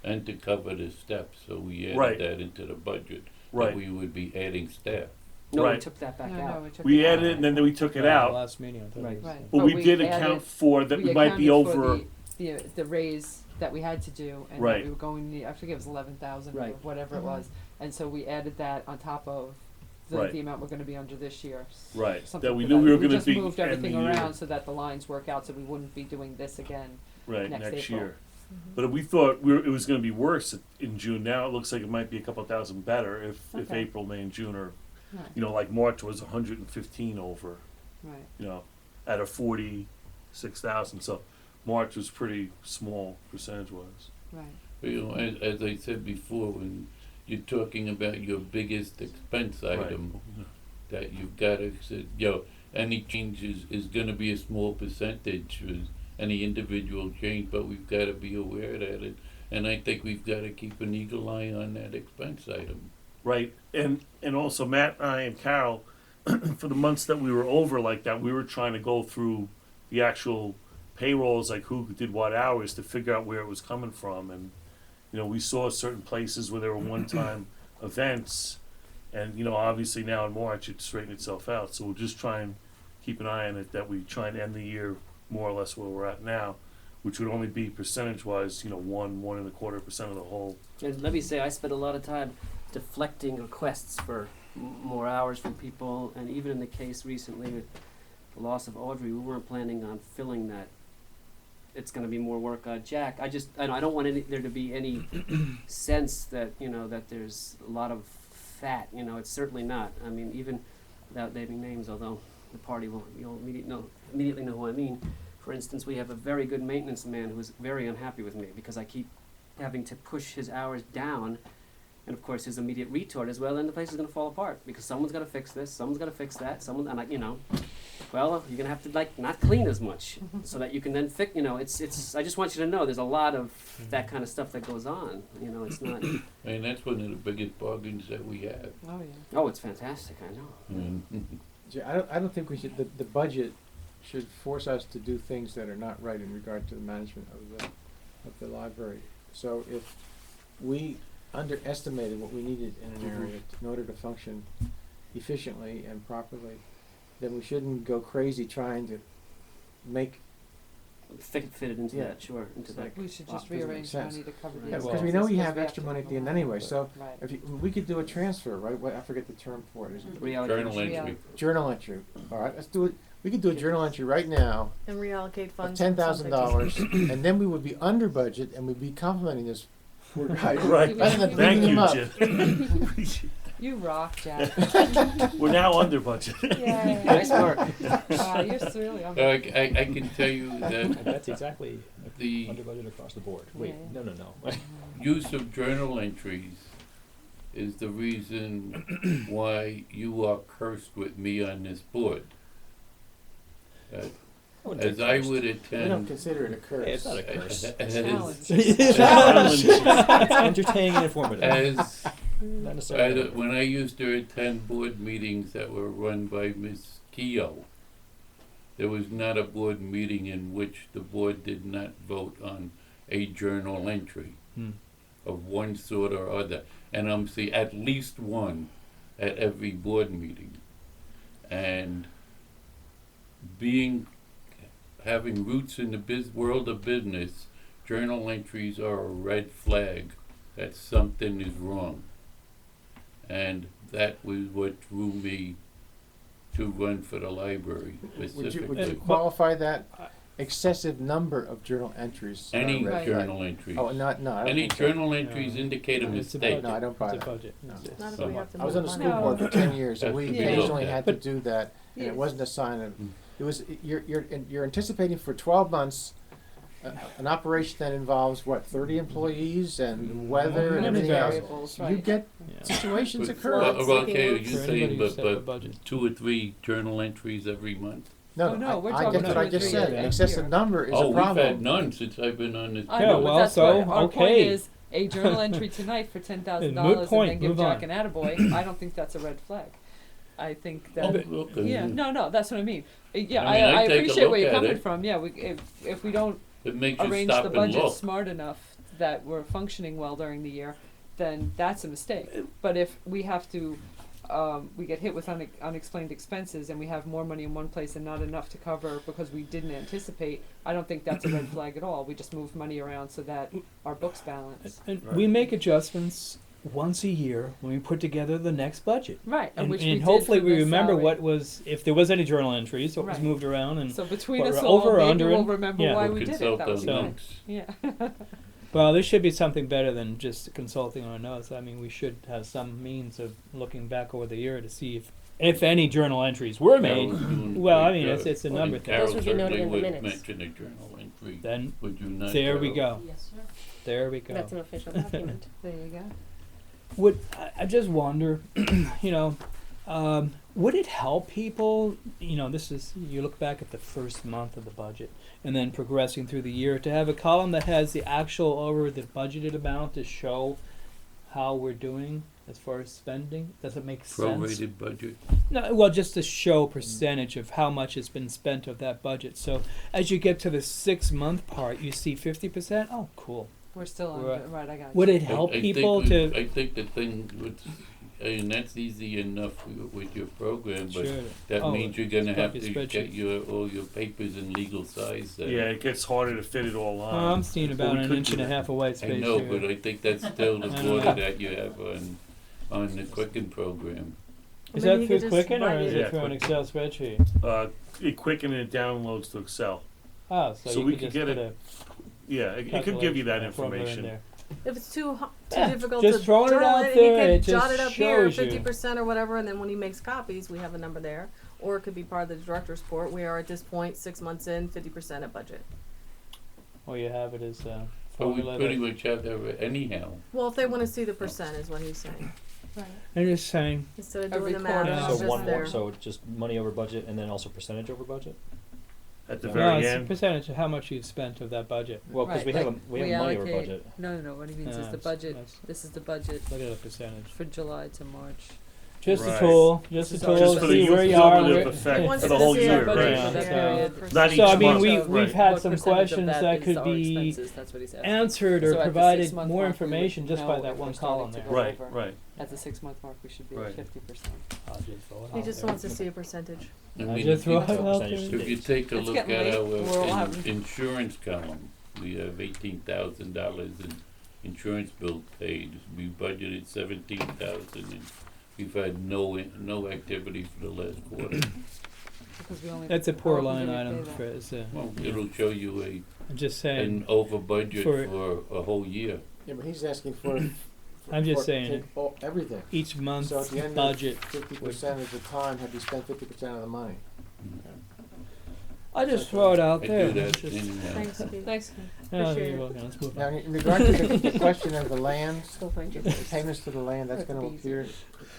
and to cover the steps, so we Right. added that into the budget. that right, we would be adding staff. No, we Right. took that back No, out. we took we it added out. it and then we took it Right, out, Last meeting, I thought. Right. Right. but we did account added- for that we might be accounted for over, the raise that we had to do, and Right. that we were going to need, I forget it was 11,000 or Right. whatever it was, and so we added that on top of Right. the amount we're gonna be under this year. right, Something that we to knew we were We gonna just be moved end the everything year. around so that the lines work out, so we wouldn't be doing this again. Right, next next April. year. But we thought it was gonna be worse in June, now it looks like it might be a couple thousand better if Okay. April, May and June are, Right, you know, like March was 115 over, right. you know, out of 46,000, so March was pretty small percentage-wise. Right. You know, as I said before, when you're talking about your biggest expense item, that you've gotta, you know, any change is gonna be a small percentage with any individual change, but we've gotta be aware that it, and I think we've gotta keep an eagle eye on that expense item. Right, and also Matt and I and Carol, for the months that we were over like that, we were trying to go through the actual payrolls, like who did what hours, to figure out where it was coming from, and, you know, we saw certain places where there were one-time events, and, you know, obviously now in March, it straightened itself out, so we'll just try and keep an eye on it, that we try and end the year more or less where we're at now, which would only be percentage-wise, you know, 1.25% of the whole. And let me say, I spent a lot of time deflecting requests for more hours from people, and even in the case recently with the loss of Audrey, we weren't planning on filling that. It's going to be more work on Jack. I don't want there to be any sense that, you know, that there's a lot of fat. You know, it's certainly not. I mean, even without naming names, although the party you'll immediately know who I mean. For instance, we have a very good maintenance man who is very unhappy with me because I keep having to push his hours down. And of course, his immediate retort is, well, then the place is going to fall apart because someone's got to fix this, someone's got to fix that, and I, you know, well, you're going to have to, like, not clean as much so that you can then fix, you know, it's, I just want you to know there's a lot of that kind of stuff that goes on, you know, it's not, And that's one of the biggest bargains that we have. Oh, yeah. oh, it's fantastic, I know. I don't think we should, the budget should force us to do things that are not right in regard to the management of the library. So if we underestimated what we needed in an area in order to function efficiently and properly, then we shouldn't go crazy trying to make, Fit it into Yeah. that, sure, into It's that. like- We should just doesn't make rearrange sense. money to cover the yeah, well- because we know we expenses, have 'cause extra money at the end to anyway, so Right. if we could do a transfer, right, I forget the term for it, is it Reallocation. Journal entry. journal entry, alright, let's do it, we could do a journal entry right now And reallocate of funds. $10,000, and then we would be under budget, and we'd be complimenting this poor guy. Right, Rather than thank beating him you, up. Jim. You rock, Jack. We're now under budget. Yay. Nice work. Wow, you're really on. I can tell you that That's exactly the under budget across the board. Wait, Yeah. no. use of journal entries is the reason why you are cursed with me on this board. As I would We don't attend, consider it a curse. Hey, it's not a curse. Challenge. It's entertaining and informative. as Not necessarily. when I used to attend board meetings that were run by Ms. Keough, there was not a board meeting in which the board did not vote on a journal entry of one sort or other. And I'm seeing at least one at every board meeting. And having roots in the world of business, journal entries are a red flag that something is wrong. And that was what drew me to run for the library specifically. Would you qualify that excessive number of journal entries? Any red flag? journal entries. Oh, I don't Any think so. journal entries indicate a It's a mistake. No, I don't buy It's a that. budget. No. Not if So we have to I was on the move school money. board for 10 years, and we That's occasionally good. had to do that, and it wasn't a sign of, it was, you're anticipating for 12 months, an operation that involves, what, 30 employees and weather and Many everything else. variables, You right. get Yeah. situations But- occur. Floods. okay, are you For anybody saying, who set the but budget. 2 or 3 journal entries every month? No, Oh, no, we're I talking get what two I or just three said, a it's just the year. number is Oh, a we've had problem. none since I've been on this. I Yeah, know, well, but that's so, what, our point okay. is, a journal entry tonight for $10,000 Moot and point, then give move Jack on. an attaboy, I don't think that's a red flag. I think Oh, that, okay. yeah, no, that's what I mean. Yeah, I mean, I I'd take a appreciate where look you're at coming it. from, yeah, if we don't It makes you arrange stop the and budget look. smart enough that we're functioning well during the year, then that's a mistake. But if we have to, we get hit with unexplained expenses and we have more money in one place and not enough to cover because we didn't anticipate, I don't think that's a red flag at all. We just move money around so that our books balance. And we make adjustments once a year when we put together the next budget. Right, And, which we and did hopefully for we this remember salary. what was, if there was any journal entries, what was Right. moved around and, So between what us we're all, over or maybe under we'll and- remember yeah. why We'll we did it. consult That was those So- links. Yeah. well, there should be something better than just consulting our notes. I mean, we should have some means of looking back over the year to see if any journal entries were made. Carol's doing Well, I great mean, job. it's a And number thing. Carol Those would be noted certainly in the would minutes. mention a journal entry. Then Would you not? there we Carol? go. Yes, sir. There we go. That's an official document. There you go. Would I just wonder, you know, would it help people? You know, this is you look back at the first month of the budget and then progressing through the year to have a column that has the actual over the budgeted amount to show how we're doing as far as spending. Does it make sense? Prorated budget. No, well, just to show percentage of how much has been spent of that budget. So as you get to the 6-month part, you see 50%. Oh, cool. We're still on, Right. right, I got you. Would it help I people think to? I think the thing with, and that's easy enough with your program, but Sure. that Oh, means you're gonna have your to spreadsheet. get all your papers in legal size. Yeah, it gets harder to fit it all on. I'm seeing But about we an could inch do and a that. half of white I space know, here. but I think that's still the I know. border that you have on the Quicken program. Is Maybe that you through could just Quicken or write is it- Yeah, it through an Quicken. Excel spreadsheet? It quicken and it downloads to Excel. Oh, so, So you we could could just get put it Yeah, it could give you that calculation formula in information. there. If it's too Yeah, difficult just to throwing it journal out it, there, he it can jot just it up here, shows you. 50% or whatever, and then when he makes copies, we have a number there. Or it could be part of the director's report. We are at this point, 6 months in, 50% of budget. Or you have it as a But we formula. pretty that- much have that anyhow. Well, if they want to see the percent, is what he's saying. Right. I'm just saying. Instead of Every doing the quarter. math, Yeah. it's So just one there. more, so just money over budget and then also percentage over budget? At the No, No, very it's a end. percentage of how much you've spent of that budget. Well, because Right, we have like, we have money over allocate- budget. No, what he means is Yeah, the budget, that's- this is the budget Look at the percentage. for July to March. Just a Right. tool, just a Just tool, Just for the see where you are. cumulative where- effect He wants for to the whole see our year, budget right? for Yeah, the so- period. Not each So I mean, month, we've right. had What some percentage of questions that is could our be expenses, that's what he's asking. answered So or at the provided 6-month more mark, we information would just by know that if one we're starting column to there. go Right, over. right. At the 6-month mark, we should be Right. at 50%. I'll just throw it He out just there. wants to see a percentage. I I mean, just throw if it you- out percentage there. if you take a It's look getting at late. our We're all having- insurance column, we have $18,000 in insurance bills paid. We budgeted 17,000, and we've had no activity for the last quarter. Because we only. That's a poor how often line do you item pay that? for, it's a, Well, it'll show you I'm just saying, an over budget For- for a whole year. Yeah, but he's asking for. I'm just for- saying take all- everything. each month's So at the end budget. of 50% of the time, have you spent 50% of the money? I just throw it out I there. do that It's just- in, Thanks, Keith. Thanks, Keith. Yeah, Appreciate you're it. welcome. Let's move Now, on. in regard to the question of the land, Still find your place. payments to the land, that's That's gonna easy. appear,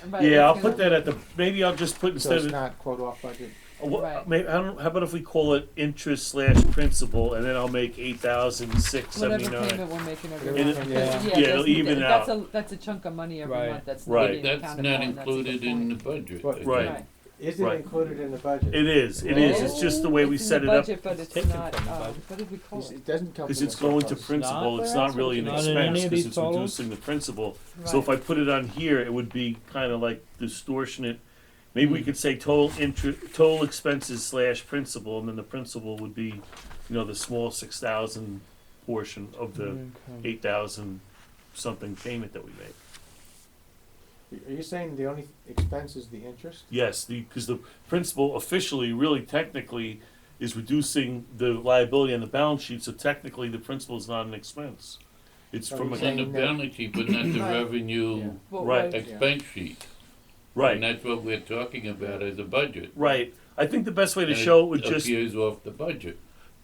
Right, Yeah, I'll it's put gonna- that at the, maybe I'll just put so instead it's of, not quote off budget. Right. maybe, I don't, how about if we call it interest slash principal, and then I'll make Whatever 8,679. payment we're making every And month. it- yeah. Yeah, it'll that's- even that's out. That's a chunk of money every Right. month that's Right. being That's accounted not for, and that's a good included in the point. budget. Right. I think. Right. Is it Right. included in the budget? It is, it's just the way we It's in set the it up, budget, but it's taken not, from the budget. what did we call it? It doesn't come from because the it's going to surplus. principal, it's Not- not really an not in any expense, of because these it's totals? reducing the principal. So if I Right. put it on here, it would be kinda like distortionate. Maybe we could say total expenses slash principal, and then the principal would be, the small 6,000 portion of the Okay. 8,000 something payment that we make. Are you saying the only expense is the interest? Yes, because the principal officially, really technically, is reducing the liability on the balance sheet, so technically the principal is not an expense. It's So from you're a, saying On the balance sheet, but not the Right. revenue Well, Right. expense sheet. And right, that's what we're talking about as a budget. right. I think the best way to And show it would just, appears off the budget.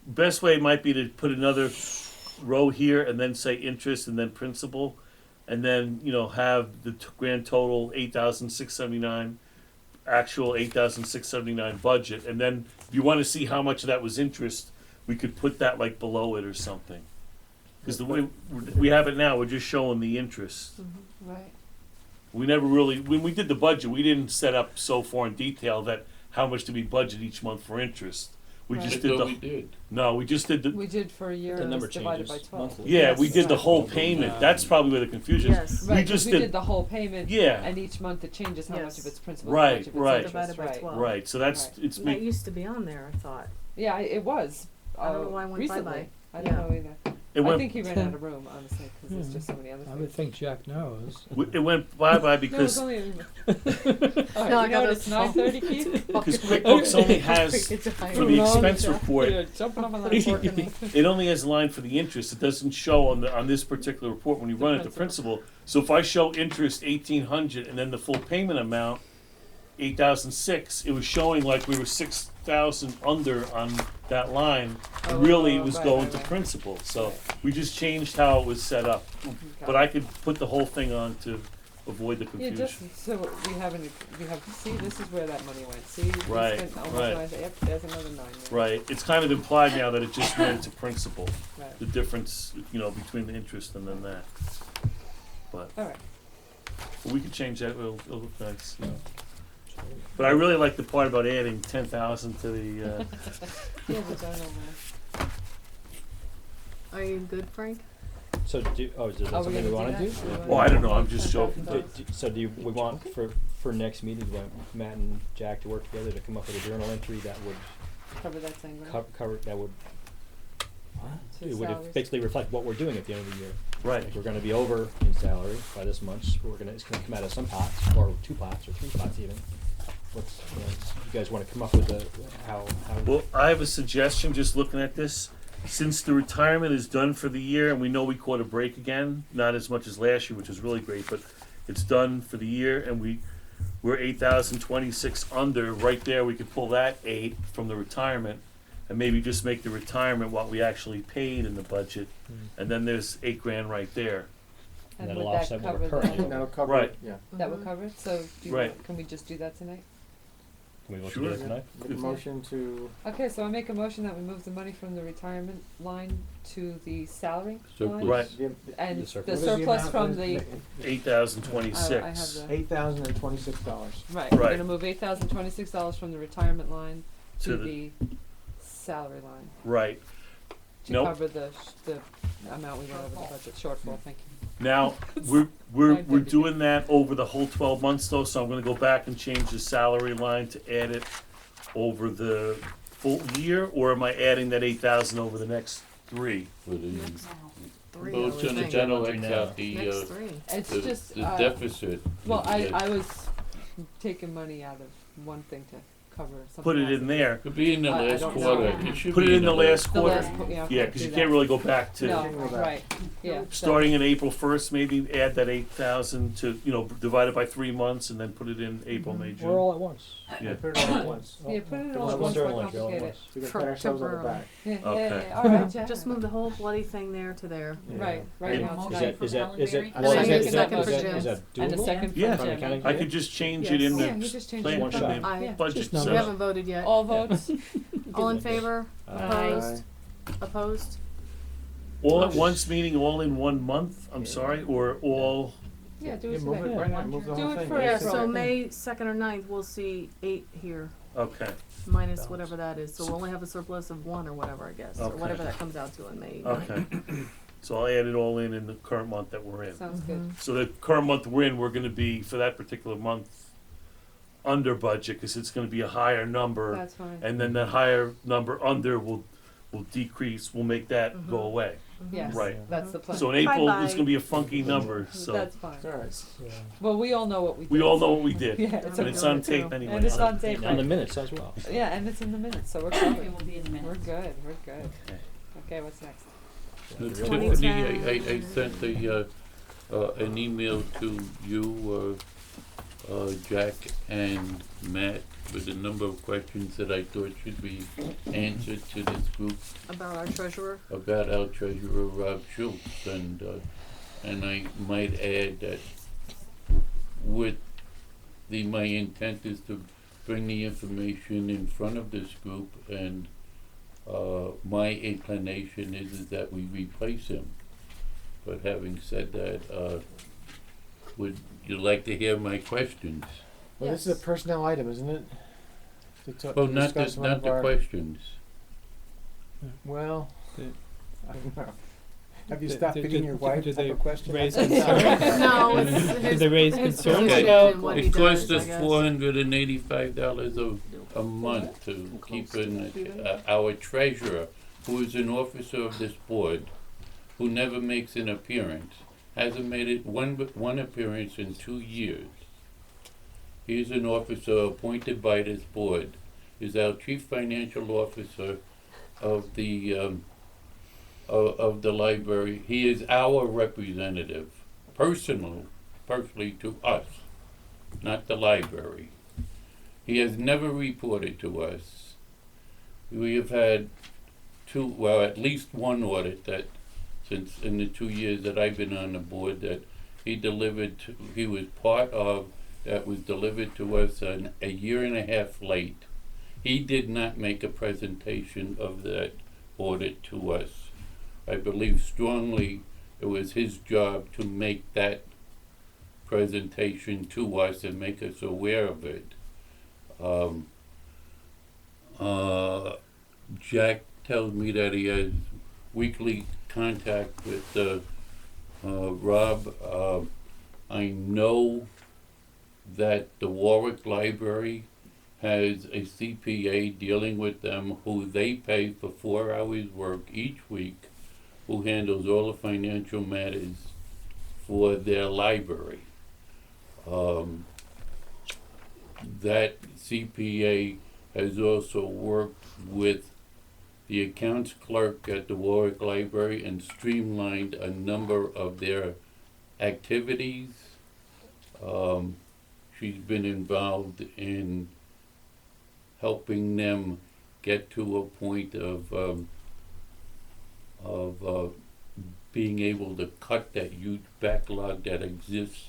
best way might be to put another row here and then say interest and then principal, and then, have the grand total 8,679 actual 8,679 budget, and then if you wanna see how much of that was interest, we could put that like below it or something. Cause the way we have it now, we're just showing the interest. Right. We never really, when we did the budget, we didn't set up so far in detail that how much do we budget each month for interest. We Right. just I did thought the, we did. no, we just did the, We did for a year, The it number was divided by changes 12. monthly. yeah, we did the Right. whole payment, that's probably where the confusion is. Yes. Right, We 'cause just we did, did the whole payment, yeah, and each month it changes how much Yes. of it's principal, Right, how much of it's right. interest, Divided by right. 12. right, so that's, Right. it's, That used to be on there, I thought. Yeah, it was, I don't know why it went recently. bye-bye. I don't Yeah. know either. it I went, think he ran out of room, honestly, because there's just so many other I would things. think Jack knows. it went bye-bye No, it's because, only. Alright, No, I you know got what, a it's 9:30, Keith? because QuickBooks only has, for the expense report, You're jumping on my lap, working me. it only has a line for the interest, it doesn't show on this particular report when you run it, the principal. So if I show interest 1,800 and then the full payment amount, 8,006, it was showing like we were 6,000 under on that line. Oh, Really, it was right, going right, to right. principal, so we just changed how it was set up. But I could put the whole thing on to avoid the Yeah, confusion. just so we haven't, see, this is where that money went, see? We Right, spent almost right. 9, yep, there's another 9 there. Right, it's kind of implied now that it just went to principal, Right, the difference, between the interest and then that. But alright, we could change that, it'll look nice, But I really like the part about adding 10,000 to the, yeah, the general one. Are you good, Frank? So is there Are we something we gonna wanna do do? that? Well, I don't know, I'm just joking. So do you, we want for next meeting, we want Matt and Jack to work together to come up with a journal entry that would Cover that same one. cover, that would, So it would salaries. basically reflect what we're doing at the end of the year. Right, Like, we're gonna be over in salary by this much, it's gonna come out of some pots, or 2 pots, or 3 pots even. What's, you guys wanna come up with how. well, I have a suggestion, just looking at this. Since the retirement is done for the year, and we know we caught a break again, not as much as last year, which was really great, but it's done for the year, and we're 8,026 under, right there, we could pull that 8 from the retirement, and maybe just make the retirement what we actually paid in the budget, and then there's 8 grand right there. And That'll would that offset what cover we're currently the, over. That'll cover Right. it, yeah. that would cover it, so do you, Right. can we just do that tonight? Can we look Sure. at it tonight? Make a motion to, Okay, so I make a motion that we move the money from the retirement line to the salary Surplus. line. Right. And The the surplus. surplus from the, 8,026. I have the, $8,026. right, we're Right. gonna move $8,026 from the retirement line To to the- the salary line, Right. to Nope. cover the amount we went over the budget shortfall, thank you. Now, we're 9:30. doing that over the whole 12 months though, so I'm gonna go back and change the salary line to add it over the full year, or am I adding that 8,000 over the next 3? For the, Three, well, I it's would gonna think. generate Now. out the, Next 3. It's the, just, the deficit. well, that we had. I was taking money out of one thing to cover something Put it else. in there. Could be in the I last don't quarter, know. it should Put be it in the last The quarter. last, yeah, Yeah, okay, because do you that. can't really go back to, No, Can't go back. right, yeah. so- starting in April 1st, maybe add that 8,000 to, divide it by 3 months and then put it in April, May, June. Or all at once. Yeah. Put it all at once. Yeah, put it Just all at one once, journal more entry all at complicated. once. We can For pat ourselves on the temporarily. back. Yeah, Okay. yeah, all right, Jack. Just move the whole bloody thing there to there. Right, right And- now it's Is nine. that, is that, is it, And well, then is you that, get is that, second is for that, Jim. is that And a doable? second Yeah. from From Jim. accounting I could just change it in Yeah, you the just change plan, it. One shot. Aye. budget. Just We numbers. haven't voted yet. All votes? All in favor? Uh, Opposed? Opposed? All at once, meaning all in 1 month, I'm sorry, or all, Yeah, do Yeah, it move it today. right now, move the Do whole it thing. for Yeah, April. so May 2nd or 9th, we'll see 8 here, okay, minus whatever that is. So we'll only have a surplus of 1 or whatever, I guess, or Okay. whatever that comes out to in May. okay. So I'll add it all in the current month that we're in. Sounds good. Mhm. So the current month we're in, we're gonna be, for that particular month, under budget, cause it's gonna be a higher number. That's fine. And then the higher number under will decrease, we'll make that go Mhm. away. Yes, Right. that's the plan. So in April, Bye-bye. it's gonna be a funky number, so That's fine. All right. Well, we all know what we did. we all know what we did. Yeah, it's And it's on tape too. anyway. And it's on tape, On the right? minutes as well. Yeah, and it's in the minutes, so we're covered. It will be in the We're minutes. good, we're good. Okay. Okay, what's next? Tiffany, I sent an email to you, Jack and Matt with a number of questions that I thought should be answered to this group About our treasurer? about our treasurer, Rob Schultz, and I might add that with my intent is to bring the information in front of this group, and my inclination is that we replace him. But having said that, would you like to hear my questions? Well, this is a Yes. personnel item, isn't it? To Well, to not discuss one not of the our- questions. Well, The- I don't know. Have you Did- stopped did- beating your did- wife did type they of question? raise That's concerns? No, it's Did his, they raise his concerns position about and what It he costs does, us I guess. $485 a month to keep our treasurer, who is an officer of this board, who never makes an appearance, hasn't made it one appearance in 2 years. He's an officer appointed by this board, is our chief financial officer of the library. He is our representative, personally to us, not the library. He has never reported to us. We have had at least one audit that, since in the 2 years that I've been on the board, that he was part of, that was delivered to us a year and a half late. He did not make a presentation of that audit to us. I believe strongly it was his job to make that presentation to us and make us aware of it. Jack tells me that he has weekly contact with Rob. I know that the Warwick Library has a CPA dealing with them who they pay for 4 hours work each week, who handles all the financial matters for their library. That CPA has also worked with the accounts clerk at the Warwick Library and streamlined a number of their activities. She's been involved in helping them get to a point of being able to cut that huge backlog that exists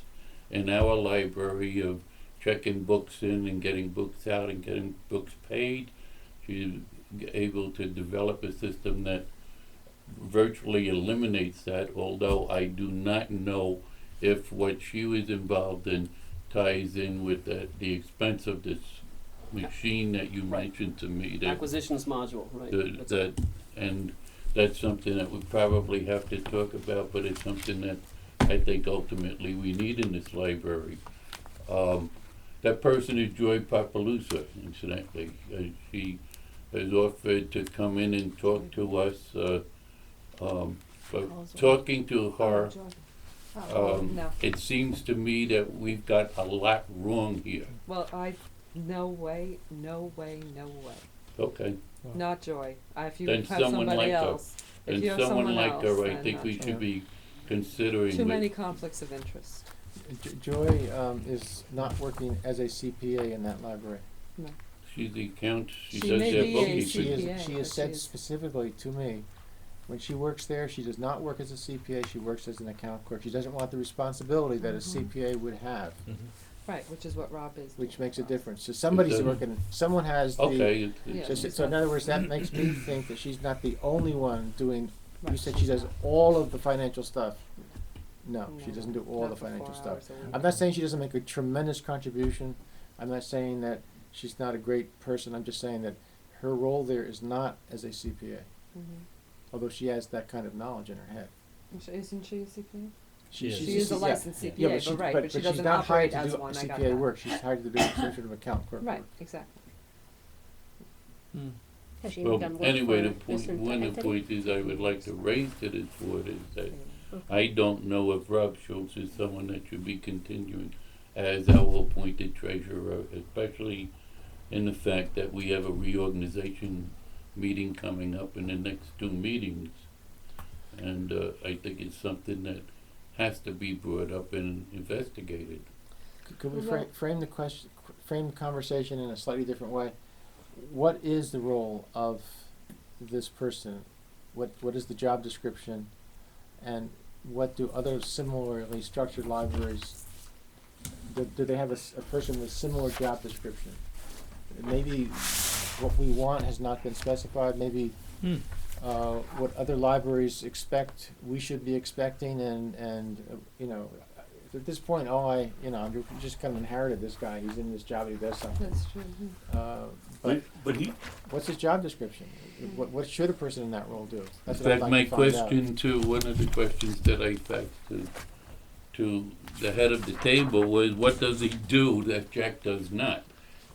in our library of checking books in and getting books out and getting books paid. She's able to develop a system that virtually eliminates that, although I do not know if what she was involved in ties in with the expense of this machine that you mentioned to me. Acquisitions module, right? And that's something that we probably have to talk about, but it's something that I think ultimately we need in this library. That person is Joy Papalusa, incidentally. She has offered to come in and talk to us. But talking to her, No. it seems to me that we've got a lot wrong here. Well, no way. Okay. Not Joy. If you Then have someone somebody like her. else. If And you have someone like else, her, I then think not we Joy. should be considering. Too but- many conflicts of interest. Joy is not working as a CPA in that library. No. She's the account, she She does may their be a bookkeeping. She CPA, has but said she is- specifically to me, when she works there, she does not work as a CPA, she works as an account clerk. She doesn't want the responsibility that a Mhm. CPA would have, Right, which is what Rob is. which doing makes a for us. difference. So somebody's doesn't- working, someone has the. Okay. Yeah. So in other words, that makes me think that she's not the only one doing, you Right, said she's she does not. all of the financial stuff. No, she No, doesn't do all not the for 4 financial stuff. hours a week. I'm not saying she doesn't make a tremendous contribution. I'm not saying that she's not a great person. I'm just saying that her role there is not as a CPA, Mhm. although she has that kind of knowledge in her head. Isn't she a CPA? She is. She is a yeah. licensed Yeah. CPA, Yeah, but she, but right, but, but she she's doesn't not hired operate to as do one, I got CPA that. work. She's hired to do some sort of account clerk Right, work. exactly. Has she Well, done work anyway, for the point, different one of the entities? points is I would like to raise to this board is that I don't know if Rob Schultz is someone that should be continuing as our appointed treasurer, especially in the fact that we have a reorganization meeting coming up in the next 2 meetings. And I think it's something that has to be brought up and investigated. Could we Well- frame the question, frame the conversation in a slightly different way? What is the role of this person? What is the job description? And what do other similarly structured libraries do they have a person with similar job description? Maybe what we want has not been specified, maybe what other libraries expect, we should be expecting, and you know, at this point, I'm just kind of inherited this guy, he's in this job, he does something. That's true. But he, What's his job description? What should a person in that role do? That's what I'd That like my to find out. question to, one of the questions that I faxed to the head of the table was, what does he do that Jack does not?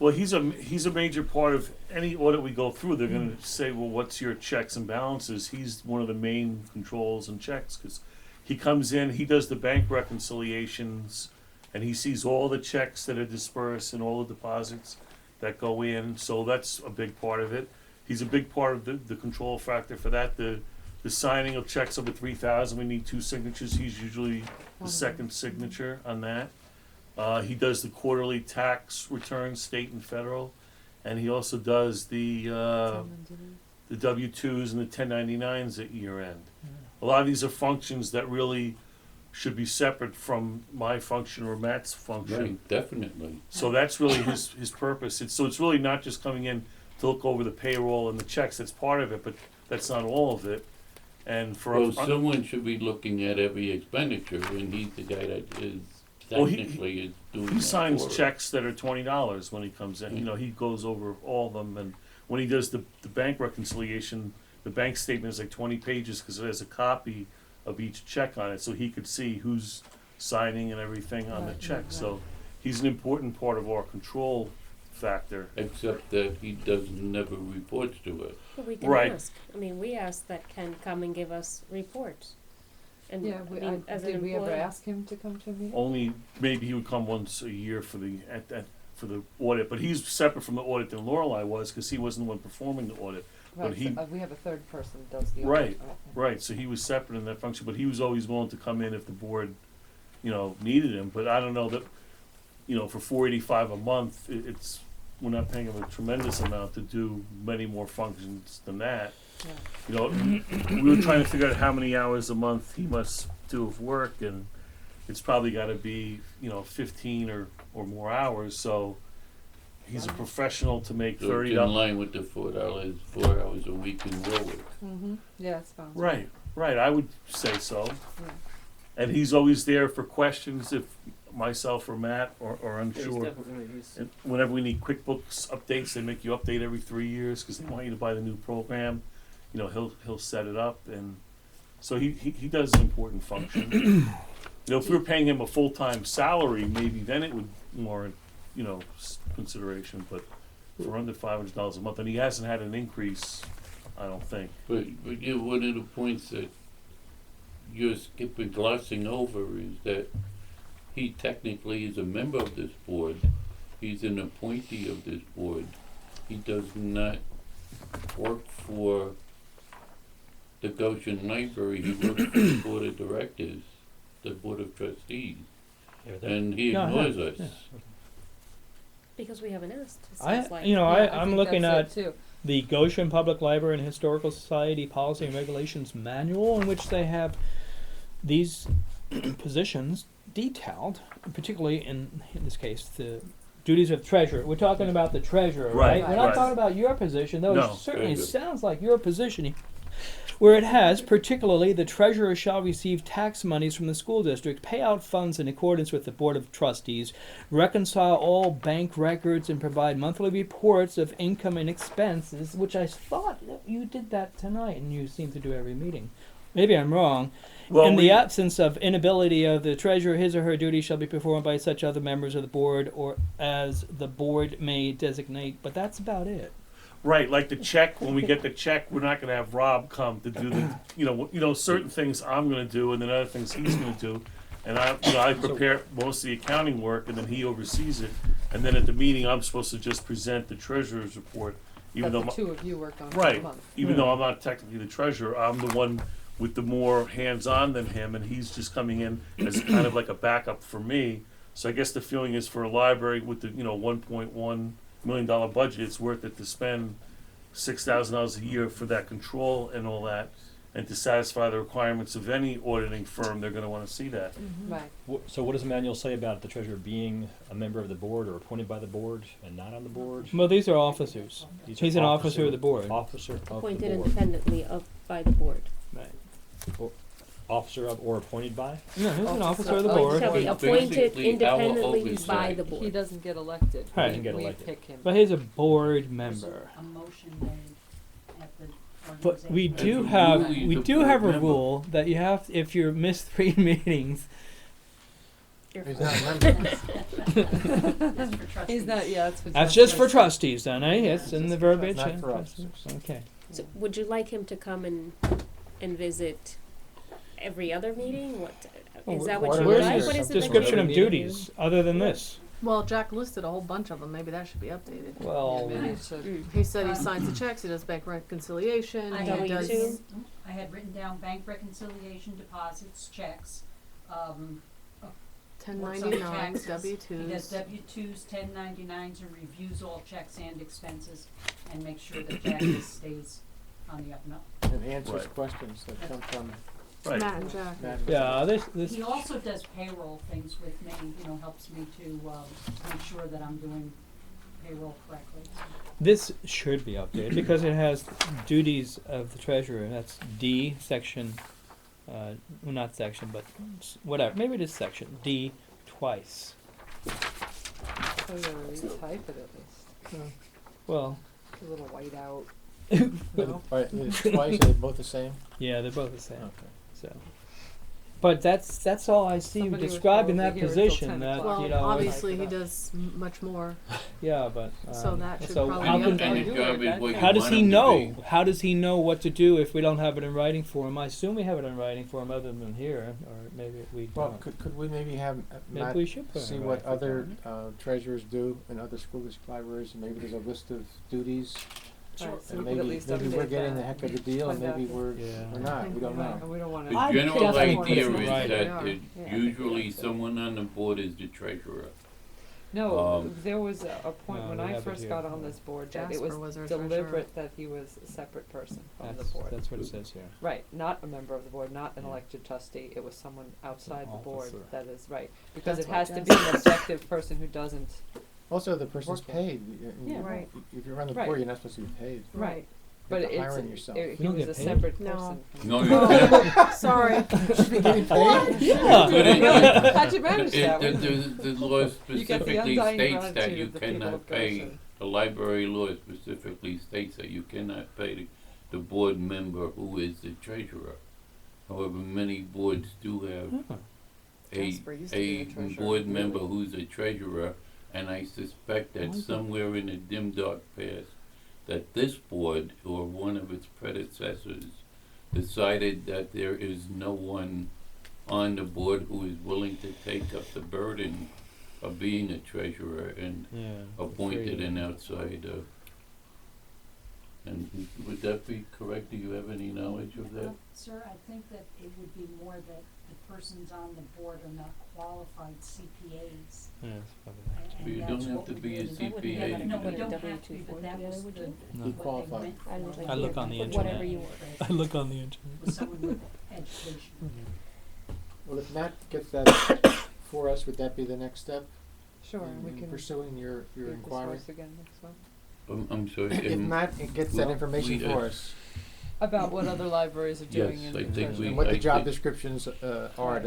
well, he's a major part of any audit we go through. They're gonna say, well, what's your checks and balances? He's one of the main controls and checks, cause he comes in, he does the bank reconciliations, and he sees all the checks that are dispersed and all the deposits that go in, so that's a big part of it. He's a big part of the control factor for that. The signing of checks over 3,000, we need 2 signatures, he's usually the second signature on that. He does the quarterly tax returns, state and federal, and he also does the W-2s and the 1099s at year end. A lot of these are functions that really should be separate from my function or Matt's function. Right, definitely. So that's really his purpose. It's really not just coming in to look over the payroll and the checks, that's part of it, but that's not all of it. And for Well, someone should be looking at every expenditure, and he's the guy that is Well, technically is doing that he signs for us. checks that are $20 when he comes in, you know, he goes over all of them, and when he does the bank reconciliation, the bank statement is like 20 pages, cause it has a copy of each check on it, so he could see who's signing and everything on the Right, check, right, so he's an important part of our control factor. Except that he never reports to us. Well, we can Right. ask. I mean, we asked that Ken come and give us reports. And Yeah, I mean, as an did we ever employee- ask him to come to a meeting? Only, maybe he would come once a year for the audit, but he's separate from the audit than Lorelei was, cause he wasn't the one performing the audit. Right, he- so, we have a third person that does the audit. Right, right, so he was separate in that function, but he was always willing to come in if the board, you know, needed him, but I don't know that, you know, for $485 a month, we're not paying him a tremendous amount to do many more functions than that. Yeah. You know, we were trying to figure out how many hours a month he must do of work, and it's probably gotta be, you know, 15 or more hours, so he's a professional to make So it's $30. in line with the $4 a week in Warwick. Mm-hmm, yeah, it's fine. Right, I would say so. Yeah. And he's always there for questions if myself or Matt are Yeah, he's unsure. definitely- And whenever we need QuickBooks updates, they make you update every 3 years, cause they want you to buy the new program. You know, he'll set it up, and so he does an important function. You know, if we were paying him a full-time salary, maybe then it would warrant, you know, consideration, but for under $500 a month, and he hasn't had an increase, I don't think. But you know, one of the points that you're glossing over is that he technically is a member of this board. He's an appointee of this board. He does not work for the Goshen Library. He works for the board of directors, the board of trustees, and he No, ignores yeah, us. yeah. Because we haven't asked. It sounds like. I'm think looking that's at it, too. the Goshen Public Library and Historical Society Policy and Regulations Manual, in which they have these positions detailed, particularly in this case, the duties of treasurer. We're talking about the treasurer, right? Right, We're not right. talking about your position, though. No. It certainly Very good. sounds like your position. Where it has, particularly, the treasurer shall receive tax monies from the school district, pay out funds in accordance with the Board of Trustees, reconcile all bank records, and provide monthly reports of income and expenses, which I thought that you did that tonight, and you seem to do every meeting. Maybe I'm wrong. In the absence of inability of the treasurer, his or her duty shall be performed by such other members of the board or as the board may designate, but that's about it. Right, like the check, when we get the check, we're not gonna have Rob come to do the, you know, certain things I'm gonna do, and then other things he's gonna do. And I prepare most of the accounting work, and then he oversees it, and then at the meeting, I'm supposed to just present the treasurer's report, even But though the two of you work on it right, a month. even though I'm not technically the treasurer, I'm the one with the more hands-on than him, and he's just coming in as kind of like a backup for me. So I guess the feeling is for a library with the, you know, $1.1 million budget, it's worth it to spend $6,000 a year for that control and all that. And to satisfy the requirements of any auditing firm, they're gonna wanna see that. Right. So what does the manual say about the treasurer being a member of the board or appointed by the board and not on the board? Well, these are officers. These He's are an officer of the board. Officer of the Appointed board. independently by the board. Right. Officer of or appointed by? No, he's an officer of the Oh, board. Shall be It's appointed basically our independently by oversight. the board. He doesn't get elected. Right. Doesn't get We elected. pick him. But he's a board member. A motion made at the But we organization. do As a have rule, he's we a do board have a member. rule that you have if you miss 3 meetings. You're He's fine. not a member. That's for trustees. He's not, yeah, that's for. That's just for trustees, then, eh? It's in the Not verbiage. for eh? officers. Okay. So would you like him to come and visit every other meeting? What, is that what you Where's would like? your What is it that description you of would duties other than this? Well, Jack listed a whole bunch of them, maybe that should be updated. Well, Maybe it should. Mm. He said he signs the checks, he does bank reconciliation, I he had W-2? does, I had written down bank reconciliation, deposits, checks, ten works on ninety-nines, taxes. W He does twos. W-2s, 1099s, and reviews all checks and expenses, and makes sure that Jack stays on the up and up. And answers Right. questions that come from Right. Matt and Jack. Matt. yeah, this He also does payroll things with me, helps me to, make sure that I'm doing payroll correctly. this should be updated because it has duties of the treasurer. That's D section, well, not section, but whatever. Maybe it is section D twice. So you gotta retype it at least. Well, A little white out. Right, it's twice, are they both the same? yeah, they're both the same. Okay. So, but that's all I see Somebody was described in probably that here until position. 10 That o'clock. you Well, know, obviously he Type it up. does much more, yeah, but so that should so probably how be can- updated. And his job is what you how does want he him to know? be. How does he know what to do if we don't have it in writing for him? I assume we have it in writing for him, other than here, or maybe we Well, don't. could we maybe have Maybe Matt we should put it see in what writing for other him. treasurers do in other school district libraries, and maybe there's a list of duties, Right, so and we could at maybe least maybe we're update getting that. the heck of the deal, and Find out maybe the- we're Yeah. not. We don't Right, know. and we don't wanna. The I'd general definitely idea put it in is writing. that Yeah. usually someone on the board is the treasurer. No, Um, there was a point No, when we I have it first here. got on this board that it Jasper was was our treasurer. deliberate that he was a separate person from the board. That's what it says here. Right, not a member of the board, not an Yeah. elected trustee, it was someone outside the board officer. that is, right. Because That's it what has to be Jasper an objective person who doesn't, Also, the person's Work there. paid. Yeah. Right. If you're on the Right. board, you're not supposed to be paid. right, You're but it's, hiring yourself. he You don't was get a paid? separate No. person. No, you can't. Sorry. Should be getting paid. Yeah. But it- How'd you manage that? The law You get the specifically undying states that gratitude you of the people cannot of pay, Goshen. the library law specifically states that you cannot pay the board member who is the treasurer. However, many boards do have Huh. Jasper used to be a the treasurer. board member who's a treasurer, and I suspect that somewhere in the dim dark past, that this board or one of its predecessors decided that there is no one on the board who is willing to take up the burden of being a treasurer and Yeah. appointed an outside, and would that be correct? Do you have any knowledge of that? Well, sir, I think that it would be more that the persons on the board are not qualified CPAs. Yeah, it's probably and But you that's don't have what to we be a really- CPA. Yeah, No, Put we a don't W-2 have to be, but form that together, was would the, you? No. Be what they qualified. went for. I don't think I look on the Whatever internet. you want. I look on the internet. Was someone with education. Well, if Matt gets that for us, would that be the next step Sure, and we in can pursuing your read this inquiry? first again next one. I'm sorry. If Matt gets that well, information we, for us, About what other libraries are doing Yes, in I the think treasury. we- and what the I job think- descriptions are to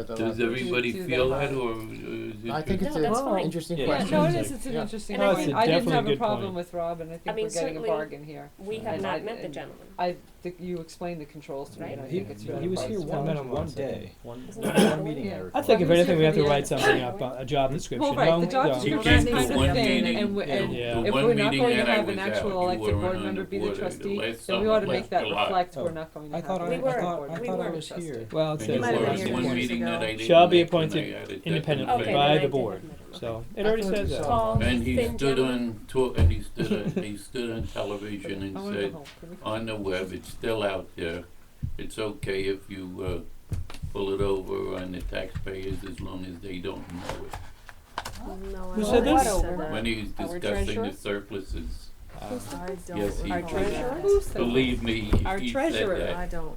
the Does libraries. everybody Do feel they- that, or is it? I think it's No, that's an fine. interesting Yeah. Yeah, question. no, it Seems is, it's an Yeah. interesting And I question. think- I didn't Definitely have a a good problem point. with Rob, and I I think mean, we're getting a certainly bargain here. We have And not met the and gentleman. I think you explained the controls to me, Right. and I He, think it's he really was here close. one day, one Isn't that one meeting. Yeah. I I recall. think if Well, anything, we have to he's write here. something up, a job description. Well, right, the job Yeah. You description can't is do kind of one vain, meeting, and Yeah. the if one we're not meeting going to that I have an was actual at, you elected weren't board on member the be the board, trustee, last then we summer, ought to last make that July. reflect Oh. we're not going to I have thought an I- We elected were- board I we thought I were was trustee. here. Well, it And says you might have were been on here one 2 years meeting that ago. I didn't Shall be make when appointed I added that independently Okay, information. by then I the did board. admit him. So Okay. it already I thought says you that. saw- Tall, And he thin stood gentleman. and he stood on television I and wanna go said, home. Can we- on the web, it's still out there. It's okay if you pull it over on the taxpayers as long as they don't know it. No, Who I said don't this? think so. When he was Our discussing treasurer? the surpluses, I don't. Yes, he recall did. that. Who said that? believe me, Our he said treasurer. that. I don't.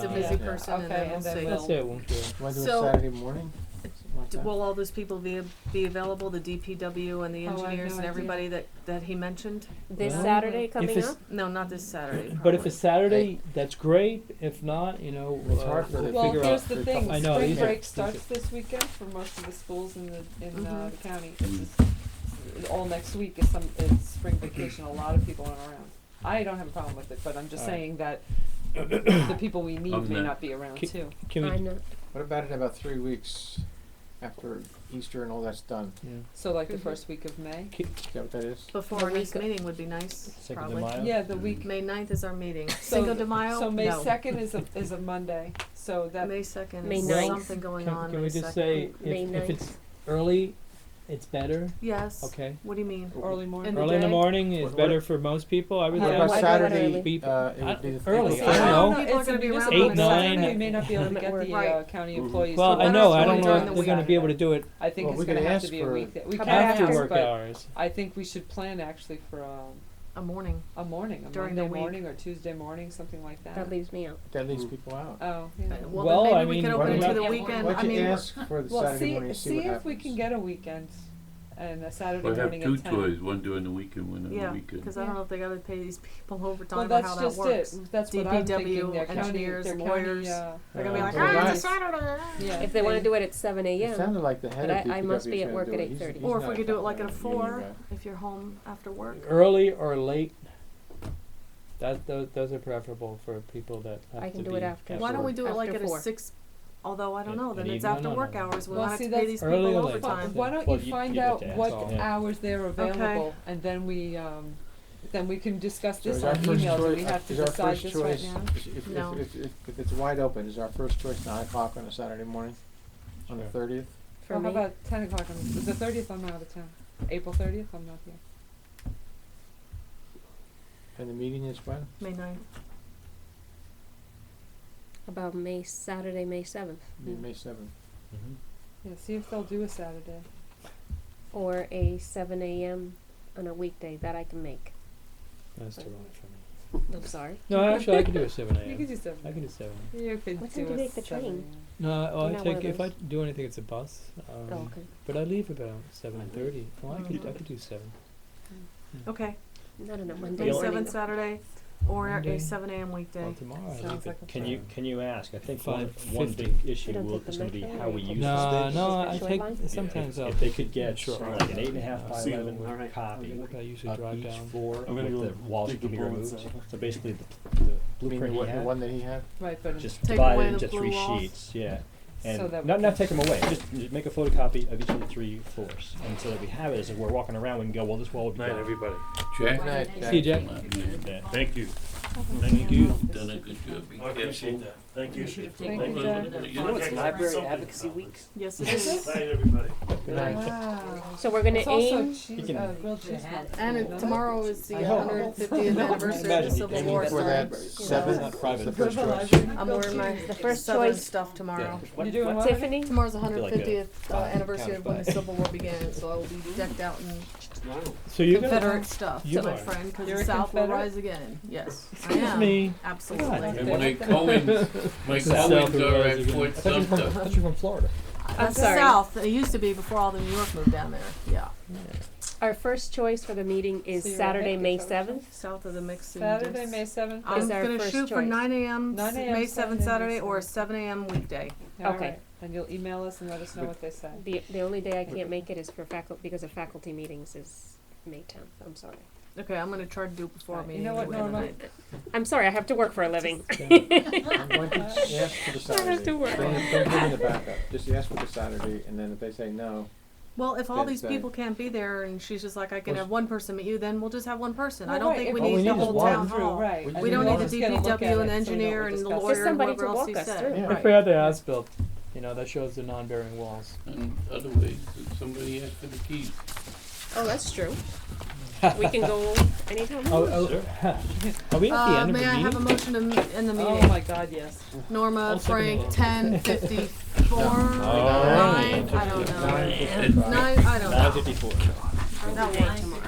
he's a Yeah. busy Yeah. person, and Okay, then we'll and then see. we'll- That's it, won't do. Wanna do So- a Saturday morning? Something like that? Will all those people be available, the DPW and the Oh, I have engineers no and idea. everybody that he mentioned? This Well, Saturday if coming it's- up? No, not this Saturday. But if probably. it's Saturday, that's great. If not, you know, It's hard for the- Well, figure here's out. the for a thing, couple- I know, spring these are- break these starts this weekend for most of the schools in the Mhm. the county. It's just, all next week is spring vacation, a lot of people aren't around. I don't have a problem with it, but I'm just Alright. saying that the people we need I'm may not- not be around too. Can we? I'm not, What about in about 3 weeks after Easter and all that's done? Yeah. So like the first week of May? Is that what that is? Before The our next week of- meeting would be nice, Cinco de probably. Mayo? Yeah, the week. May 9th is our meeting. So Cinco de Mayo? So May No. 2nd is a Monday. So that May 2nd May is 9th. something going on. Can May we just 2nd. say May if 9th. it's early, it's better? Yes. Okay. What do you mean? early morning. In the Early in the day? morning is What- better for most people. I would Yeah, What say. about I'd Saturday? rather Be- It would be the early, thing. I don't know. People are It's a gonna be around municipal on Saturday. Saturday, you may not be able to I'm at get work. the Right. county employees. Well, to I let know. us I know don't know during if the they're going to week. be able to do it I think Well, it's we going could to have ask to be a for- weekday. We can after ask, work but hours. I think we should plan actually for A morning. a morning, a During the Monday week. morning or Tuesday morning, something like that. that leaves me out. That leaves people out. Oh, yeah. Well, Well, then I maybe we mean, can why open it don't to the you- weekend. Why I don't you mean, ask for the Well, Saturday morning and see what if happens? we can get a weekend and a Saturday We'll have morning two at 10. tours, one during the week and one on the yeah, weekend. because I don't know if they gotta pay these people overtime Well, or that's how that just works. it. That's what I'm DPW, thinking. Their county, engineers, their lawyers. county, They're gonna be like, Well, ah, that- it's a Saturday. yeah. If they wanna do it at 7 It AM, sounded like the head but of I must DPW be is at gonna work do at it. He's- 8:30. he's Or if not we could do it like at a union 4, guy. if you're home after work. Early or late. That those are preferable for people that have I to can do be it after. Why don't we do it like After at a 4. 6, although I don't know, then An it's evening? after No, work no, no. hours, we Well, don't have see, to pay that's these early people or late. overtime. Why don't Well, you you- find you get out to ask what all. Yeah. hours they're available, and then we can discuss So this is our on first email. Do choice- we have to is our decide first this choice- right now? No. If it's wide open, is our first choice 9 o'clock on a Saturday morning? On the Sure. 30th? For Well, how me, about 10 o'clock on the 30th? I'm out of town. April 30th, I'm not here. And the meeting is when? May 9th. about Saturday, May 7th, May 7th. Mhm. Yeah, see if they'll do a Saturday. or a 7 AM on a weekday that I can make. That's too early for me. I'm sorry. No, actually, I can do a 7 You could a.m. do 7. I can do 7. You could What do time do a you take the 7 train? a.m. No, well, You're I not take one of if I those. do anything, it's a bus. Oh, okay. But I leave about 7:30. Well, I could do 7. Okay, Not on a May Monday Really? morning. 7th Saturday, or Monday. a 7 AM weekday. Well, tomorrow I leave Sounds like at a Can you ask? I think one 5:50. big issue You don't will, take the is going to be metro how or we you take use the this. No, Is no, it I short take line? sometimes if, I'll if they could get Sure. like an 8.5 by See you. 11 All right. copy I usually of drive each down. floor I'm gonna with go the walls dig that can the be bullets removed. out. So basically the You mean blueprint he the had, one that he had? Right, but just Take divide away it into the 3 blue walls. sheets, yeah. So And that we not can- take them away, just make a photocopy of each of the 3 floors. And so that we have it as if we're walking around, we can go, well, this wall would be Night, gone. everybody. Jack? Good night, See you, Jack. Yeah. Thank you. Thank you. Done a good job. Be I appreciate careful. that. Thank you. Thank you, Jack. You know, it's Library Advocacy Week. Yes, it is. Night, everybody. Good night. Wow. So we're gonna It's also aim. cheese, can- grilled cheese. And tomorrow is the I hope. 150th anniversary of the Imagine Civil aiming War For that starting. 7th, Not private. the first choice. I'm wearing my The first Southern choice. stuff tomorrow. You're doing what? Tiffany? Tomorrow's the feel like 150th anniversary of when the counterpart. Civil War began, so I will be decked out in Wow. So you're Confederate stuff, you my are. friend, because You're the a South will Confederate? rise again. Yes, I Excuse am. me. Absolutely. And my Cohens are South will at rise again. Fort I thought you were Sumter. from Florida. That's the sorry. South. It used to be before all the New York moved down there. Yeah, Our first choice for the meeting is So you're Saturday, ahead, May is that what you 7th. south of the mixing. Saturday, May 7th. I'm is our gonna first shoot for choice. 9 a.m. 9 a.m. May 7th Saturday, Saturday May or 7th. 7 a.m. weekday. All Okay. right. And you'll email us and let us know what they say. The only day I can't make it is for because of faculty meetings is May 10th. I'm sorry. Okay, I'm gonna try to do it before our You meeting. know what, anyway Norma? tonight. I'm sorry, I have to work for a living. I'm going to ask for the I Saturday. have to work. Don't give me the backup. Just ask for the Saturday, and then if they say no, Well, if all Then these say- people can't be there and she's just like, I can Well, have one person meet you, then we'll just have one person. I Well, don't right, think if we all we need need the is whole one. town Through, hall. right. We And We then don't we'll need just the get a look DPW at and the it so we know engineer what and the we're discussing. lawyer Just and somebody whoever to else walk he us said. through. Yeah. If we had the as-built, that shows the non-bearing walls. And other ways, if somebody asked for the keys. Oh, that's true. We can go anytime we Oh, want. are we at the end of May the I have a meeting? motion in the Oh meeting? my God, yes. Norma, I'll second Frank, that. 10:54, All right. 9, I don't know. 9:55. 9, I don't know. 9:54. That works tomorrow.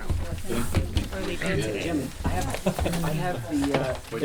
Or the end today. Jim, I have the, But